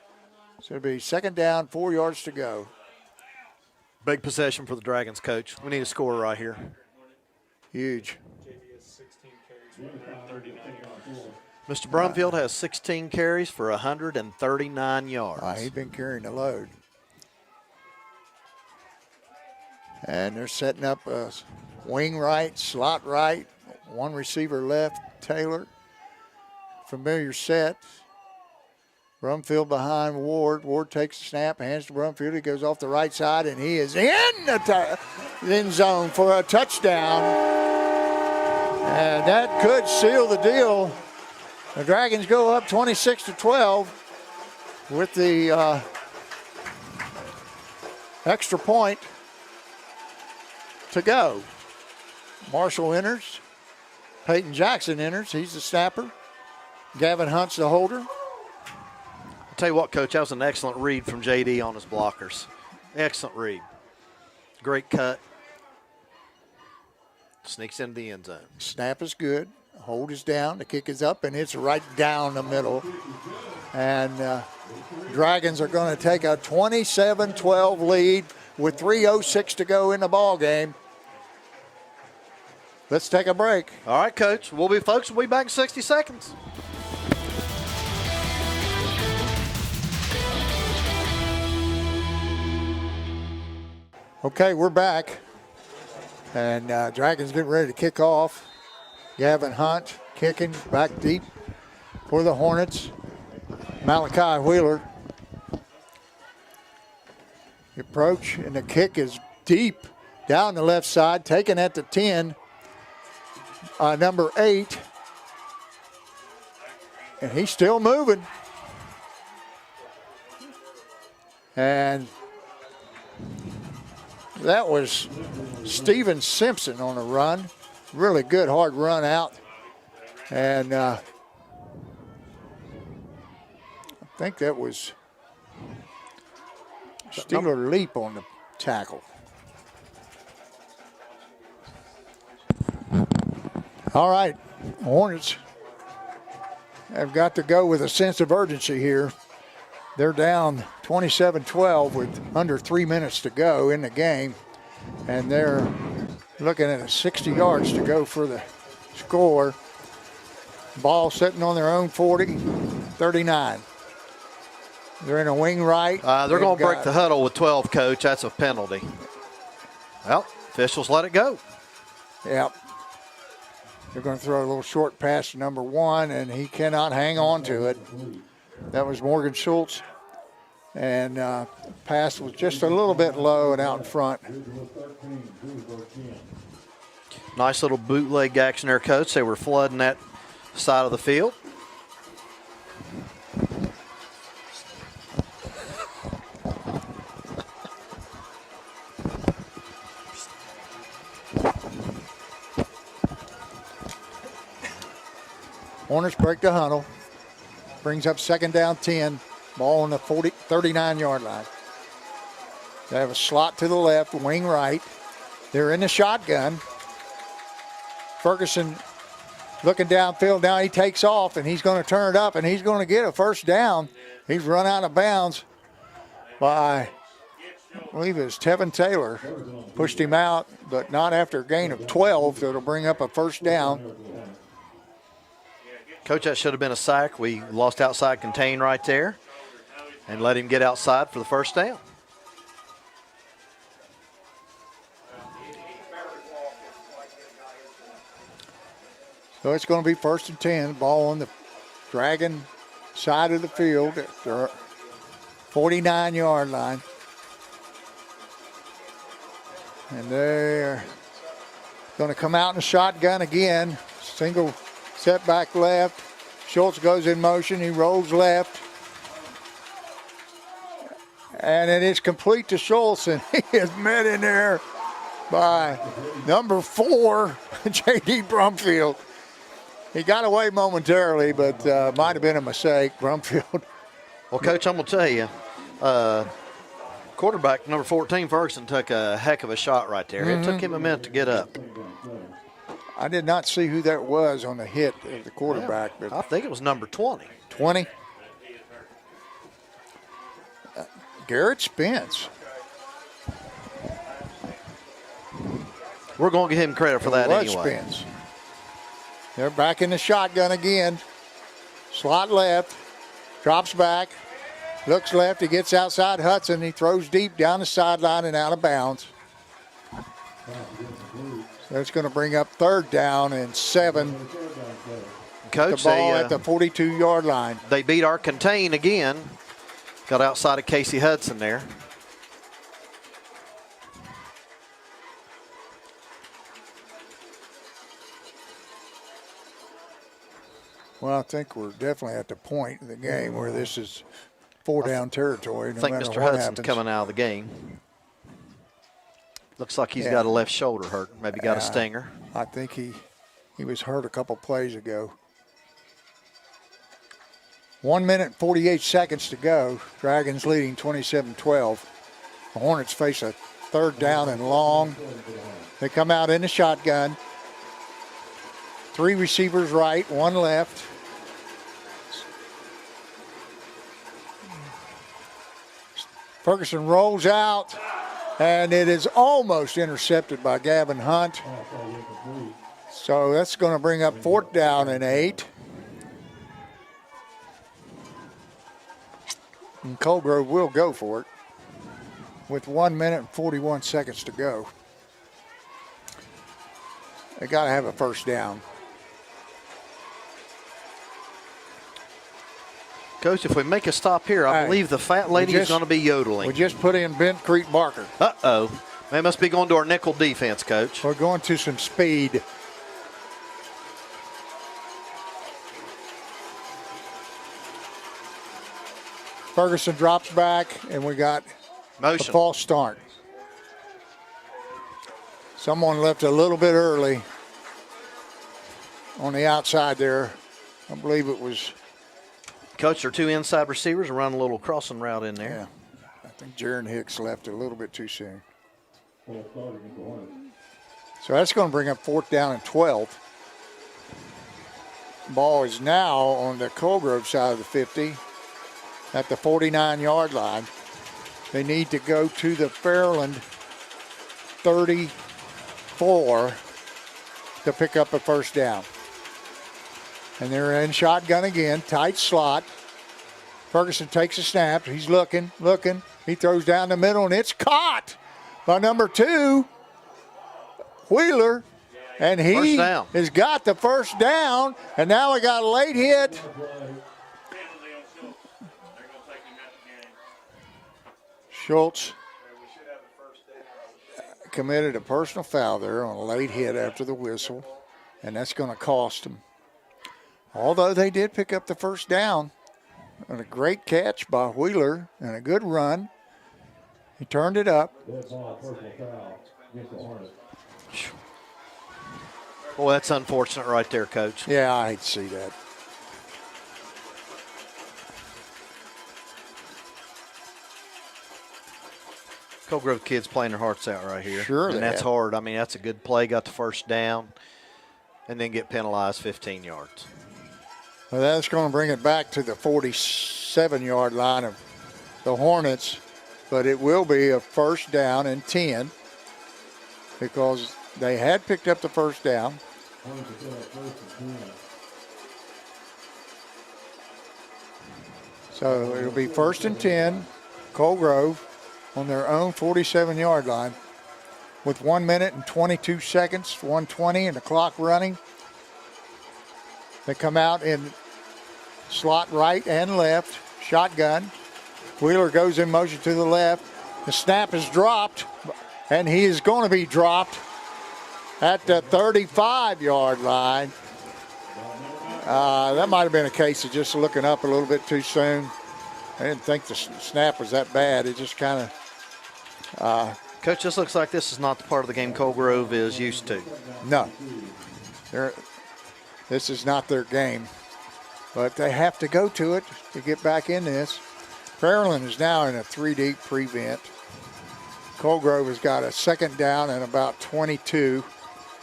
So it'll be 2nd down, 4 yards to go. Big possession for the Dragons, Coach. We need a score right here. Huge. Mr. Brumfield has 16 carries for 139 yards. He's been carrying the load. And they're setting up a wing right, slot right, 1 receiver left, Taylor. Familiar set. Brumfield behind Ward. Ward takes the snap, hands to Brumfield. He goes off the right side, and he is in the end zone for a touchdown. And that could seal the deal. The Dragons go up 26-12 with the extra point to go. Marshall enters. Peyton Jackson enters. He's the snapper. Gavin Hunt's the holder. I'll tell you what, Coach, that was an excellent read from JD on his blockers. Excellent read. Great cut. Sneaks into the end zone. Snap is good. Hold is down. The kick is up, and it's right down the middle. And Dragons are going to take a 27-12 lead with 3:06 to go in the ball game. Let's take a break. All right, Coach. We'll be back in 60 seconds. Okay, we're back. And Dragons getting ready to kick off. Gavin Hunt kicking back deep for the Hornets. Malachi Wheeler. The approach, and the kick is deep down the left side, taken at the 10. Number 8. And he's still moving. And that was Steven Simpson on a run. Really good, hard run out. And I think that was Steeler Leap on the tackle. All right, Hornets have got to go with a sense of urgency here. They're down 27-12 with under 3 minutes to go in the game, and they're looking at 60 yards to go for the score. Ball sitting on their own 40, 39. They're in a wing right. They're going to break the huddle with 12, Coach. That's a penalty. Well, officials let it go. Yep. They're going to throw a little short pass to number 1, and he cannot hang on to it. That was Morgan Schultz. And pass was just a little bit low and out in front. Nice little bootleg action there, Coach. They were flooding that side of the field. Hornets break the huddle. Brings up second down 10. Ball on the 39-yard line. They have a slot to the left, wing right. They're in the shotgun. Ferguson looking downfield. Now he takes off, and he's going to turn it up, and he's going to get a first down. He's run out of bounds by, I believe it was Tevin Taylor. Pushed him out, but not after a gain of 12, so it'll bring up a first down. Coach, that should have been a sack. We lost outside contain right there and let him get outside for the first down. So it's going to be first and 10. Ball on the Dragon side of the field at the 49-yard line. And they're going to come out in the shotgun again. Single setback left. Schultz goes in motion. He rolls left. And it is complete to Schultz, and he is met in there by number 4, J.D. Brumfield. He got away momentarily, but might have been a mistake, Brumfield. Well, Coach, I'm going to tell you, quarterback number 14, Ferguson, took a heck of a shot right there. It took him a minute to get up. I did not see who that was on the hit of the quarterback. Yeah, but I think it was number 20. 20? Garrett Spence. We're going to give him credit for that It was anyway. Spence. They're back in the shotgun again. Slot left. Drops back. Looks left. He gets outside Hudson. He throws deep down the sideline and out of bounds. So it's going to bring up third down and 7. Coach, the ball at the 42-yard line. They beat our contain again. Got outside of Casey Hudson there. Well, I think we're definitely at the point in the game where this is 4-down territory. I think Mr. Hudson's coming out of the game. Looks like he's got a left shoulder hurt. Maybe got a stinger. I think he was hurt a couple plays ago. 1 minute and 48 seconds to go. Dragons leading 27-12. The Hornets face a third down and long. They come out in the shotgun. 3 receivers right, 1 left. Ferguson rolls out, and it is almost intercepted by Gavin Hunt. So that's going to bring up 4th down and 8. And Colgrove will go for it with 1 minute and 41 seconds to go. They got to have a first down. Coach, if we make a stop here, I believe the fat lady is going to be yodeling. We just put in Bent Creek Barker. Uh-oh. They must be going to our nickel defense, Coach. We're going to some speed. Ferguson drops back, and we got a Motion. false start. Someone left a little bit early on the outside there. I believe it was. Coach, their 2 inside receivers are running a little crossing route in there. Yeah, I think Jaron Hicks left a little bit too soon. So that's going to bring up 4th down and 12. Ball is now on the Colgrove side of the 50 at the 49-yard line. They need to go to the Fairland 34 to pick up a first down. And they're in shotgun again, tight slot. Ferguson takes a snap. He's looking. He throws down the middle, and it's caught by number 2, Wheeler. And he has got the first down, and now we got a late hit. Schultz committed a personal foul there on a late hit after the whistle, and that's going to cost him. Although they did pick up the first down, and a great catch by Wheeler and a good run. He turned it up. Boy, that's unfortunate right there, Coach. Yeah, I hate to see that. Colgrove kids playing their hearts out right here. Sure, and they that's have. hard. I mean, that's a good play. Got the first down, and then get penalized 15 yards. Well, that's going to bring it back to the 47-yard line of the Hornets, but it will be a first down and 10 because they had picked up the first down. So it'll be 1st and 10, Colgrove on their own 47-yard line with 1 minute and 22 seconds, 1:20, and the clock running. They come out in slot right and left, shotgun. Wheeler goes in motion to the left. The snap is dropped, and he is going to be dropped at the 35-yard line. That might have been a case of just looking up a little bit too soon. I didn't think the snap was that bad. It just kind of... Coach, this looks like this is not the part of the game Colgrove is used to. No. This is not their game. But they have to go to it to get back in this. Fairland is now in a 3-deep prevent. Colgrove has got a second down and about 22,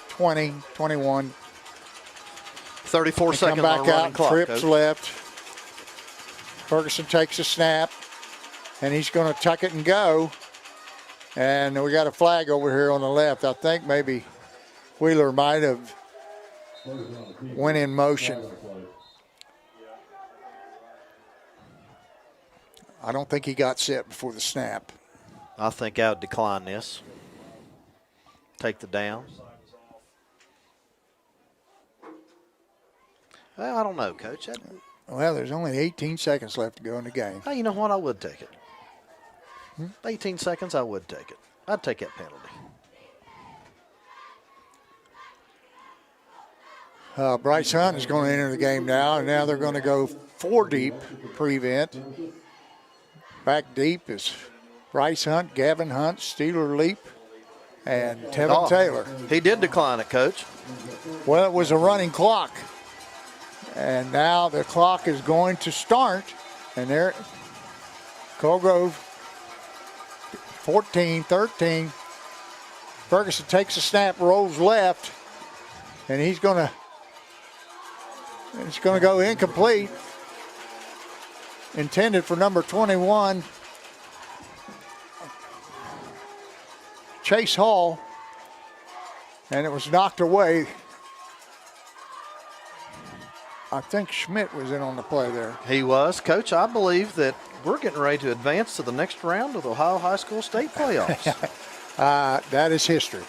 20, 21. 34 seconds come back on a running out, clock, trips Coach. left. Ferguson takes a snap, and he's going to tuck it and go. And we got a flag over here on the left. I think maybe Wheeler might have went in motion. I don't think he got set before the snap. I think I would decline this. Take the down. Well, I don't know, Coach. Well, there's only 18 seconds left to go in the game. Hey, you know what? I would take it. 18 seconds, I would take it. I'd take that penalty. Bryce Hunt is going to enter the game now, and now they're going to go 4-deep prevent. Back deep is Bryce Hunt, Gavin Hunt, Steeler Leap, and Tevin Taylor. He did decline it, Coach. Well, it was a running clock. And now the clock is going to start. And there, Colgrove, 14, 13. Ferguson takes a snap, rolls left, and it's going to go incomplete. Intended for number 21, Chase Hall, and it was knocked away. I think Schmidt was in on the play there. He was. Coach, I believe that we're getting ready to advance to the next round of the Ohio High School State playoffs. That is history.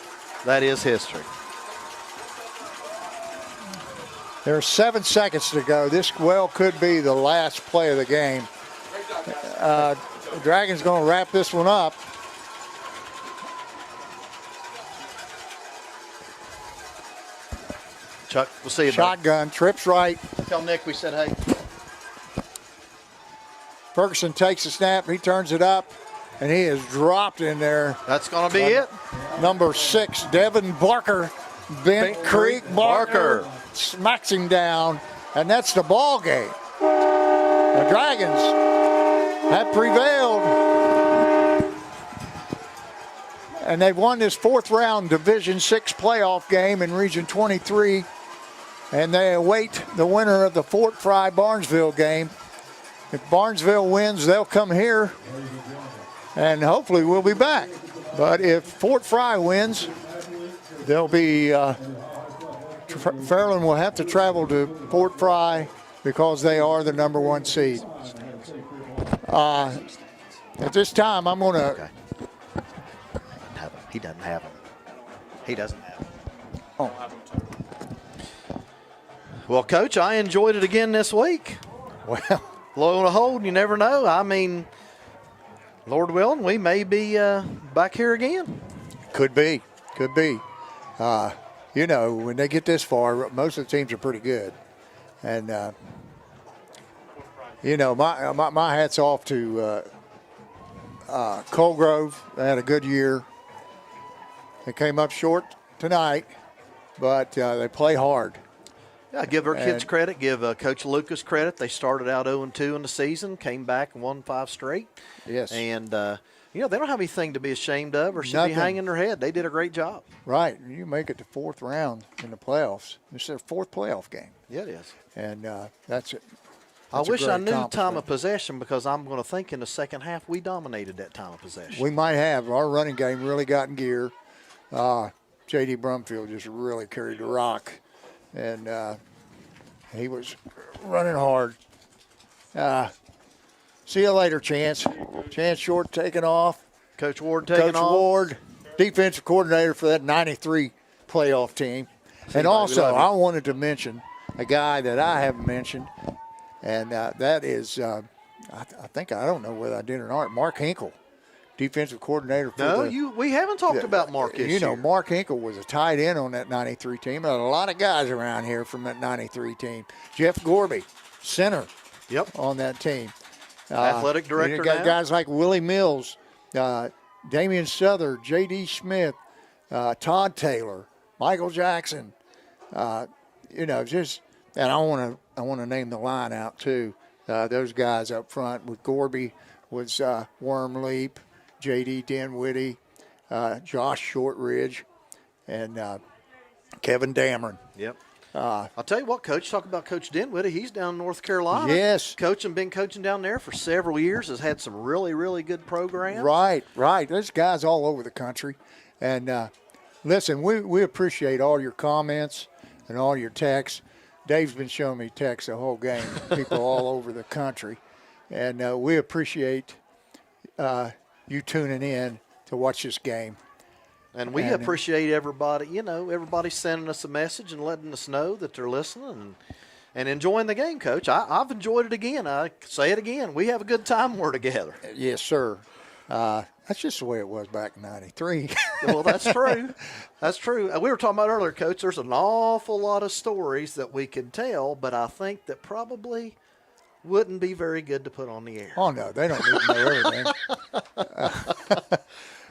That is history. There's 7 seconds to go. This well could be the last play of the game. The Dragons going to wrap this one up. Chuck, we'll see you. Shotgun, trips right. Tell Nick we said hey. Ferguson takes the snap. He turns it up, and he is dropped in there. That's going to be it. Number 6, Devin Barker. Bent Creek Barker smacks him down, and that's the ball game. The Dragons have prevailed, and they've won this 4th round Division 6 playoff game in Region 23, and they await the winner of the Fort Fry Barnesville game. If Barnesville wins, they'll come here, and hopefully we'll be back. But if Fort Fry wins, they'll be Fairland will have to travel to Fort Fry because they are the number 1 seed. At this time, I'm going to. Okay. He doesn't have them. He doesn't have them. Oh. Well, Coach, I enjoyed it again this week. Well, Lo and behold, you never know. I mean, Lord willing, we may be back here again. could be. You know, when they get this far, most of the teams are pretty good. And, you know, my hat's off to Colgrove. They had a good year. They came up short tonight, but they play hard. Yeah, give our kids credit. Give Coach Lucas credit. They started out 0-2 in the season, came back and won 5 straight. Yes. And, you know, they don't have anything to be ashamed of or should Nothing. be hanging their head. They did a great job. Right. You make it to 4th round in the playoffs. This is their 4th playoff game. Yeah, it is. And that's it. I That's a wish I great knew time accomplishment. of possession because I'm going to think in the second half we dominated that time of possession. We might have. Our running game really got in gear. J.D. Brumfield just really carried the rock. And he was running hard. See you later, Chance. Chance Short taking off. Coach Ward taking Coach off. Ward, defensive coordinator for that 93 playoff team. And also, I wanted to mention a guy that I haven't mentioned, and that is, I think, I don't know whether I did or not, Mark Hinkle, defensive coordinator for we haven't talked about Mark this You know, year. Mark Hinkle was a tight end on that 93 team. There are a lot of guys around here from that 93 team. Jeff Gorby, center Yep. on that team. Athletic director You got now. guys like Willie Mills, Damian Souther, J.D. Smith, Todd Taylor, Michael Jackson. You know, just and I want to name the line out too. Those guys up front with Gorby was Wormleap, J.D. Dinwiddie, Josh Shortridge, and Kevin Dameron. Yep. I'll tell you what, Coach, talk about Coach Dinwiddie. He's down in North Carolina. Yes. Been coaching down there for several years, has had some really, really good programs. Right. There's guys all over the country. And listen, we appreciate all your comments and all your texts. Dave's been showing me texts the whole game, people all over the country. And we appreciate you tuning in to watch this game. And we appreciate everybody, everybody sending us a message and letting us know that they're listening and enjoying the game, Coach. I've enjoyed it again. I say it again. We have a good time when we're together. Yes, sir. That's just the way it was back in '93. Well, that's true. That's true. We were talking about earlier, Coach, there's an awful lot of stories that we could tell, but I think that probably wouldn't be very good to put on the air. Oh, no, they don't need to know everything.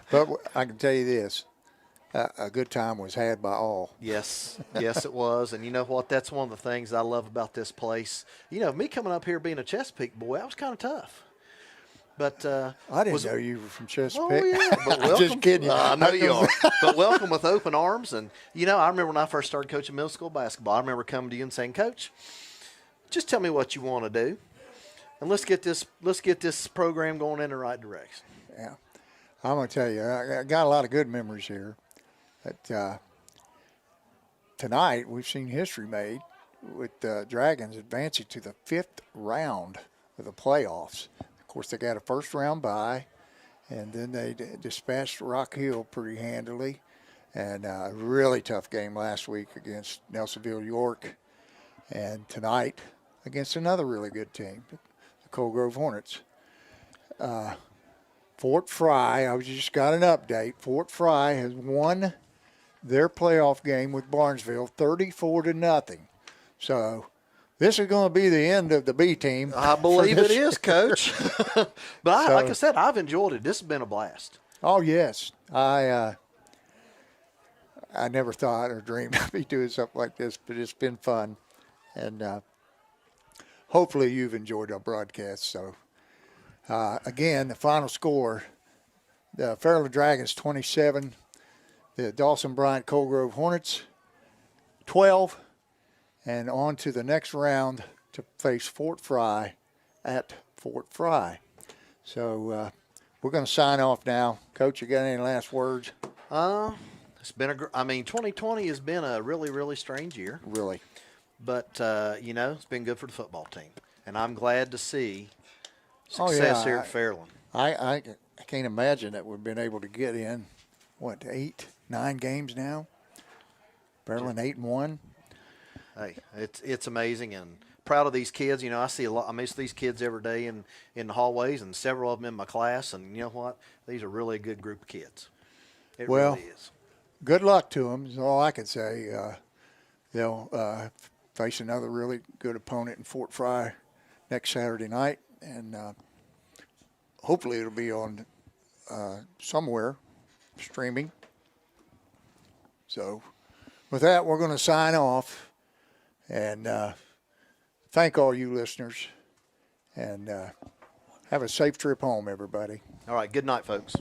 But I can tell you this. A good time was had by all. Yes, it was. And you know what? That's one of the things I love about this place. Me coming up here being a Chesapeake boy, that was kind of tough. But I didn't know you were from Chesapeake. Oh, yeah. But welcome. I'm just kidding you. I know you are. But welcome with open arms. And, I remember when I first started coaching middle school basketball, I remember coming to you and saying, Coach, just tell me what you want to do. And let's get this program going in the right direction. Yeah. I'm going to tell you, I got a lot of good memories here. But tonight, we've seen history made with the Dragons advancing to the 5th round of the playoffs. Of course, they got a first-round bye, and then they dispatched Rock Hill pretty handily. And a really tough game last week against Nelsonville York. And tonight against another really good team, the Colgrove Hornets. Fort Fry, I just got an update. Fort Fry has won their playoff game with Barnesville 34-0. So This is going to be the end of the B team. I believe it is, Coach. But So- like I said, I've enjoyed it. This has been a blast. Oh yes, I never thought or dreamed I'd be doing something like this, but it's been fun, and hopefully you've enjoyed our broadcast. So again, the final score: the Fairland Dragons 27, the Dawson-Bryant Coal Grove Hornets 12, and on to the next round to face Fort Fry at Fort Fry. So we're going to sign off now. Coach, you got any last words? It's been 2020 has been a really, really strange year. Really? But, it's been good for the football team. And I'm glad to see Oh, success yeah. here at Fairland. I can't imagine that we've been able to get in, 9 games now? Fairland 8-1. Hey, it's amazing and proud of these kids. I see I miss these kids every day in the hallways, and several of them in my class. And you know what? These are really a good group of kids. It Well, really is. Good luck to them is all I can say. They'll face another really good opponent in Fort Fry next Saturday night, and hopefully it'll be on somewhere streaming. So with that, we're going to sign off and thank all you listeners, and have a safe trip home, everybody. All right. Good night, folks.